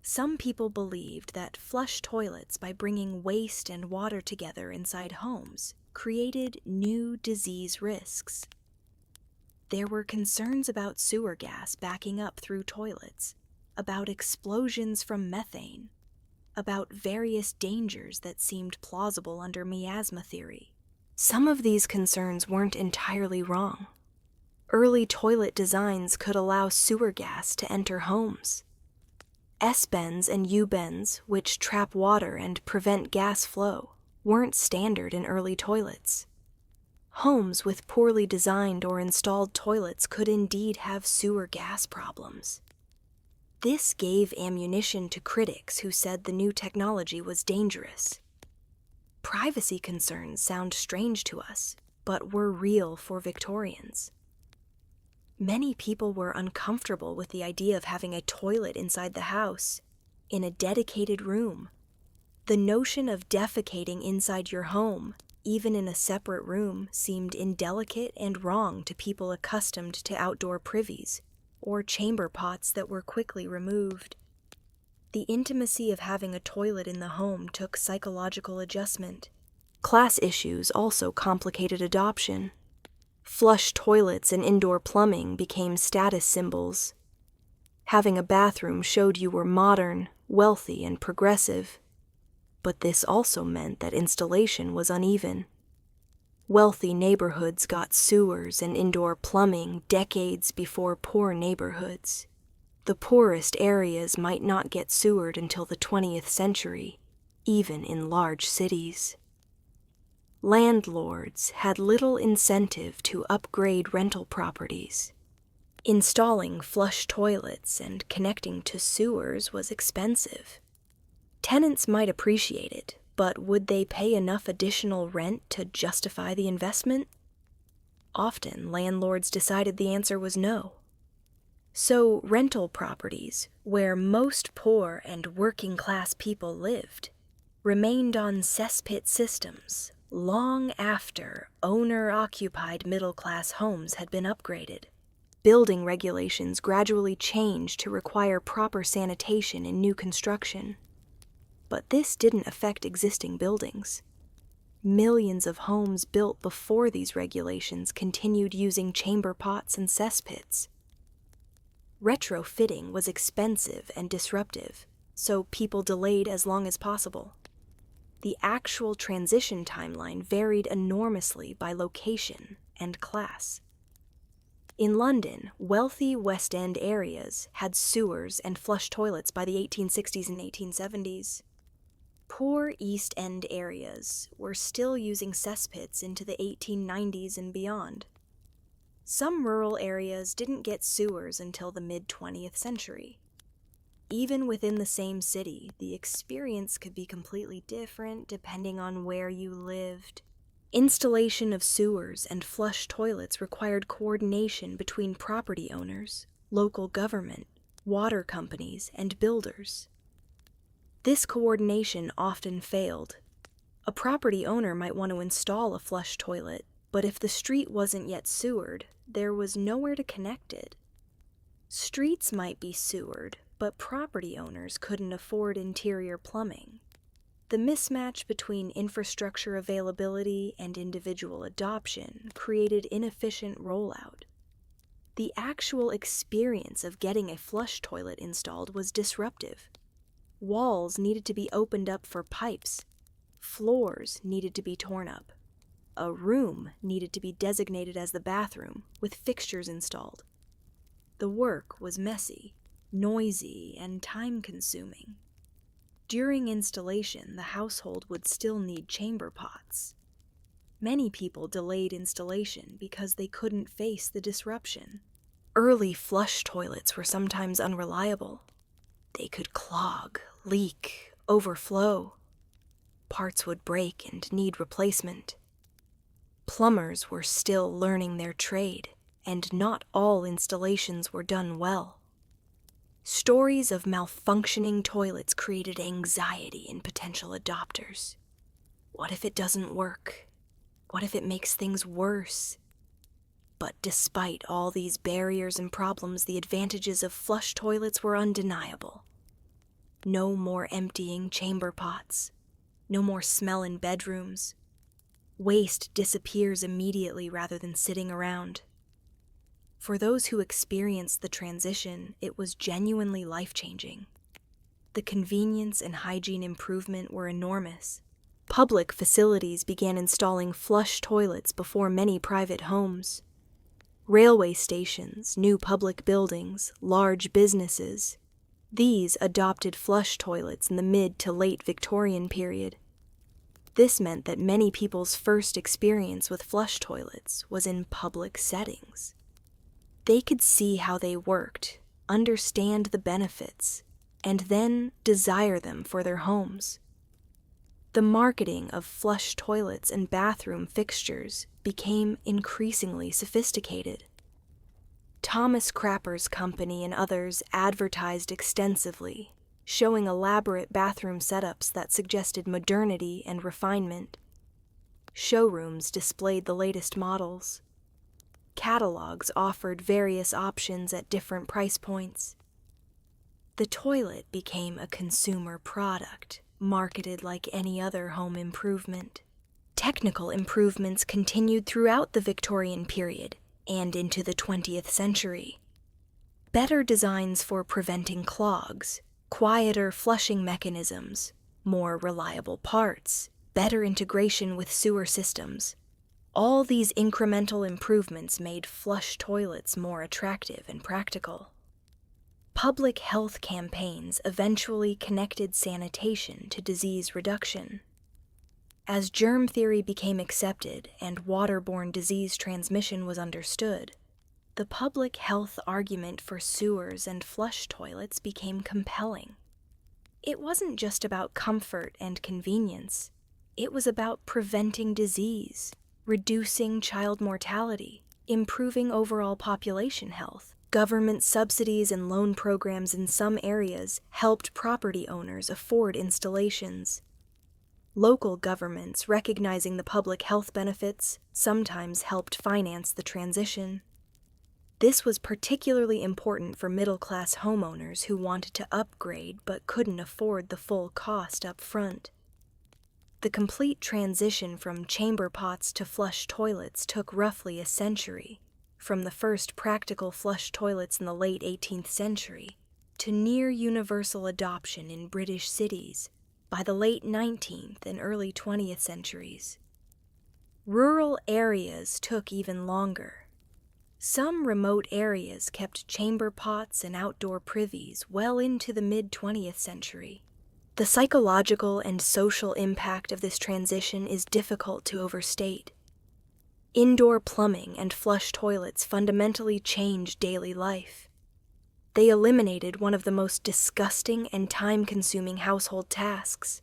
Some people believed that flush toilets, by bringing waste and water together inside homes, created new disease risks. There were concerns about sewer gas backing up through toilets, about explosions from methane, about various dangers that seemed plausible under miasma theory. Some of these concerns weren't entirely wrong. Early toilet designs could allow sewer gas to enter homes. S-bends and U-bends, which trap water and prevent gas flow, weren't standard in early toilets. Homes with poorly designed or installed toilets could indeed have sewer gas problems. This gave ammunition to critics who said the new technology was dangerous. Privacy concerns sound strange to us, but were real for Victorians. Many people were uncomfortable with the idea of having a toilet inside the house, in a dedicated room. The notion of defecating inside your home, even in a separate room, seemed indelicate and wrong to people accustomed to outdoor privies, or chamber pots that were quickly removed. The intimacy of having a toilet in the home took psychological adjustment. Class issues also complicated adoption. Flush toilets and indoor plumbing became status symbols. Having a bathroom showed you were modern, wealthy, and progressive. But this also meant that installation was uneven. Wealthy neighborhoods got sewers and indoor plumbing decades before poor neighborhoods. The poorest areas might not get sewered until the 20th century, even in large cities. Landlords had little incentive to upgrade rental properties. Installing flush toilets and connecting to sewers was expensive. Tenants might appreciate it, but would they pay enough additional rent to justify the investment? Often, landlords decided the answer was no. So, rental properties, where most poor and working-class people lived, remained on cesspit systems long after owner-occupied middle-class homes had been upgraded. Building regulations gradually changed to require proper sanitation in new construction. But this didn't affect existing buildings. Millions of homes built before these regulations continued using chamber pots and cesspits. Retrofitting was expensive and disruptive, so people delayed as long as possible. The actual transition timeline varied enormously by location and class. In London, wealthy West End areas had sewers and flush toilets by the 1860s and 1870s. Poor East End areas were still using cesspits into the 1890s and beyond. Some rural areas didn't get sewers until the mid-20th century. Even within the same city, the experience could be completely different depending on where you lived. Installation of sewers and flush toilets required coordination between property owners, local government, water companies, and builders. This coordination often failed. A property owner might want to install a flush toilet, but if the street wasn't yet sewered, there was nowhere to connect it. Streets might be sewered, but property owners couldn't afford interior plumbing. The mismatch between infrastructure availability and individual adoption created inefficient rollout. The actual experience of getting a flush toilet installed was disruptive. Walls needed to be opened up for pipes. Floors needed to be torn up. A room needed to be designated as the bathroom, with fixtures installed. The work was messy, noisy, and time-consuming. During installation, the household would still need chamber pots. Many people delayed installation because they couldn't face the disruption. Early flush toilets were sometimes unreliable. They could clog, leak, overflow. Parts would break and need replacement. Plumbers were still learning their trade, and not all installations were done well. Stories of malfunctioning toilets created anxiety in potential adopters. What if it doesn't work? What if it makes things worse? But despite all these barriers and problems, the advantages of flush toilets were undeniable. No more emptying chamber pots. No more smell in bedrooms. Waste disappears immediately rather than sitting around. For those who experienced the transition, it was genuinely life-changing. The convenience and hygiene improvement were enormous. Public facilities began installing flush toilets before many private homes. Railway stations, new public buildings, large businesses. These adopted flush toilets in the mid to late Victorian period. This meant that many people's first experience with flush toilets was in public settings. They could see how they worked, understand the benefits, and then desire them for their homes. The marketing of flush toilets and bathroom fixtures became increasingly sophisticated. Thomas Crapper's company and others advertised extensively, showing elaborate bathroom setups that suggested modernity and refinement. Showrooms displayed the latest models. Catalogs offered various options at different price points. The toilet became a consumer product, marketed like any other home improvement. Technical improvements continued throughout the Victorian period and into the 20th century. Better designs for preventing clogs, quieter flushing mechanisms, more reliable parts, better integration with sewer systems. All these incremental improvements made flush toilets more attractive and practical. Public health campaigns eventually connected sanitation to disease reduction. As germ theory became accepted and waterborne disease transmission was understood, the public health argument for sewers and flush toilets became compelling. It wasn't just about comfort and convenience. It was about preventing disease, reducing child mortality, improving overall population health. Government subsidies and loan programs in some areas helped property owners afford installations. Local governments, recognizing the public health benefits, sometimes helped finance the transition. This was particularly important for middle-class homeowners who wanted to upgrade but couldn't afford the full cost up front. The complete transition from chamber pots to flush toilets took roughly a century, from the first practical flush toilets in the late 18th century to near-universal adoption in British cities by the late 19th and early 20th centuries. Rural areas took even longer. Some remote areas kept chamber pots and outdoor privies well into the mid-20th century. The psychological and social impact of this transition is difficult to overstate. Indoor plumbing and flush toilets fundamentally changed daily life. They eliminated one of the most disgusting and time-consuming household tasks.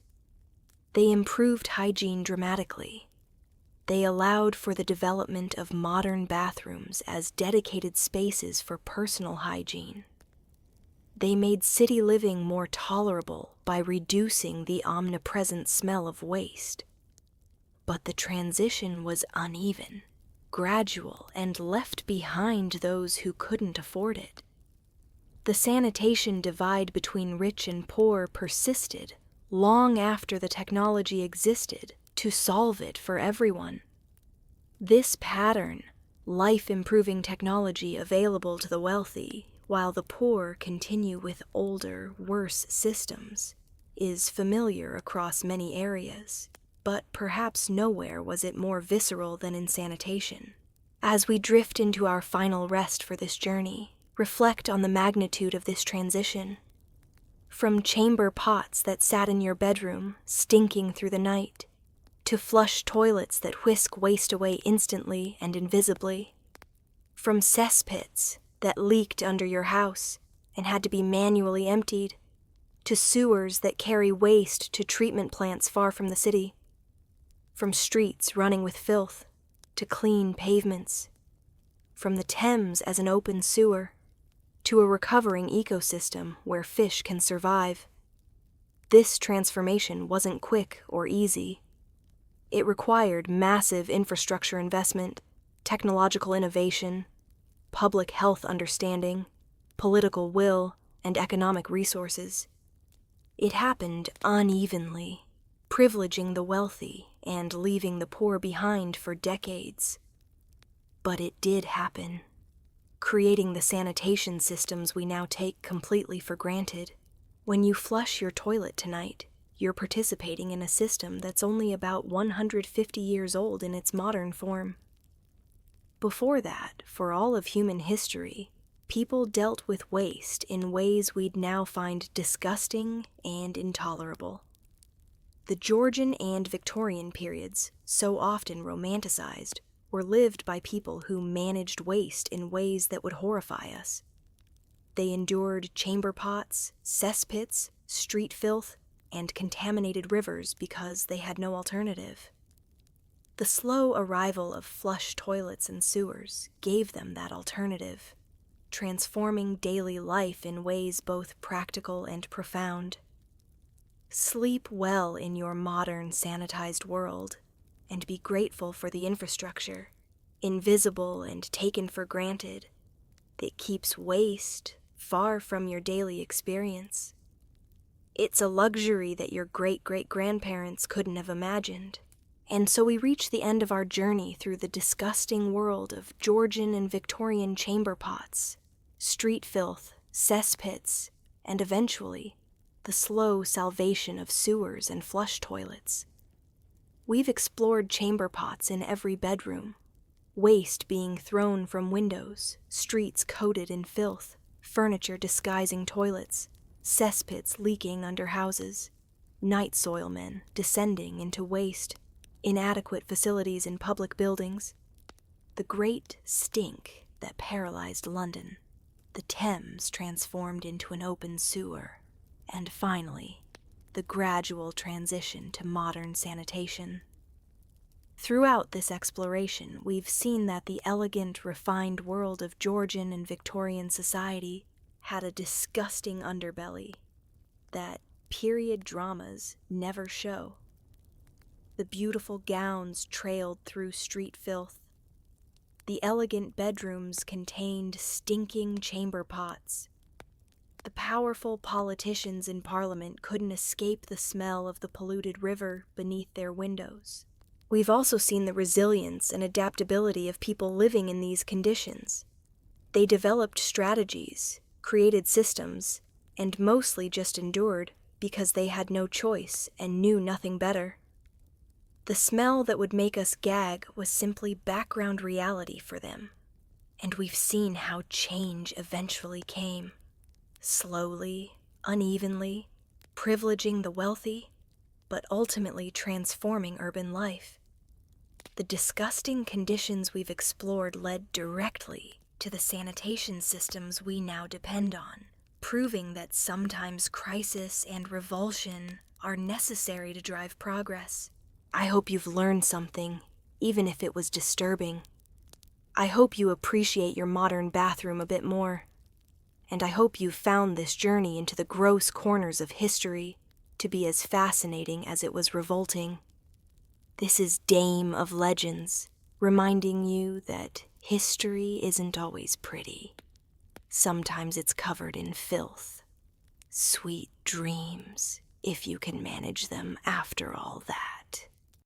They improved hygiene dramatically. They allowed for the development of modern bathrooms as dedicated spaces for personal hygiene. They made city living more tolerable by reducing the omnipresent smell of waste. But the transition was uneven, gradual, and left behind those who couldn't afford it. The sanitation divide between rich and poor persisted long after the technology existed to solve it for everyone. This pattern, life-improving technology available to the wealthy while the poor continue with older, worse systems, is familiar across many areas, but perhaps nowhere was it more visceral than in sanitation. As we drift into our final rest for this journey, reflect on the magnitude of this transition. From chamber pots that sat in your bedroom, stinking through the night, to flush toilets that whisk waste away instantly and invisibly. From cesspits that leaked under your house and had to be manually emptied, to sewers that carry waste to treatment plants far from the city. From streets running with filth to clean pavements. From the Thames as an open sewer to a recovering ecosystem where fish can survive. This transformation wasn't quick or easy. It required massive infrastructure investment, technological innovation, public health understanding, political will, and economic resources. It happened unevenly, privileging the wealthy and leaving the poor behind for decades. But it did happen, creating the sanitation systems we now take completely for granted. When you flush your toilet tonight, you're participating in a system that's only about 150 years old in its modern form. Before that, for all of human history, people dealt with waste in ways we'd now find disgusting and intolerable. The Georgian and Victorian periods, so often romanticized, were lived by people who managed waste in ways that would horrify us. They endured chamber pots, cesspits, street filth, and contaminated rivers because they had no alternative. The slow arrival of flush toilets and sewers gave them that alternative, transforming daily life in ways both practical and profound. Sleep well in your modern sanitized world, and be grateful for the infrastructure, invisible and taken for granted, that keeps waste far from your daily experience. It's a luxury that your great-great-grandparents couldn't have imagined. And so we reach the end of our journey through the disgusting world of Georgian and Victorian chamber pots, street filth, cesspits, and eventually, the slow salvation of sewers and flush toilets. We've explored chamber pots in every bedroom, waste being thrown from windows, streets coated in filth, furniture disguising toilets, cesspits leaking under houses, night soilmen descending into waste, inadequate facilities in public buildings, the great stink that paralyzed London, the Thames transformed into an open sewer, and finally, the gradual transition to modern sanitation. Throughout this exploration, we've seen that the elegant, refined world of Georgian and Victorian society had a disgusting underbelly that period dramas never show. The beautiful gowns trailed through street filth. The elegant bedrooms contained stinking chamber pots. The powerful politicians in Parliament couldn't escape the smell of the polluted river beneath their windows. We've also seen the resilience and adaptability of people living in these conditions. They developed strategies, created systems, and mostly just endured because they had no choice and knew nothing better. The smell that would make us gag was simply background reality for them, and we've seen how change eventually came. Slowly, unevenly, privileging the wealthy, but ultimately transforming urban life. The disgusting conditions we've explored led directly to the sanitation systems we now depend on, proving that sometimes crisis and revulsion are necessary to drive progress. I hope you've learned something, even if it was disturbing. I hope you appreciate your modern bathroom a bit more. And I hope you found this journey into the gross corners of history to be as fascinating as it was revolting. This is Dame of Legends, reminding you that history isn't always pretty. Sometimes it's covered in filth. Sweet dreams, if you can manage them after all that.